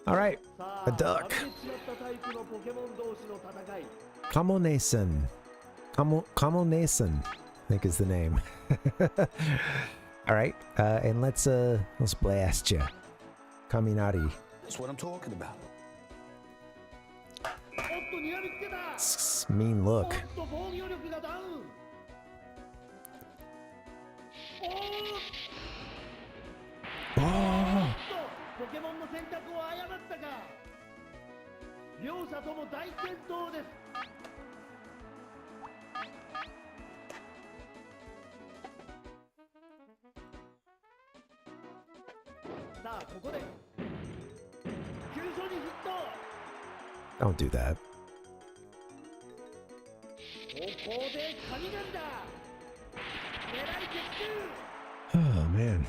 All right, a duck. Kamonesan. Kamonesan, I think is the name. All right, and let's blast you. Kaminari. That's what I'm talking about. Mean look. Oh. ポケモンの選択を誤ったか。両者とも大健闘です。さあここで急所にヒット。 Don't do that. ここで神々だ。狙い的中。 Oh man.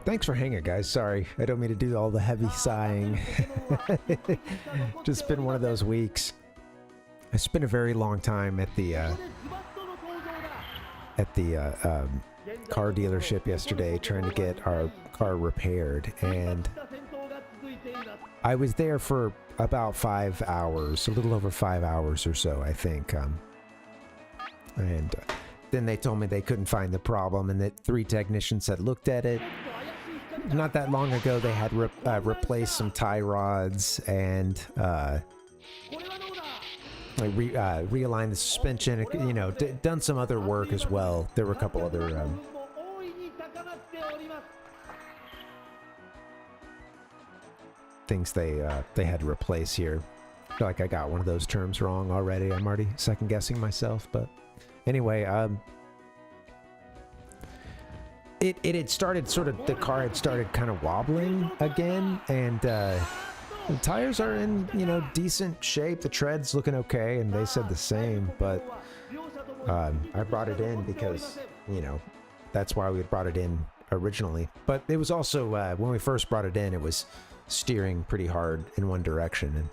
Thanks for hanging, guys. Sorry, I don't mean to do all the heavy sighing. Just been one of those weeks. I spent a very long time at the car dealership yesterday trying to get our car repaired, and I was there for about 5 hours, a little over 5 hours or so, I think. And then they told me they couldn't find the problem and that 3 technicians had looked at it. Not that long ago, they had replaced some tie rods and realigned the suspension, you know, done some other work as well. There were a couple other things they had to replace here. I feel like I got one of those terms wrong already. I'm already second guessing myself, but anyway, it had started the car had started kind of wobbling again, and the tires are in, you know, decent shape. The tread's looking okay, and they said the same, but I brought it in because, you know, that's why we had brought it in originally. But it was also, when we first brought it in, it was steering pretty hard in one direction,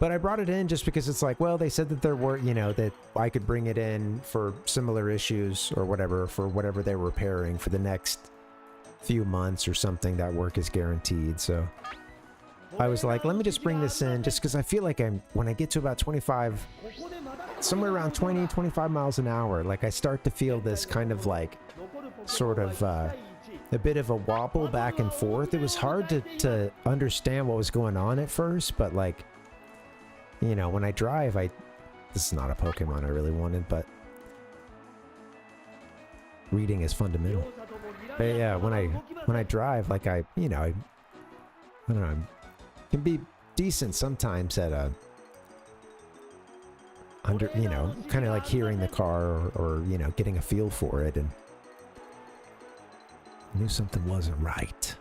but I brought it in just because it's like, well, they said that there were, you know, that I could bring it in for similar issues or whatever, for whatever they're repairing for the next few months or something. That work is guaranteed. So I was like, let me just bring this in just because I feel like when I get to about 25, somewhere around 20, 25 miles an hour, like I start to feel this kind of like sort of a bit of a wobble back and forth. It was hard to understand what was going on at first, but like, you know, when I drive, this is not a Pokemon I really wanted, but reading is fundamental. But yeah, when I drive, like you know, I don't know, I can be decent sometimes at you know, kind of like hearing the car or, you know, getting a feel for it, and I knew something wasn't right.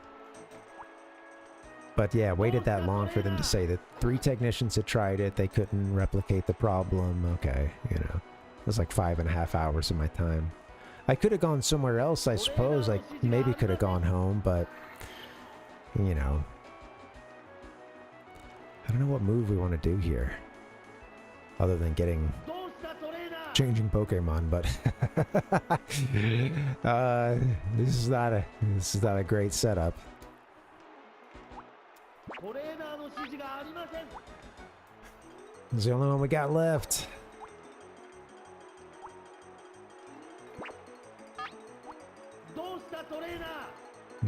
But yeah, waited that long for them to say that 3 technicians had tried it. They couldn't replicate the problem. Okay, you know, it was like 5.5 hours of my time. I could have gone somewhere else, I suppose. I maybe could have gone home, but, you know, I don't know what move we want to do here, other than changing Pokemon. But this is not a great setup. It's the only one we got left.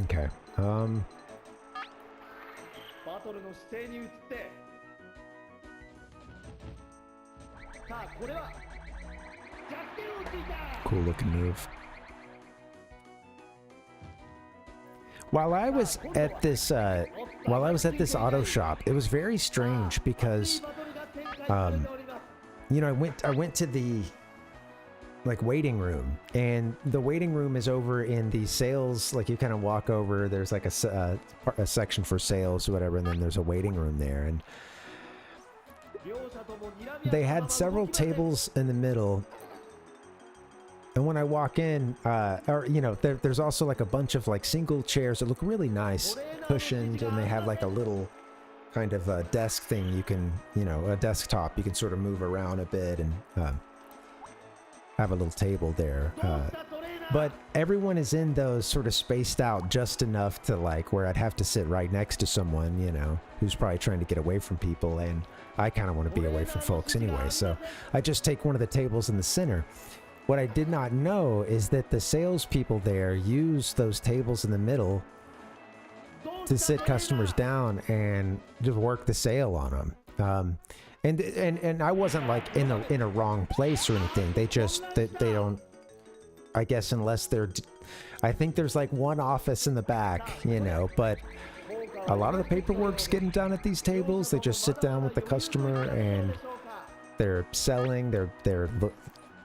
Okay. Cool looking move. While I was at this auto shop, it was very strange because, you know, I went to the like waiting room, and the waiting room is over in the sales. Like you kind of walk over, there's like a section for sales or whatever, and then there's a waiting room there, and they had several tables in the middle. And when I walk in, or, you know, there's also like a bunch of like single chairs that look really nice, cushioned, and they have like a little kind of a desk thing you can, you know, a desktop you can sort of move around a bit and have a little table there. But everyone is in those sort of spaced out just enough to like where I'd have to sit right next to someone, you know, who's probably trying to get away from people, and I kind of want to be away from folks anyway, so I just take one of the tables in the center. what I did not know is that the salespeople there use those tables in the middle to sit customers down and just work the sale on them. And I wasn't like in a wrong place or anything. They just they don't. I guess unless they're, I think there's like one office in the back, you know, but a lot of the paperwork's getting done at these tables. They just sit down with the customer and they're selling. They're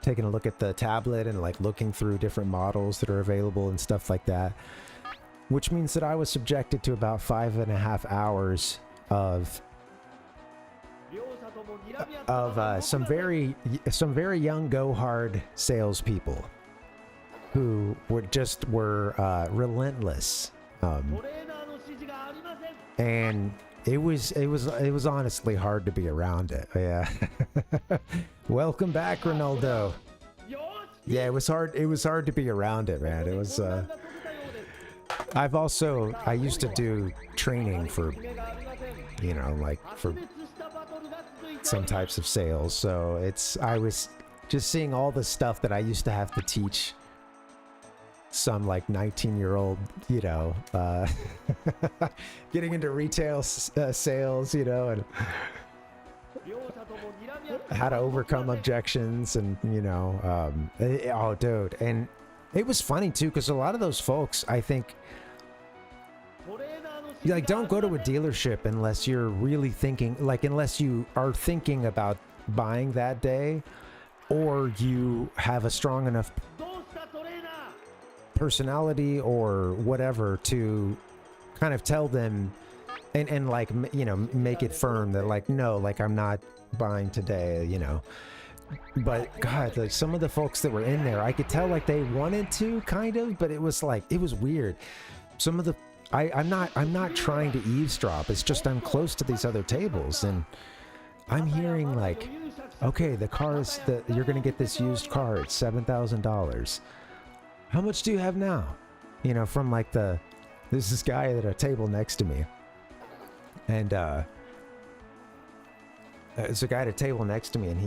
taking a look at the tablet and like looking through different models that are available and stuff like that. Which means that I was subjected to about 5.5 hours of some very young go hard salespeople who were relentless, and it was honestly hard to be around it. Yeah. Welcome back, Ronaldo. Yeah, it was hard to be around it, man. It was I used to do training for, you know, like for some types of sales, so I was just seeing all the stuff that I used to have to teach some like 19-year-old, you know, getting into retail sales, you know, and how to overcome objections, and you know, oh dude, and it was funny too because a lot of those folks, I think, like, don't go to a dealership unless you're really thinking, like, unless you are thinking about buying that day, or you have a strong enough personality or whatever to kind of tell them and like, you know, make it firm that like, no, like, I'm not buying today, you know. But God, like some of the folks that were in there, I could tell like they wanted to kind of, but it was like, it was weird. Some of the I'm not trying to eavesdrop. It's just I'm close to these other tables and I'm hearing like, okay, the car is you're gonna get this used car at $7,000. How much do you have now? You know, from like there's this guy at a table next to me, and there's a guy at a table next to me, and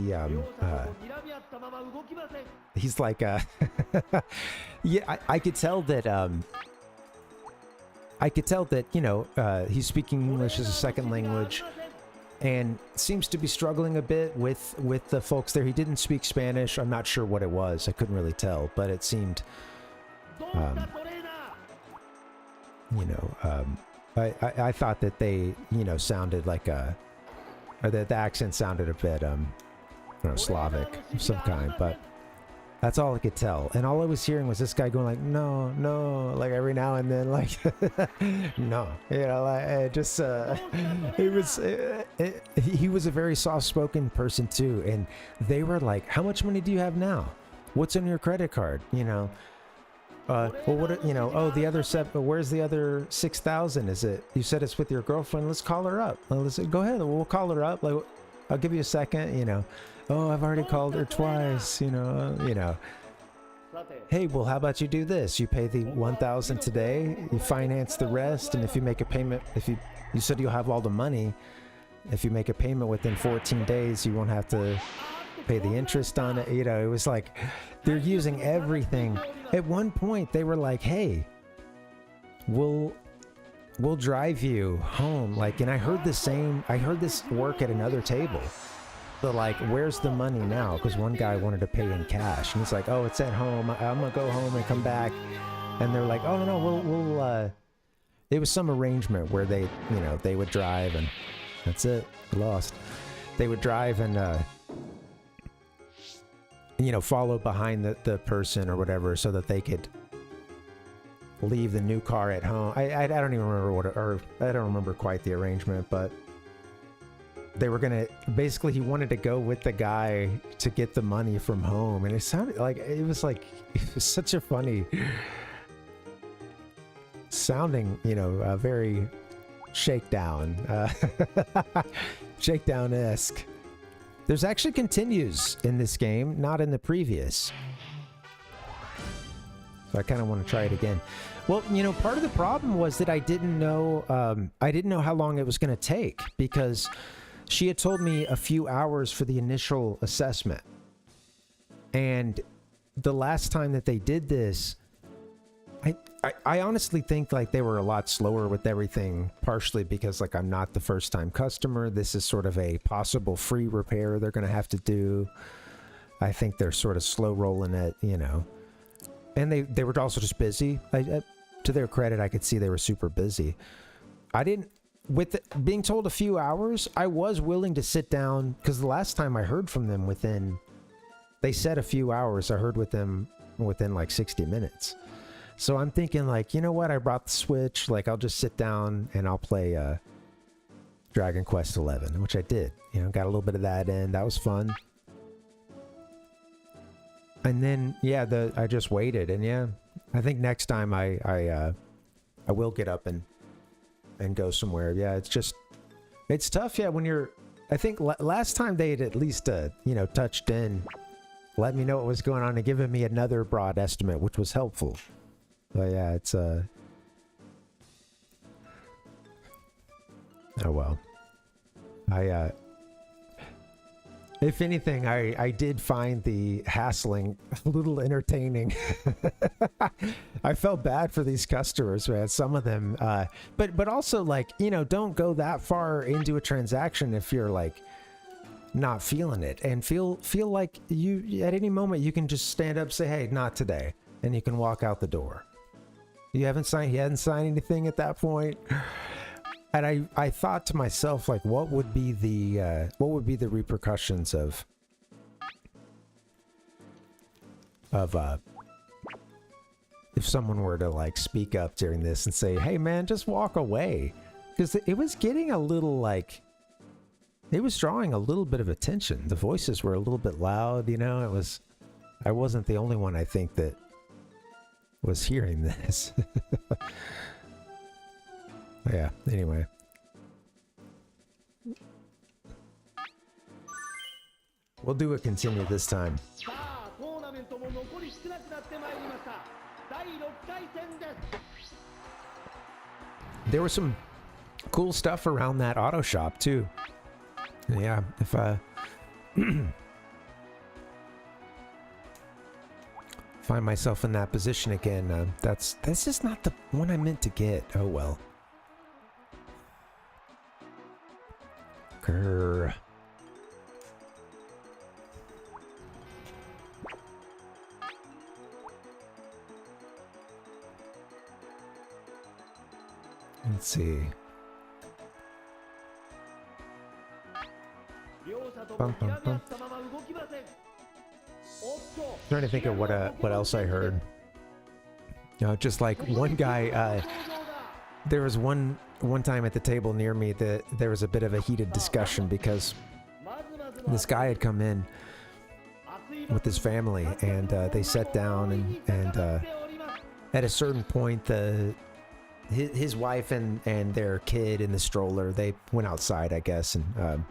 he's like, yeah, I could tell that. I could tell that, you know, he's speaking English as a second language and seems to be struggling a bit with the folks there. He didn't speak Spanish. I'm not sure what it was. I couldn't really tell, but it seemed, you know, I thought that they, you know, sounded like or that the accent sounded a bit, I don't know, Slavic of some kind, but that's all I could tell. And all I was hearing was this guy going like, no, no, like every now and then, like, no, you know, like, it just, he was a very soft-spoken person too. And they were like, how much money do you have now? What's on your credit card? You know, well, what, you know, oh, the other where's the other 6,000? Is it, you said it's with your girlfriend? Let's call her up. Let's go ahead. We'll call her up. Like, I'll give you a second, you know. Oh, I've already called her twice, you know. Hey, well, how about you do this? You pay the 1,000 today, you finance the rest, and if you make a payment, if you said you'll have all the money, if you make a payment within 14 days, you won't have to pay the interest on it. You know, it was like they're using everything. At one point, they were like, hey, we'll drive you home. Like, and I heard this work at another table. So like, where's the money now? Because one guy wanted to pay in cash, and he's like, oh, it's at home. I'm gonna go home and come back. And they're like, oh no, we'll it was some arrangement where they, you know, they would drive, and that's it, lost. They would drive and you know, follow behind the person or whatever, so that they could leave the new car at home. I don't even remember I don't remember quite the arrangement, but they were gonna, basically he wanted to go with the guy to get the money from home, and it sounded like it was such a funny sounding, you know, very shakedown, shakedown-esque. There's actually continues in this game, not in the previous. So I kind of want to try it again. Well, you know, part of the problem was that I didn't know how long it was going to take, because she had told me a few hours for the initial assessment. And the last time that they did this, I honestly think like they were a lot slower with everything, partially because like I'm not the first time customer. This is sort of a possible free repair they're going to have to do. I think they're sort of slow rolling it, you know. And they were also just busy. To their credit, I could see they were super busy. I didn't, with being told a few hours, I was willing to sit down, because the last time I heard from them they said a few hours. I heard with them within like 60 minutes. So I'm thinking like, you know what? I brought the Switch. Like I'll just sit down and I'll play Dragon Quest 11, which I did. You know, got a little bit of that in. That was fun. And then yeah, I just waited, and yeah, I think next time I will get up and go somewhere. Yeah, it's tough. Yeah, when you're, I think last time they had at least you know, touched in, let me know what was going on, and given me another broad estimate, which was helpful. But yeah, it's oh well. If anything, I did find the hassling a little entertaining. I felt bad for these customers, man. Some of them, but also like, you know, don't go that far into a transaction if you're like not feeling it, and feel like you at any moment you can just stand up, say, hey, not today, and you can walk out the door. He hadn't signed anything at that point. And I thought to myself, like, what would be the repercussions of if someone were to like speak up during this and say, hey man, just walk away, because it was getting a little like, it was drawing a little bit of attention. The voices were a little bit loud, you know. I wasn't the only one, I think, that was hearing this. Yeah, anyway. We'll do a continue this time. There was some cool stuff around that auto shop too. Yeah, if find myself in that position again, that's just not the one I meant to get. Oh well. Grr. Let's see. Bum, bum, bum. Trying to think of what else I heard. You know, just like one guy, there was one time at the table near me that there was a bit of a heated discussion because this guy had come in with his family, and they sat down, and at a certain point his wife and their kid in the stroller, they went outside, I guess, and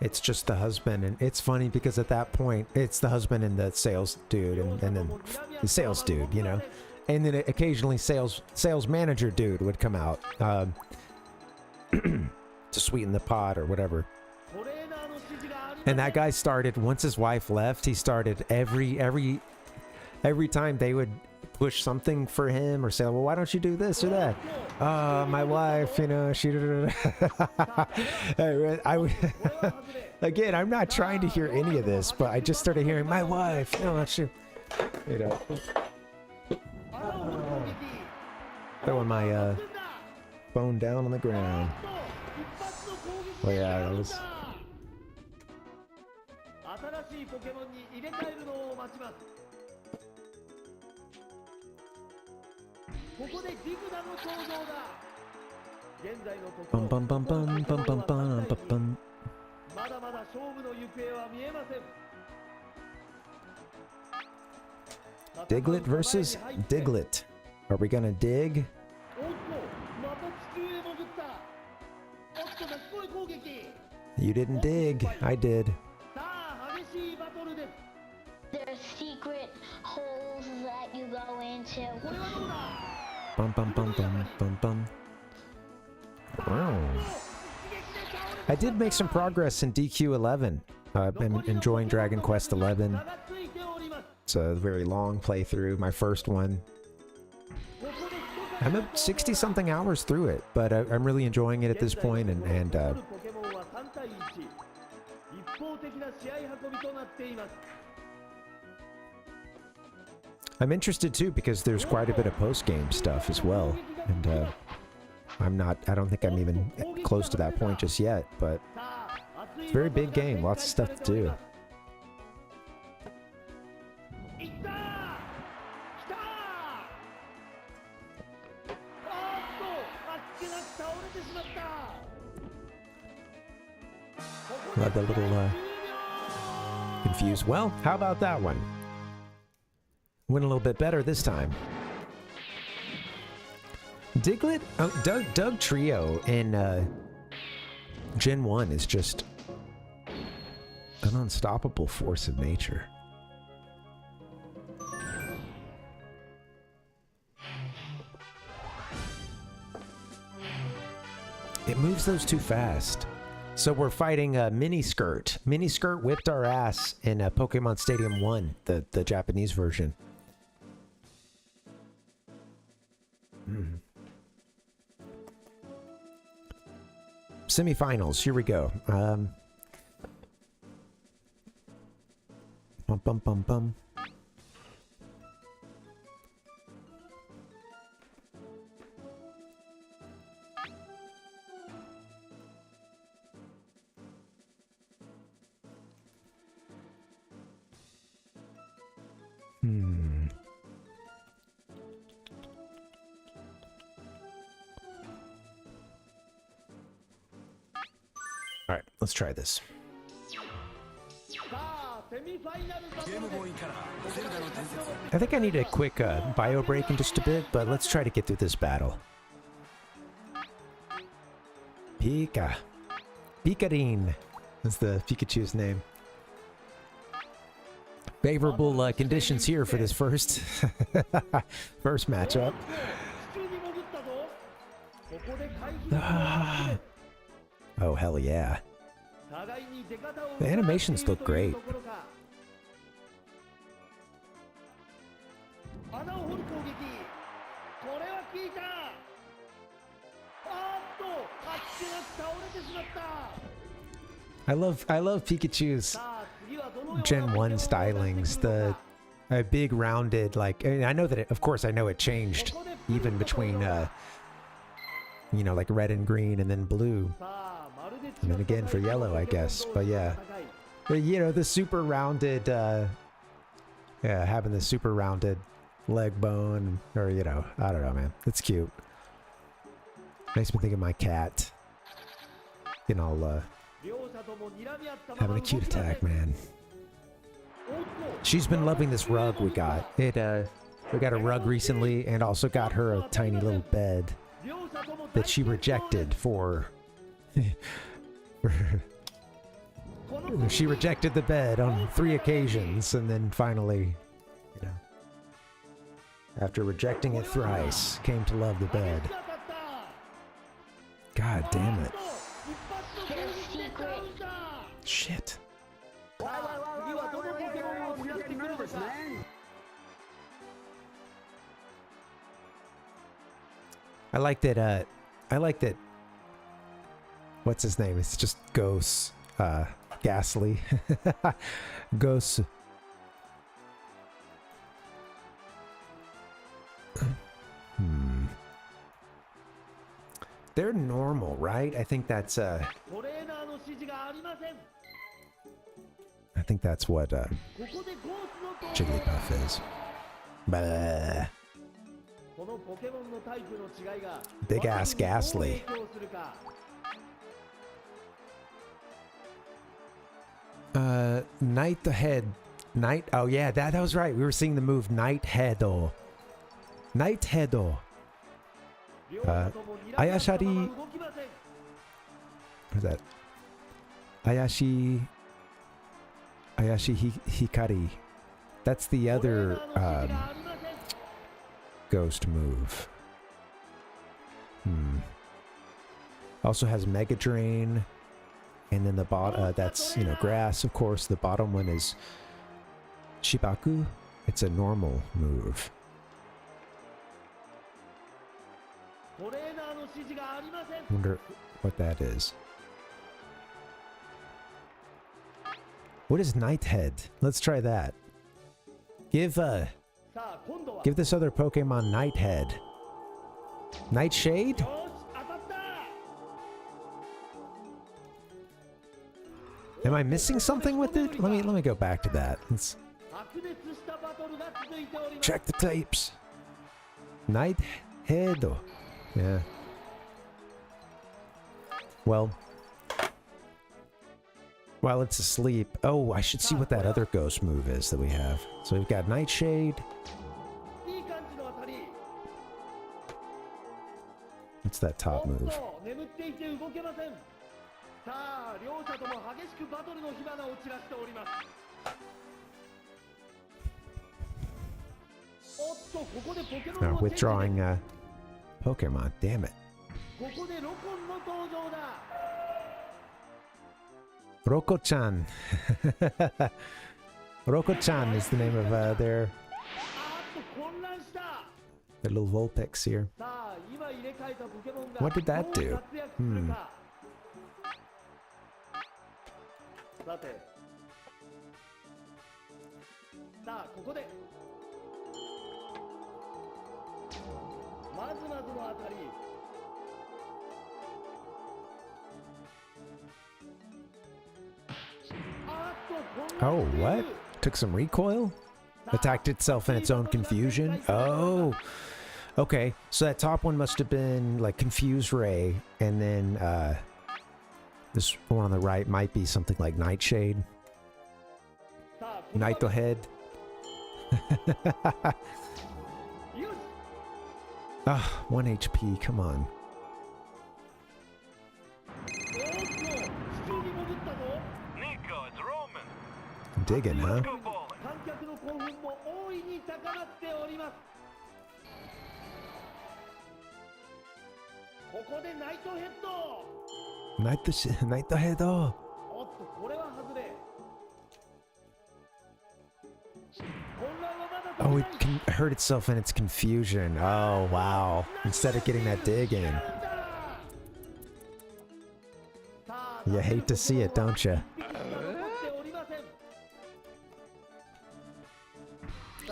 it's just the husband. And it's funny because at that point it's the husband and the sales dude, and then the sales dude, you know, and then occasionally sales manager dude would come out to sweeten the pot or whatever. And that guy started, once his wife left, he started every time they would push something for him or say, well, why don't you do this or that? My wife, you know, she... Again, I'm not trying to hear any of this, but I just started hearing, my wife, you know, she... You know. Throwing my phone down on the ground. Well, yeah, that was... Bum bum bum bum bum bum bum bum bum. Diglett versus Diglett. Are we gonna dig? You didn't dig. I did. There's secret holes that you go into. Bum bum bum bum bum bum. Wow. I did make some progress in DQ11. I'm enjoying Dragon Quest 11. It's a very long playthrough, my first one. I'm at 60-something hours through it, but I'm really enjoying it at this point, and I'm interested too because there's quite a bit of post-game stuff as well, and I don't think I'm even close to that point just yet, but it's a very big game, lots of stuff to do. Love the little confused. Well, how about that one? Went a little bit better this time. Diglett, Doug Trio in Gen 1 is just an unstoppable force of nature. It moves those too fast. So we're fighting Miniskirt. Miniskirt whipped our ass in Pokemon Stadium 1, the Japanese version. Semifinals, here we go. Bum bum bum bum. All right, let's try this. I think I need a quick bio break in just a bit, but let's try to get through this battle. Pikarin is the Pikachu's name. Favorable conditions here for this first matchup. Oh, hell yeah. The animations look great. I love Pikachu's Gen 1 stylings. The big rounded, like, I know that it, of course I know it changed even between you know, like red and green and then blue. And then again for yellow, I guess. But yeah. You know, the super rounded yeah, having the super rounded leg bone, or you know, I don't know, man. It's cute. Makes me think of my cat. You know, having a cute attack, man. She's been loving this rug we got. We got a rug recently, and also got her a tiny little bed that she rejected for. She rejected the bed on 3 occasions, and then finally, you know, after rejecting it thrice, came to love the bed. God damn it. Shit. I like that, what's his name? It's just Ghost, Ghastly. Ghost. They're normal, right? I think that's, I think that's what, Jigglypuff is. Bah. Big ass Ghastly. Night the Head. Night. Oh yeah, that was right. We were seeing the move Night Heado. Night Heado. Ayashari. What's that? Ayashi Hikari. That's the other ghost move. Also has Mega Drain. And then the bottom, that's, you know, grass, of course. The bottom one is Shibaku. It's a normal move. トレーナーの指示がありません。 Wonder what that is. What is Nighthead? Let's try that. Give さあ今度は give this other Pokemon Nighthead. Nightshade? よし当たった Am I missing something with it? Let me go back to that. Let's 白熱したバトルが続いております。 check the tapes. Nighthead. Yeah. Well, while it's asleep. Oh, I should see what that other ghost move is that we have. So we've got Nightshade. いい感じの当たり。 What's that top おっ move? と眠っていて動けません。さあ両者とも激しくバトルの火花を散らしております。おっとここでポケモンをチェンジ。 Withdrawing Pokemon. Damn it. ここでロコンの登場だ。 Roko-chan. Roko-chan is the name of their あっと混乱した。 little Vulpix here. さあ今入れ替えたポケモンが What did that どう do? 活躍するか。さてさあここでまずまずの当たり。 Oh, what? Took some recoil? Attacked itself in its own confusion? Oh. Okay, so that top one must have been like Confuse Ray, and then this one on the right might be something like Nightshade. Nighthead. Ah, 1 HP, come on. Digging, huh? 観客の興奮も大いに高まっております。ここでナイトヘッド。Nighthead. おっとこれは外れ。混乱はまだ Oh, it hurt itself in its confusion. Oh, wow. Instead of getting that dig in. You hate to see it, don't you?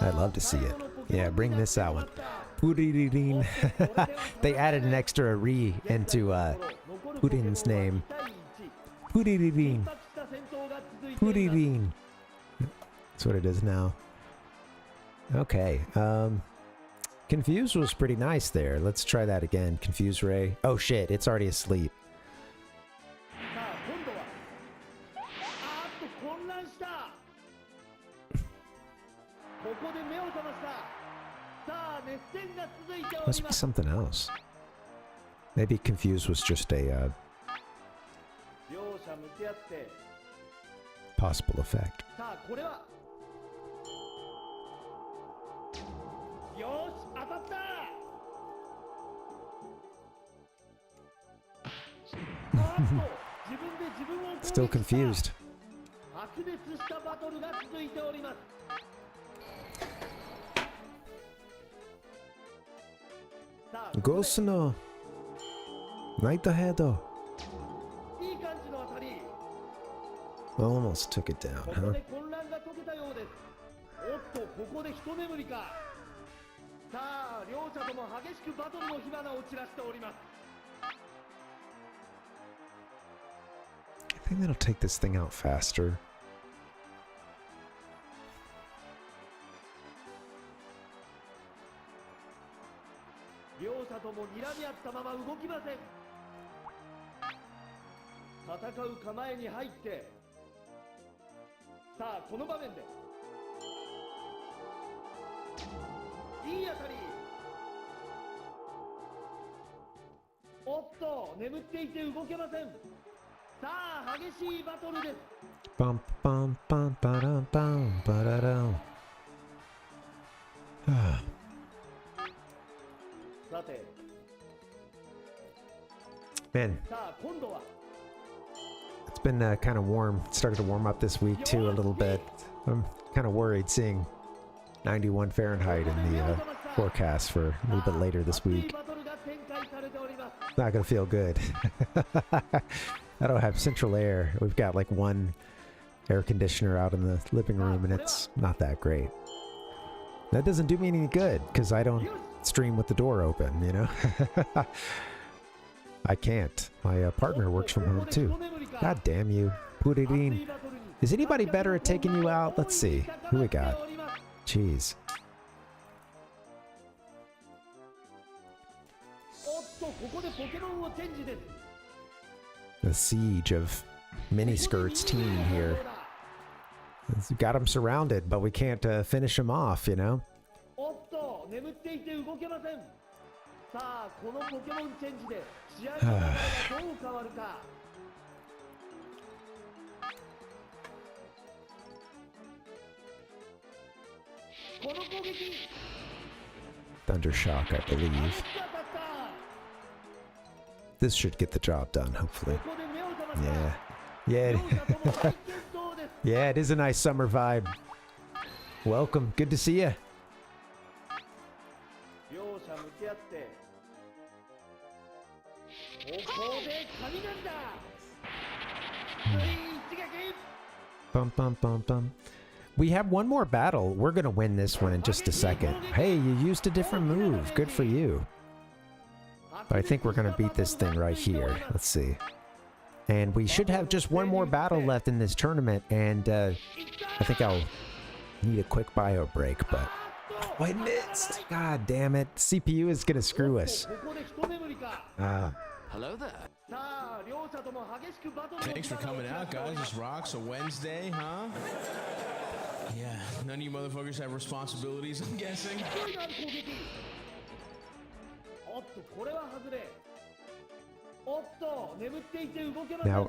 I'd love to see it. Yeah, bring this out. Puririn. They added an extra re into Purin's name. Puririn. Puririn. That's what it is now. Okay. Confuse was pretty nice there. Let's try that again. Confuse Ray. Oh shit, it's already asleep. Must be something else. Maybe Confuse was just a possible effect. Still confused. Ghost no Nighthead. Almost took it down, huh? I think that'll take this thing out faster. Bum bum bum ba dum bum ba da dum. Man, it's been kind of warm. It started to warm up this week too a little bit. I'm kind of worried seeing 91 Fahrenheit in the forecast for a little bit later this week. Not gonna feel good. I don't have central air. We've got like one air conditioner out in the living room, and it's not that great. That doesn't do me any good because I don't stream with the door open, you know. I can't. My partner works from home too. God damn you, Pudirin. Is anybody better at taking you out? Let's see. Who we got? Jeez. The siege of miniskirts team here. We've got them surrounded, but we can't finish them off, you know? Thundershock, I believe. This should get the job done, hopefully. Yeah. Yeah. Yeah, it is a nice summer vibe. Welcome. Good to see you. Bum, bum, bum, bum. We have one more battle. We're going to win this one in just a second. Hey, you used a different move. Good for you. But I think we're going to beat this thing right here. Let's see. And we should have just one more battle left in this tournament. And I think I'll need a quick bio break. But oh, I missed. God damn it. CPU is going to screw us. Hello there. Thanks for coming out, guys. This rocks. A Wednesday, huh? Yeah, none of you motherfuckers have responsibilities, I'm guessing.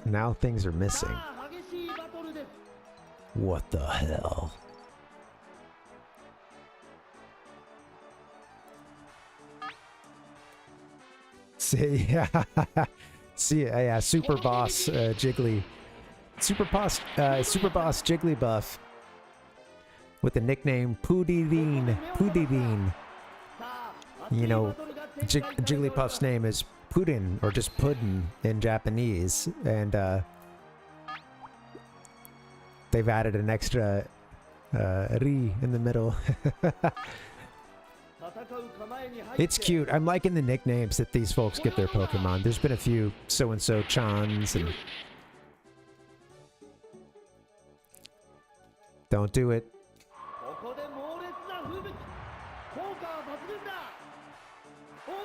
Now things are missing. What the hell? See, see, yeah, Super Boss Jiggly, Super Boss Jigglypuff, with the nickname Pudirin. You know, Jigglypuff's name is Puddin, or just Puddin in Japanese, and they've added an extra ri in the middle. It's cute. I'm liking the nicknames that these folks get their Pokemon. There's been a few so-and-so Chans and... Don't do it.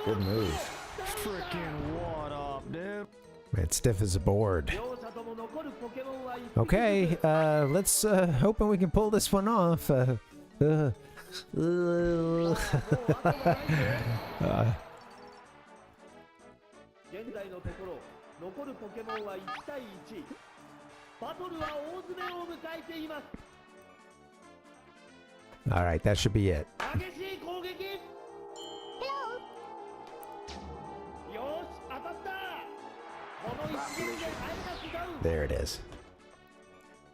Good move. Freaking what up, dude? Man, stiff as a board. Okay, let's hoping we can pull this one off. All right, that should be it. There it is.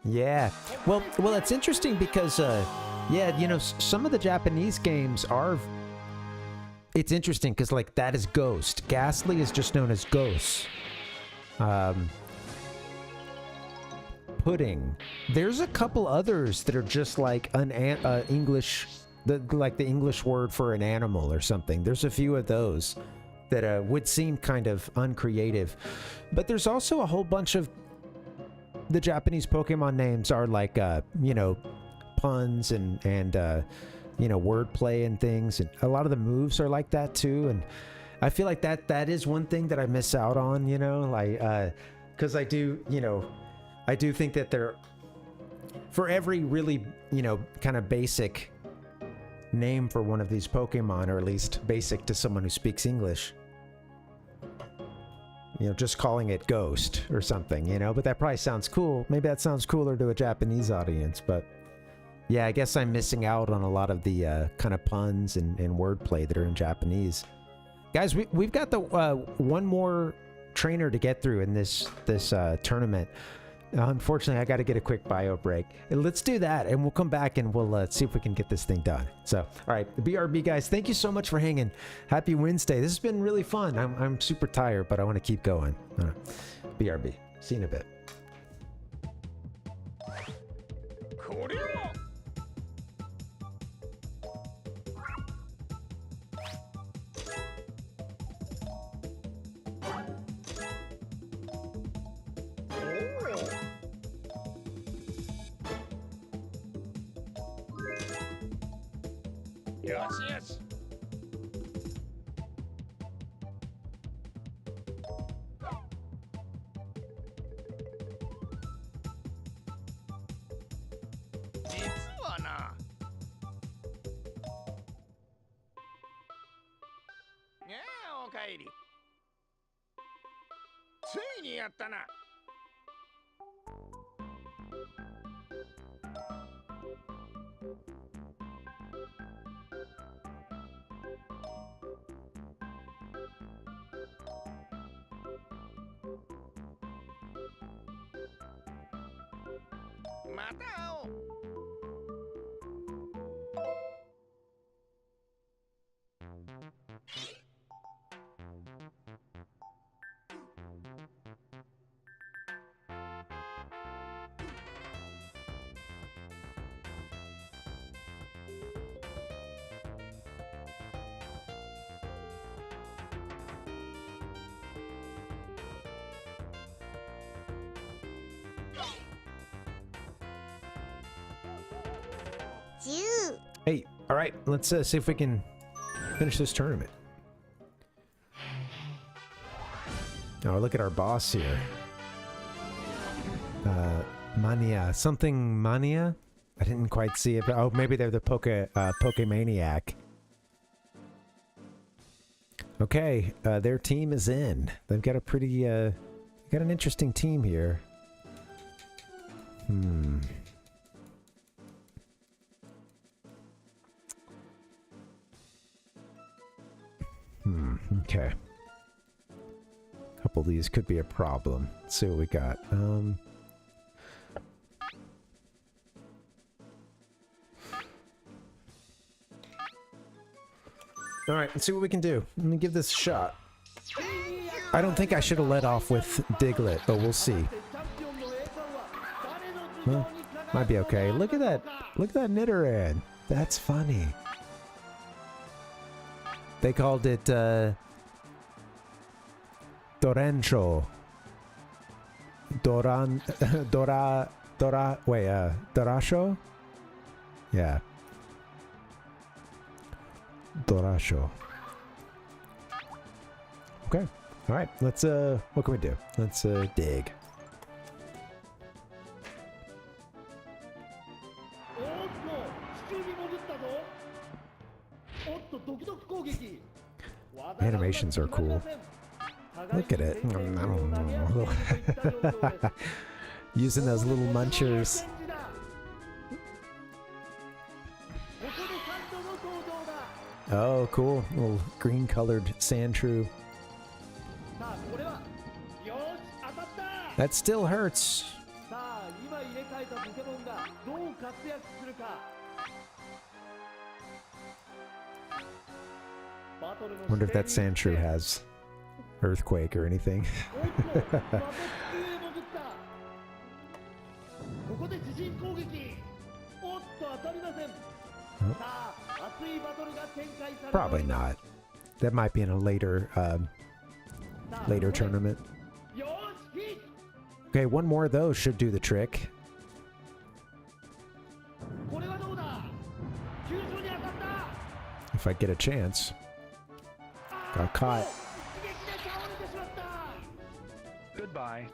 Yeah. Well, it's interesting because, yeah, you know, some of the Japanese games are... It's interesting because, like, that is Ghost. Ghastly is just known as Ghost. Pudding. There's a couple others that are just like an English... like the English word for an animal or something. There's a few of those that would seem kind of uncreative. But there's also a whole bunch of... The Japanese Pokemon names are like, you know, puns and you know, wordplay and things. And a lot of the moves are like that too. And I feel like that is one thing that I miss out on, you know, like, because I do, you know, I do think that there, for every really, you know, kind of basic name for one of these Pokemon, or at least basic to someone who speaks English, you know, just calling it Ghost or something, you know, but that probably sounds cool. Maybe that sounds cooler to a Japanese audience, but yeah, I guess I'm missing out on a lot of the kind of puns and wordplay that are in Japanese. Guys, we've got the one more trainer to get through in this tournament. Unfortunately, I got to get a quick bio break. Let's do that, and we'll come back and we'll see if we can get this thing done. So, all right, BRB guys, thank you so much for hanging. Happy Wednesday. This has been really fun. I'm super tired, but I want to keep going. BRB. See you in a bit. Yes, yes. Hey, all right, let's see if we can finish this tournament. Oh, look at our boss here. Mania. Something Mania? I didn't quite see it. But, oh, maybe they're the Pokemaniac. Okay, their team is in. They've got a pretty, got an interesting team here. Okay. A couple of these could be a problem. Let's see what we got. Alright, let's see what we can do. Let me give this a shot. I don't think I should have let off with Diglett, but we'll see. Well, might be okay. Look at that. Look at that Nidoran. That's funny. They called it, Dorancho. Dorasho? Yeah. Dorasho. Okay. Alright, let's, what can we do? Let's, dig. Animations are cool. Look at it. Using those little munchers. Oh, cool. Little green colored Sandshrew. That still hurts. Wonder if that Sandshrew has Earthquake or anything. Probably not. That might be in a later later tournament. Okay, one more of those should do the trick. If I get a chance. Got caught. Goodbye.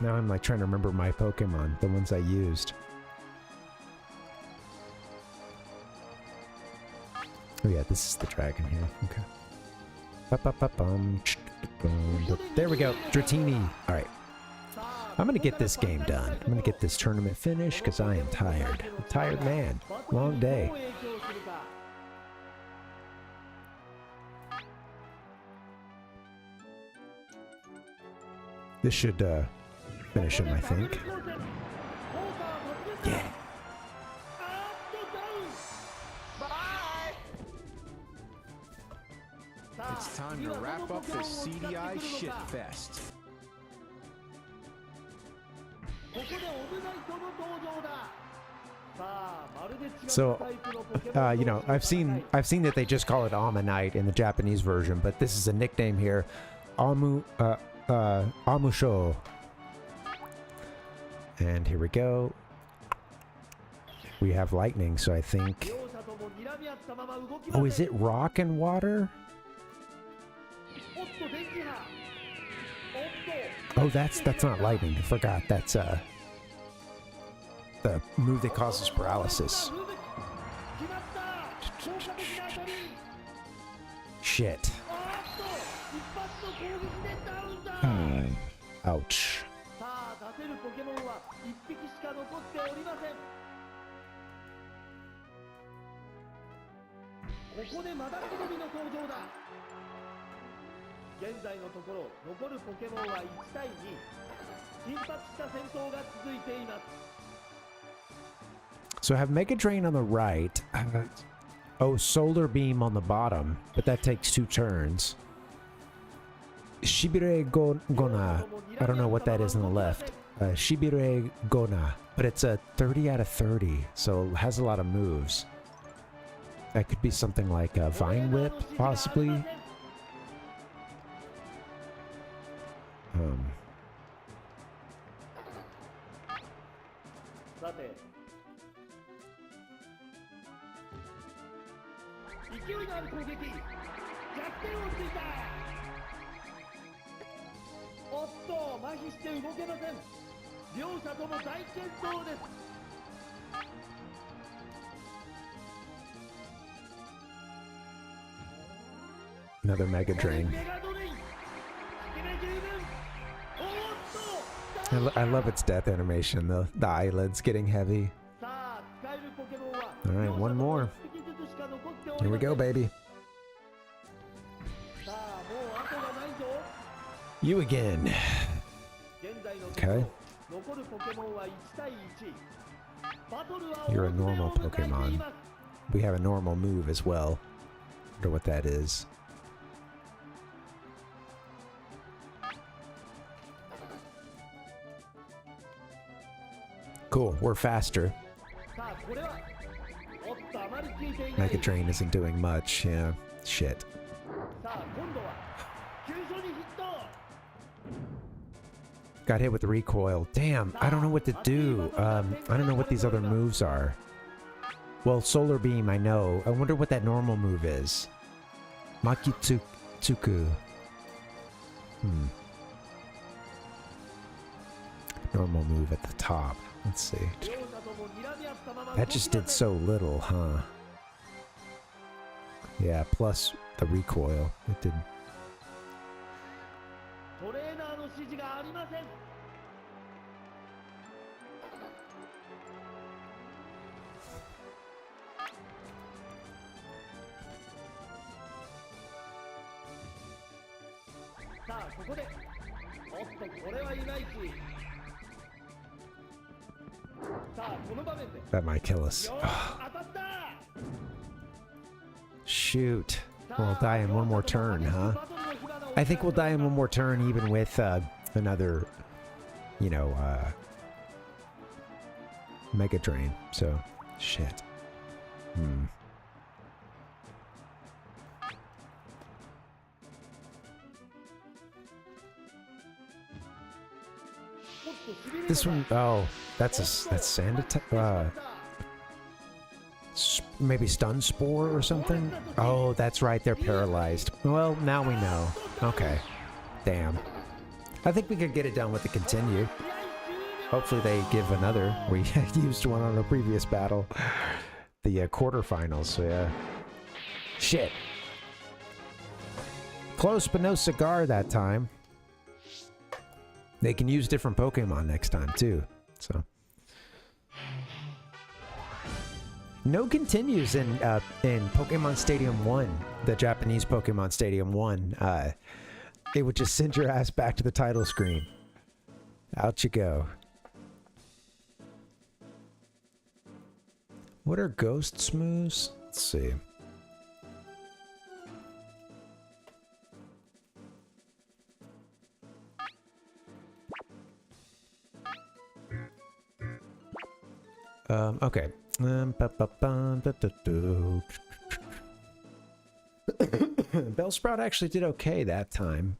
Now I'm like trying to remember my Pokemon, the ones I used. Oh yeah, this is the dragon here. Okay. There we go. Dratini. All right. I'm gonna get this game done. I'm gonna get this tournament finished because I am tired. I'm a tired man. Long day. This should finish him, I think. Yeah. It's time to wrap up this CDI shitfest. So, you know, I've seen that they just call it Ammonite in the Japanese version, but this is a nickname here, Amusho. And here we go. We have lightning, so I think. Oh, is it rock and water? Oh, that's not lightning. I forgot. That's the move that causes paralysis. Shit. Ouch. So I have Mega Drain on the right. Oh, Solar Beam on the bottom, but that takes 2 turns. Shibire Gona. I don't know what that is on the left. Shibire Gona. But it's a 30 out of 30, so it has a lot of moves. That could be something like a Vine Whip, possibly. Another Mega Drain. I love its death animation, the eyelids getting heavy. Alright, one more. Here we go, baby. You again. Okay. You're a normal Pokemon. We have a normal move as well. Wonder what that is. Cool, we're faster. Mega Drain isn't doing much, yeah. Shit. Got hit with the recoil. Damn, I don't know what to do. I don't know what these other moves are. Well, Solar Beam, I know. I wonder what that normal move is. Makitsuku. Normal move at the top. Let's see. That just did so little, huh? Yeah, plus the recoil. It did. That might kill us. Shoot. We'll die in one more turn, huh? I think we'll die in one more turn even with another, you know, Mega Drain. So, shit. This one, oh, that's sand attack. Maybe stun spore or something. Oh, that's right, they're paralyzed. Well, now we know. Okay, damn. I think we could get it done with the continue. Hopefully they give another. We used one on a previous battle, the quarterfinals. So yeah. Shit. Close, but no cigar that time. They can use different Pokemon next time too. So no continues in Pokemon Stadium 1, the Japanese Pokemon Stadium 1. It would just send your ass back to the title screen. Out you go. What are Ghost's moves? Let's see. Okay. Bellsprout actually did okay that time.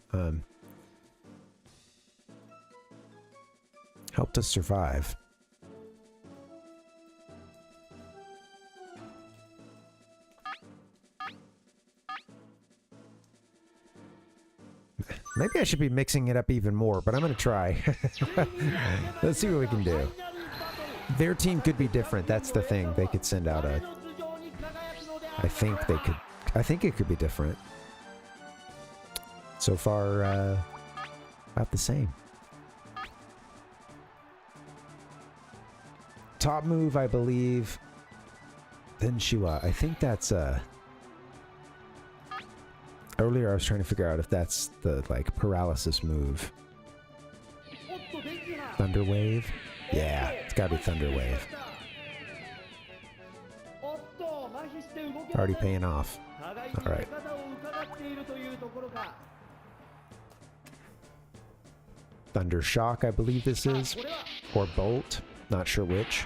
Helped us survive. Maybe I should be mixing it up even more, but I'm going to try. Let's see what we can do. Their team could be different. That's the thing. They could send out a... I think it could be different. So far, about the same. Top move, I believe. Then Shua. I think that's earlier I was trying to figure out if that's the like paralysis move. Thunder Wave? Yeah, it's gotta be Thunder Wave. Already paying off. Alright. Thunder Shock, I believe this is. Or Bolt. Not sure which.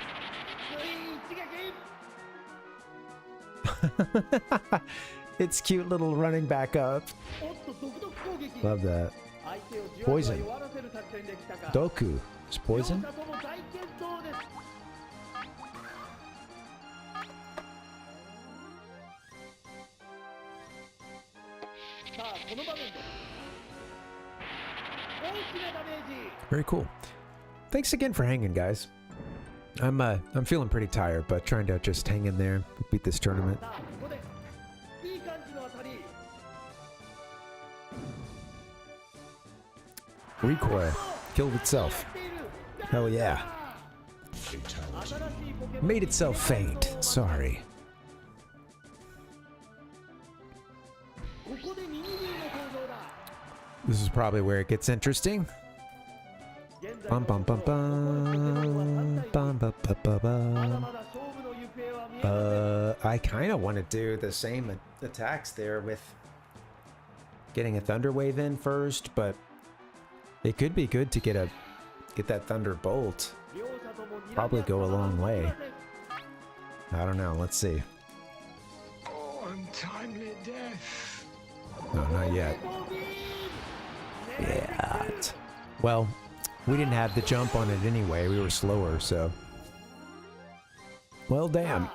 It's cute little running back up. Love that. Poison. Doku is poison. Very cool. Thanks again for hanging, guys. I'm feeling pretty tired, but trying to just hang in there, beat this tournament. Recoil killed itself. Hell yeah. Made itself faint. Sorry. This is probably where it gets interesting. Bum bum bum bum bum bum bum bum. I kind of want to do the same attacks there with getting a Thunder Wave in first, but it could be good to get that Thunderbolt. Probably go a long way. I don't know. Let's see. Oh, untimely death. No, not yet. Yeah. Well, we didn't have the jump on it anyway. We were slower, so. Well, damn.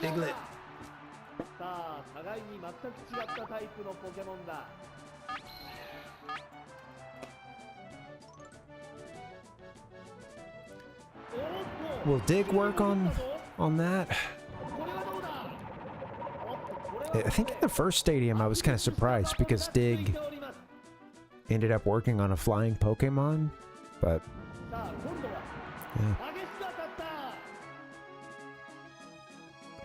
Diglett. Will Dig work on that? I think in the first stadium I was kind of surprised because Dig ended up working on a flying Pokemon, but yeah.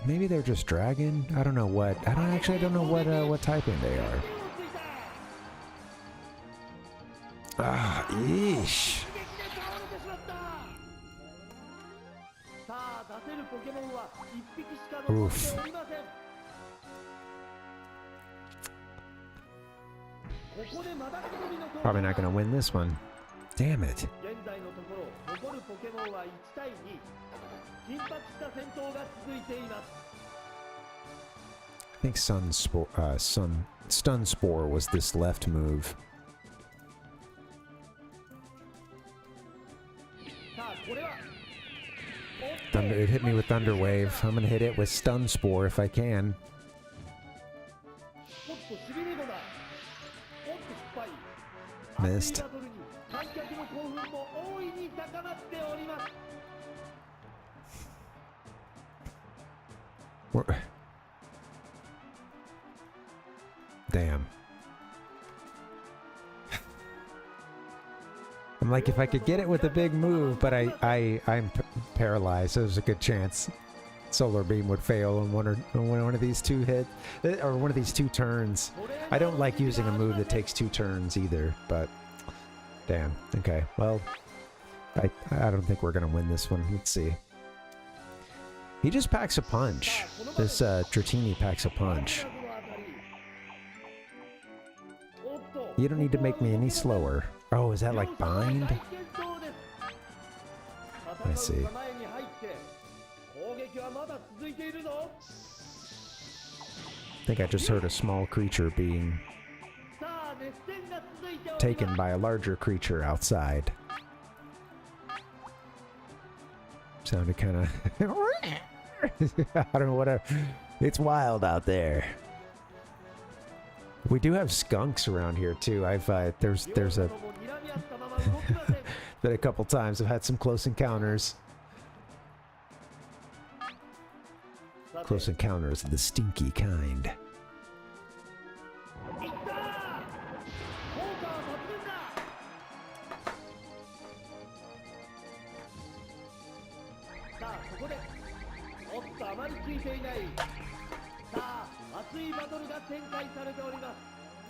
Maybe they're just dragon. I don't know what. I don't know what typing they are. Ah, yeesh. Oof. Probably not gonna win this one. Damn it. I think Stun Spore was this left move. Thunder, it hit me with Thunder Wave. I'm gonna hit it with Stun Spore if I can. Missed. Damn. I'm like, if I could get it with a big move, but I'm paralyzed, so there's a good chance Solar Beam would fail on one of these two hits, or one of these two turns. I don't like using a move that takes 2 turns either, but damn. Okay, well, I don't think we're gonna win this one. Let's see. He just packs a punch. This Dratini packs a punch. You don't need to make me any slower. Oh, is that like bind? I see. I think I just heard a small creature being taken by a larger creature outside. Sounded kind of... I don't know what... It's wild out there. We do have skunks around here too. There's a been a couple times I've had some close encounters. Close encounters of the stinky kind.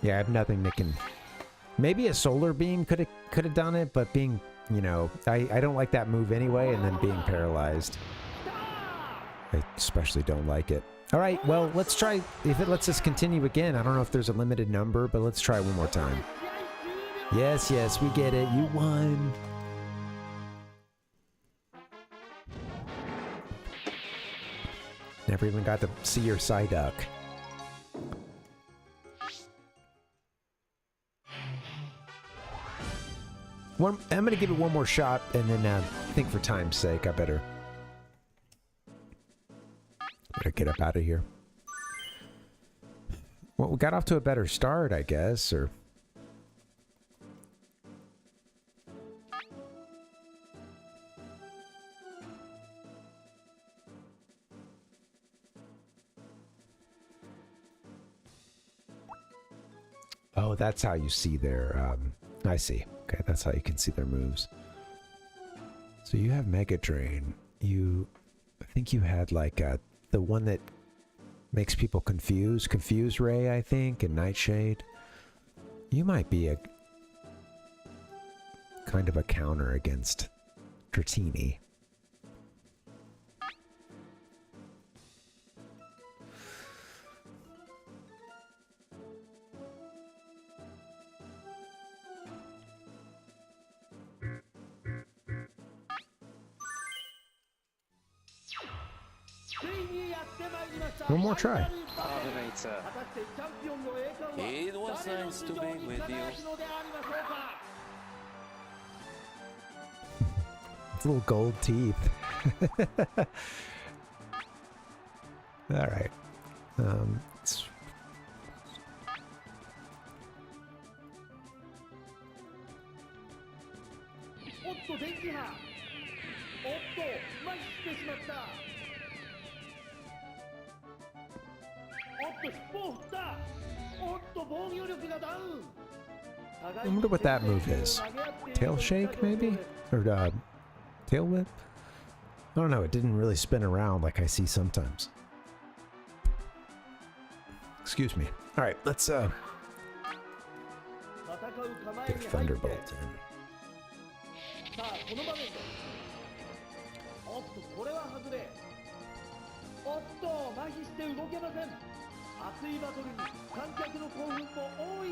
Yeah, I have nothing that can... Maybe a Solar Beam could have done it, but being, you know, I don't like that move anyway, and then being paralyzed. I especially don't like it. All right, well, let's try... If it lets us continue again, I don't know if there's a limited number, but let's try one more time. Yes, yes, we get it. You won. Never even got to see your Psyduck. I'm going to give it one more shot, and then I think for time's sake, I better get up out of here. Well, we got off to a better start, I guess, or... Oh, that's how you see their, I see. Okay, that's how you can see their moves. So you have Mega Drain. I think you had like the one that makes people confused. Confuse Ray, I think, and Nightshade. You might be a kind of a counter against Dratini. One more try. Parvinator. It was nice to be with you. It's little gold teeth. All right. I wonder what that move is. Tail shake, maybe? Or tail whip? I don't know, it didn't really spin around like I see sometimes. Excuse me. Alright, let's get a Thunderbolt in.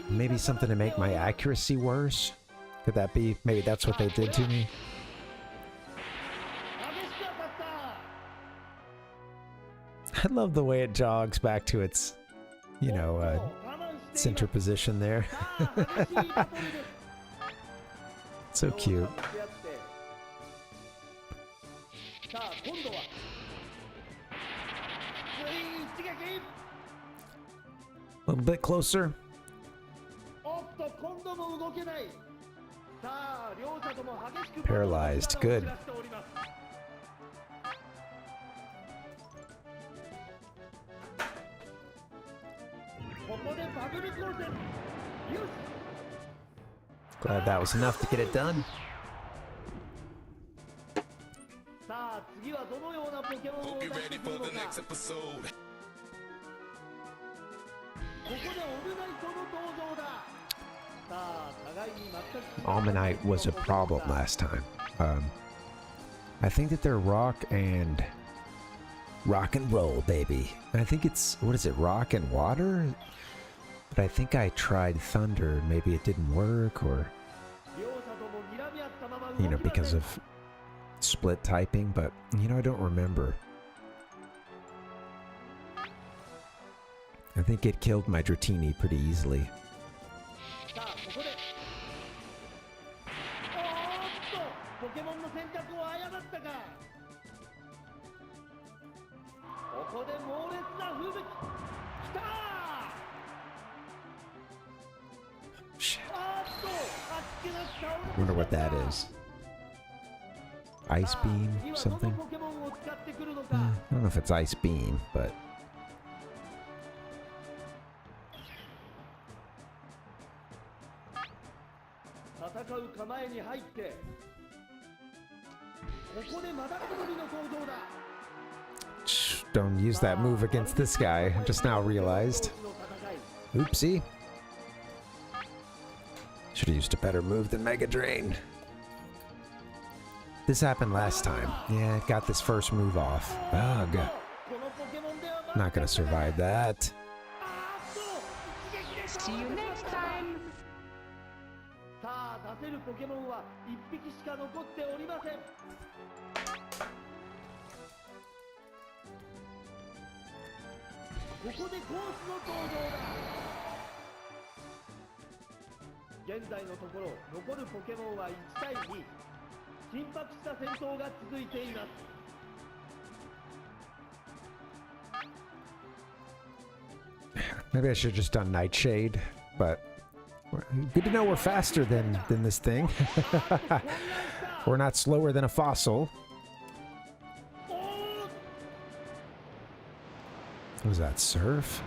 Maybe something to make my accuracy worse? Could that be? Maybe that's what they did to me? I love the way it jogs back to its, you know, center position there. So cute. A little bit closer. Paralyzed. Good. Glad that was enough to get it done. Hope you're ready for the next episode. Almanite was a problem last time. I think that they're rock and roll, baby. I think it's, what is it, rock and water? But I think I tried thunder. Maybe it didn't work, or, you know, because of split typing, but, you know, I don't remember. I think it killed my Dratini pretty easily. Shit. I wonder what that is. Ice beam, something? I don't know if it's ice beam, but... Don't use that move against this guy. I just now realized. Oopsie. Should have used a better move than Mega Drain. This happened last time. Yeah, it got this first move off. Ugh. Not gonna survive that. See you next time. Maybe I should have just done Nightshade, but good to know we're faster than this thing. We're not slower than a fossil. What was that, Surf?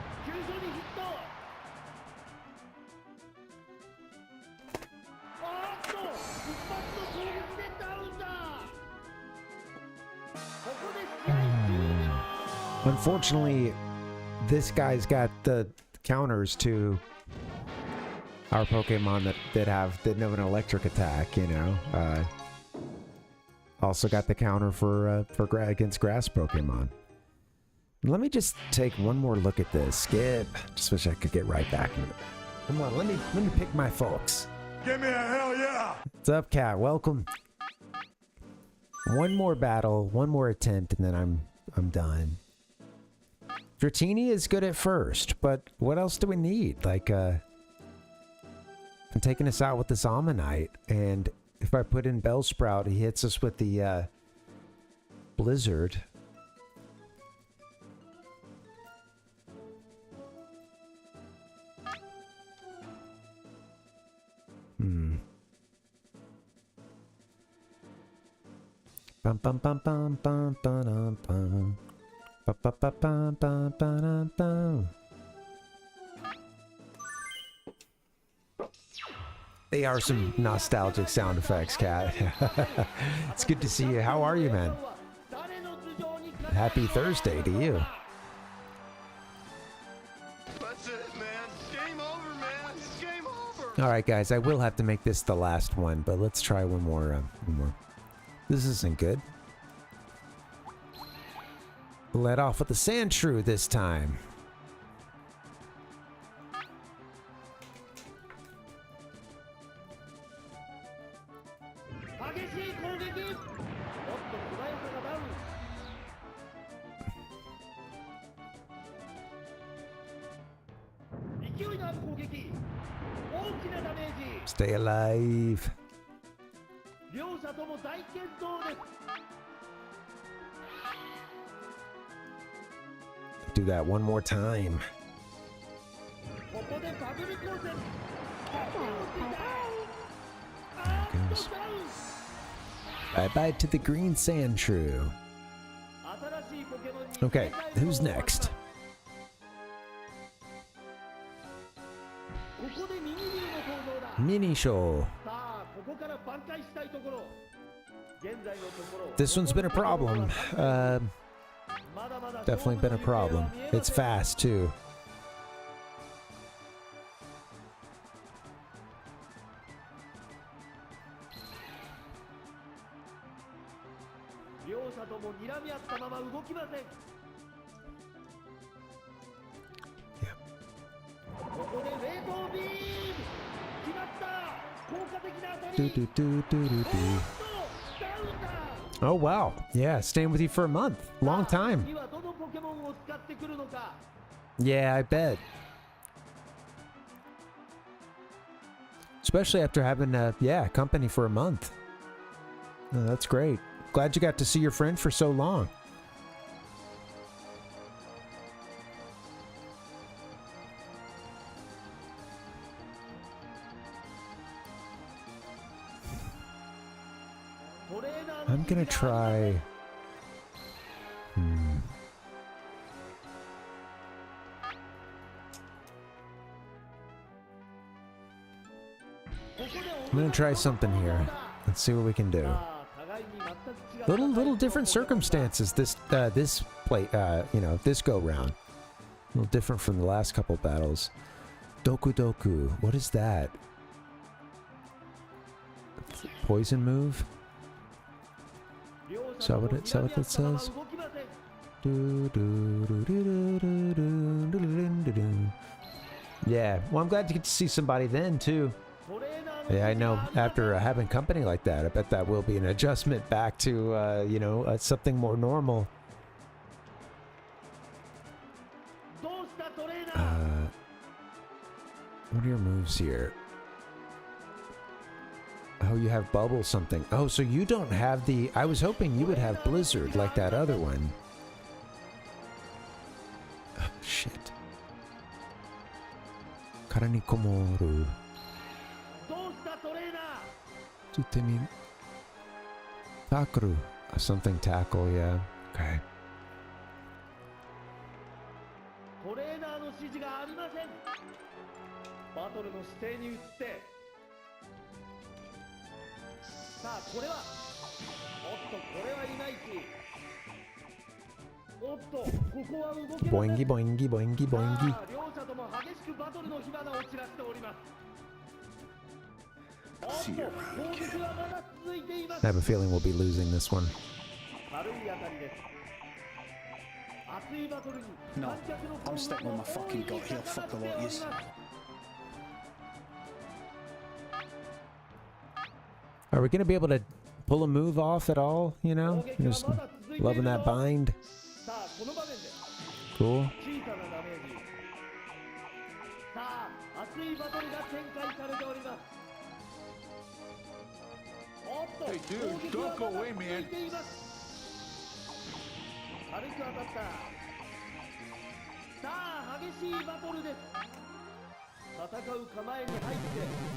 Unfortunately, this guy's got the counters to our Pokemon that have an electric attack, you know. Also got the counter for against grass Pokemon. Let me just take one more look at this. Skip. Just wish I could get right back into it. Come on, let me pick my folks. Give me a hell yeah! What's up, Cat? Welcome. One more battle, one more attempt, and then I'm done. Dratini is good at first, but what else do we need? Like, I'm taking us out with this Ammonite, and if I put in Bellsprout, he hits us with the Blizzard. Bum bum bum bum bum bum bum. They are some nostalgic sound effects, Cat. It's good to see you. How are you, man? Happy Thursday to you. That's it, man. Game over, man. It's game over. All right, guys. I will have to make this the last one, but let's try one more. This isn't good. Let off with the Sandshrew this time. Stay alive. do that one more time. ここでバブル光線 There it goes. Bye bye to the green sand shrew. Okay, who's next? ここでミニ竜の登場だ Mini show. さあここから挽回したいところ現在のところ This one's been a problem. Definitely been a problem. It's fast too. 両者とも睨み合ったまま動きませんここで冷凍ビーム決まった効果的な当たり Do, do, do, do, do, do. Oh wow. Yeah, staying with you for a month. Long time. 次はどのポケモンを使ってくるのか Yeah, I bet. Especially after having company for a month. Oh, that's great. Glad you got to see your friend for so long. I'm gonna try. I'm gonna try something here. Let's see what we can do. Little different circumstances this this go round. A little different from the last couple battles. Doku Doku. What is that? Poison move? Is that what it says? Yeah, well, I'm glad to get to see somebody then, too. Yeah, I know, after having company like that, I bet that will be an adjustment back to, something more normal. What are your moves here? Oh, you have bubble something. Oh, so you don't have the... I was hoping you would have blizzard like that other one. Oh, shit. Karani komoru. Tsutemi. Takuru. Something tackle, yeah. Okay. トレーナーの指示がありませんバトルの指定に移ってさあこれはおっとこれはいまいちおっとここは動けません Boingy boingy boingy boingy. 両者とも激しくバトルの火花を散らしておりますおっと攻撃はまだ続いています I have a feeling we'll be losing this one. 軽い当たりです熱いバトルに No, I'm sticking with my fucking gut here. Fuck the lot of yous. Are we going to be able to pull a move off at all, you know? Just loving that bind. Cool. Hey dude, don't go away, man. 軽く当たったさあ激しいバトルです戦う構えに入っ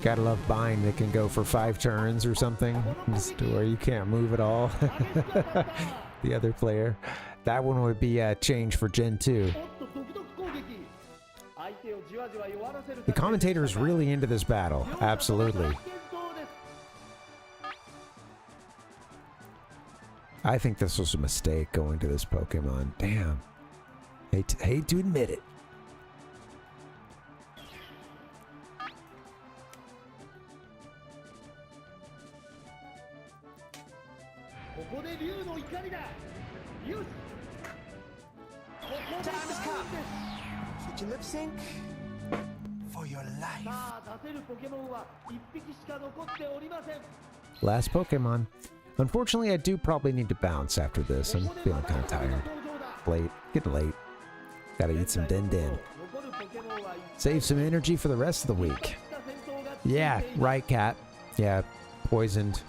て Gotta love bind that can go for 5 turns or something, just to where you can't move at all. The other player. That one would be a change for Gen 2. The commentator is really into this battle. Absolutely. I think this was a mistake going to this Pokemon. Damn. Hate to admit it. Time has come. Should you lip sync? For your life. Last Pokemon. Unfortunately, I do probably need to bounce after this. I'm feeling kind of tired. Getting late. Gotta eat some din-din. Save some energy for the rest of the week. Yeah, right, Cat. Yeah, poisoned.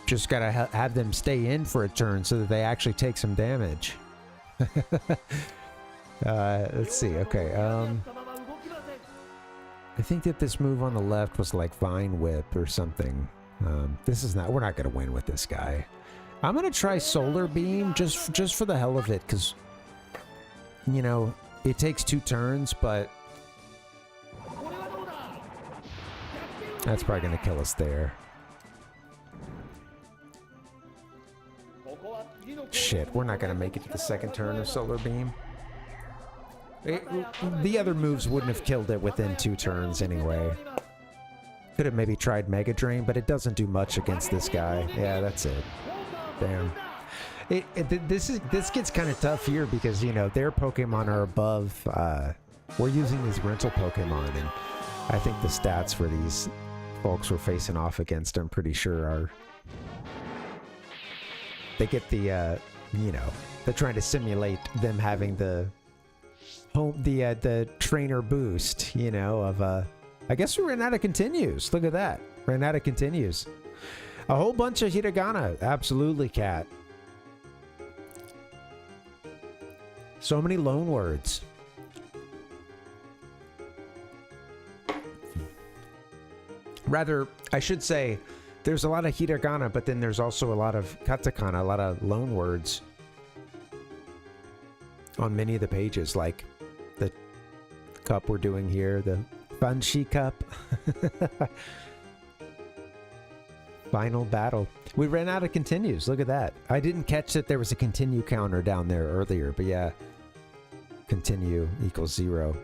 Just gotta have them stay in for a turn so that they actually take some damage. Let's see. Okay. I think that this move on the left was like Vine Whip or something. This is not. We're not gonna win with this guy. I'm gonna try Solar Beam just for the hell of it, because you know it takes 2 turns, but that's probably gonna kill us there. Shit, we're not gonna make it to the second turn of Solar Beam. The other moves wouldn't have killed it within 2 turns anyway. Could have maybe tried Mega Drain, but it doesn't do much against this guy. Yeah, that's it. Damn. This gets kind of tough here because, you know, their Pokemon are above. We're using these rental Pokemon, and I think the stats for these folks we're facing off against, I'm pretty sure, are... They get the, you know, they're trying to simulate them having the trainer boost, you know, of, I guess we ran out of continues. Look at that. Ran out of continues. A whole bunch of hiragana. Absolutely, Cat. So many loan words. Rather, I should say, there's a lot of hiragana, but then there's also a lot of katakana, a lot of loan words on many of the pages, like the cup we're doing here, the Banshee Cup. Final battle. We ran out of continues. Look at that. I didn't catch that there was a continue counter down there earlier, but yeah. Continue equals 0.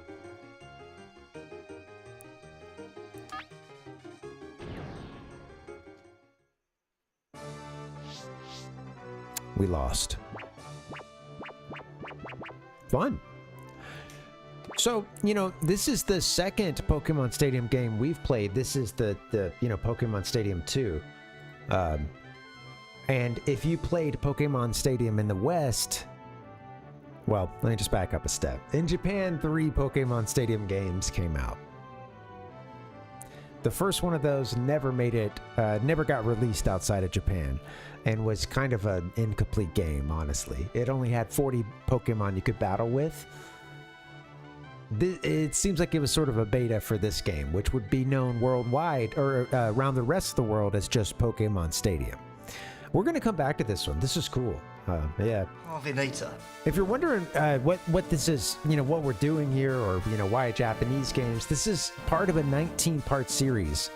We lost. Fun. So, you know, this is the second Pokemon Stadium game we've played. This is the you know, Pokemon Stadium 2. And if you played Pokemon Stadium in the West, well, let me just back up a step. In Japan, 3 Pokemon Stadium games came out. The first one of those never made it, never got released outside of Japan, and was kind of an incomplete game, honestly. It only had 40 Pokemon you could battle with. It seems like it was sort of a beta for this game, which would be known worldwide, or around the rest of the world, as just Pokemon Stadium. We're going to come back to this one. This is cool. Yeah. Parvinator. If you're wondering what this is, you know, what we're doing here, or, you know, why Japanese games, this is part of a 19-part series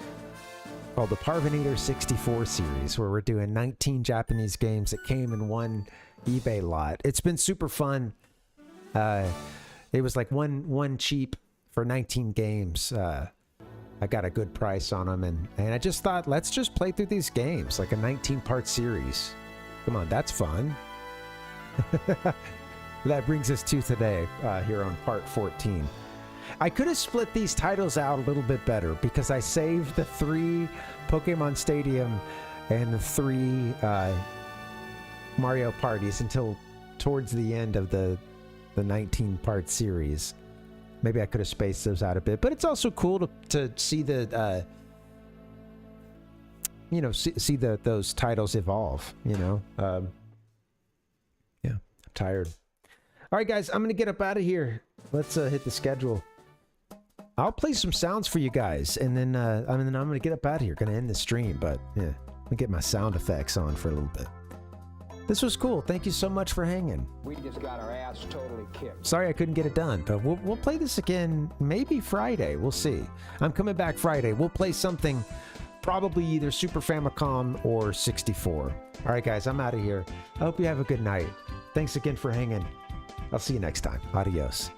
called the Parvinator64 series, where we're doing 19 Japanese games that came in one eBay lot. It's been super fun. It was like one cheap for 19 games. I got a good price on them, and I just thought, let's just play through these games, like a 19-part series. Come on, that's fun. That brings us to today, here on part 14. I could have split these titles out a little bit better, because I saved the 3 Pokemon Stadium and the 3 Mario parties until towards the end of the 19-part series. Maybe I could have spaced those out a bit, but it's also cool to see the you know, see those titles evolve, you know. Yeah, I'm tired. All right, guys, I'm gonna get up out of here. Let's hit the schedule. I'll play some sounds for you guys, and then I'm gonna get up out of here. Gonna end the stream, but yeah, let me get my sound effects on for a little bit. This was cool. Thank you so much for hanging. We just got our ass totally kicked. Sorry I couldn't get it done, but we'll play this again maybe Friday. We'll see. I'm coming back Friday. We'll play something probably either Super Famicom or 64. All right, guys, I'm out of here. I hope you have a good night. Thanks again for hanging. I'll see you next time. Adios.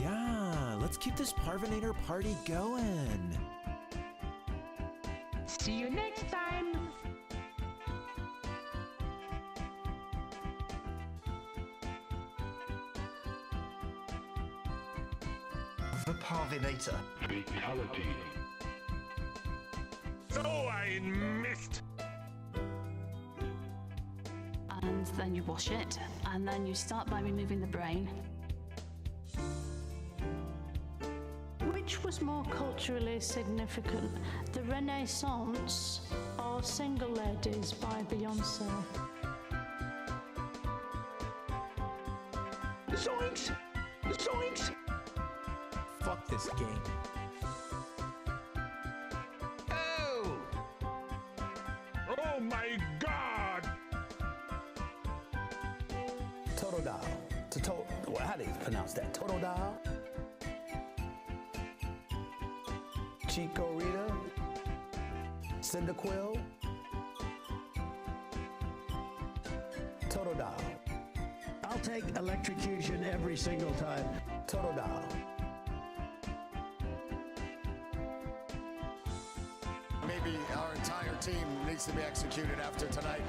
Yeah, let's keep this Parvinator party going. See you next time! The Parvinator. Fatality. So I missed. And then you wash it, and then you start by removing the brain. Which Which was more culturally significant, the Renaissance or Single Ladies by Beyonce? Zoinks! Zoinks! Fuck this game. Oh! Oh my God! Totodile. How do you pronounce that? Totodile? Chico Rita? Cyndaquil? Totodile. I'll take electrocution every single time. Totodile. Maybe our entire team needs to be executed after tonight.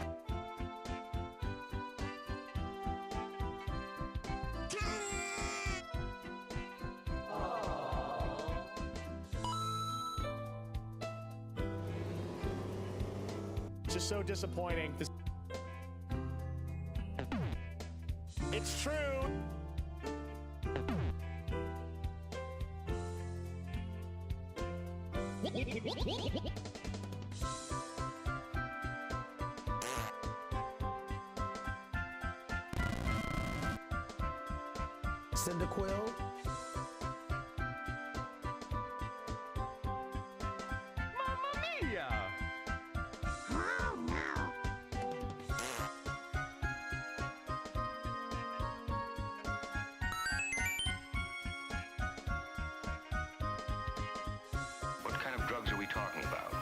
Just so disappointing. It's true. Cyndaquil? Mamma mia! Oh no! What kind of drugs are we talking about?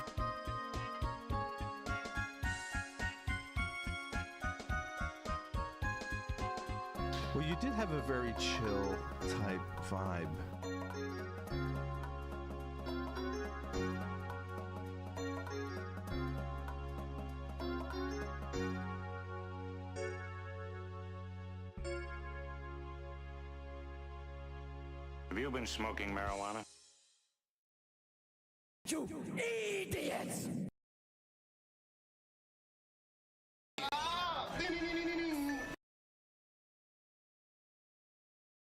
Well, you did have a very chill type vibe. Have you been smoking marijuana? You idiots!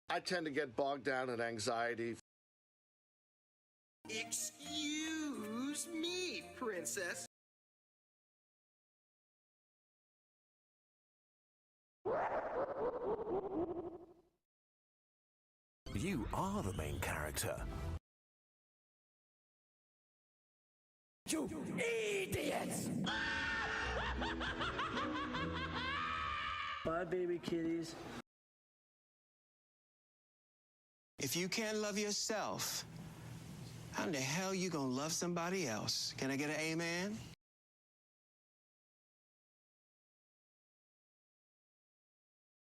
I tend to get bogged down in anxiety. Excuse me, princess. You are the main character. You idiots! Bye, baby kitties. If you can't love yourself, how in the hell you gonna love somebody else? Can I get an amen?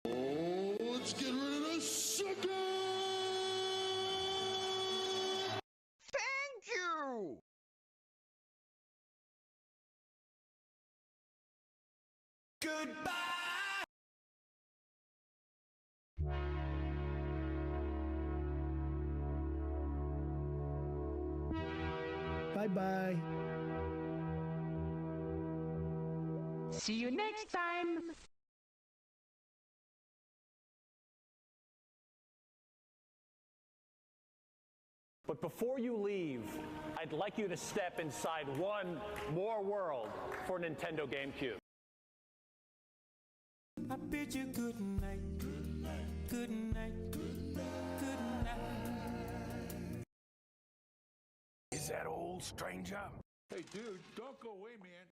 Oh, let's get rid of this sucker! Thank you! Goodbye! Bye-bye. See you next time. But before you leave, I'd like you to step inside one more world for Nintendo GameCube. I bid you good night. Good night. Good night. Good night. Good night. Is that old, stranger? Hey, dude, don't go away, man.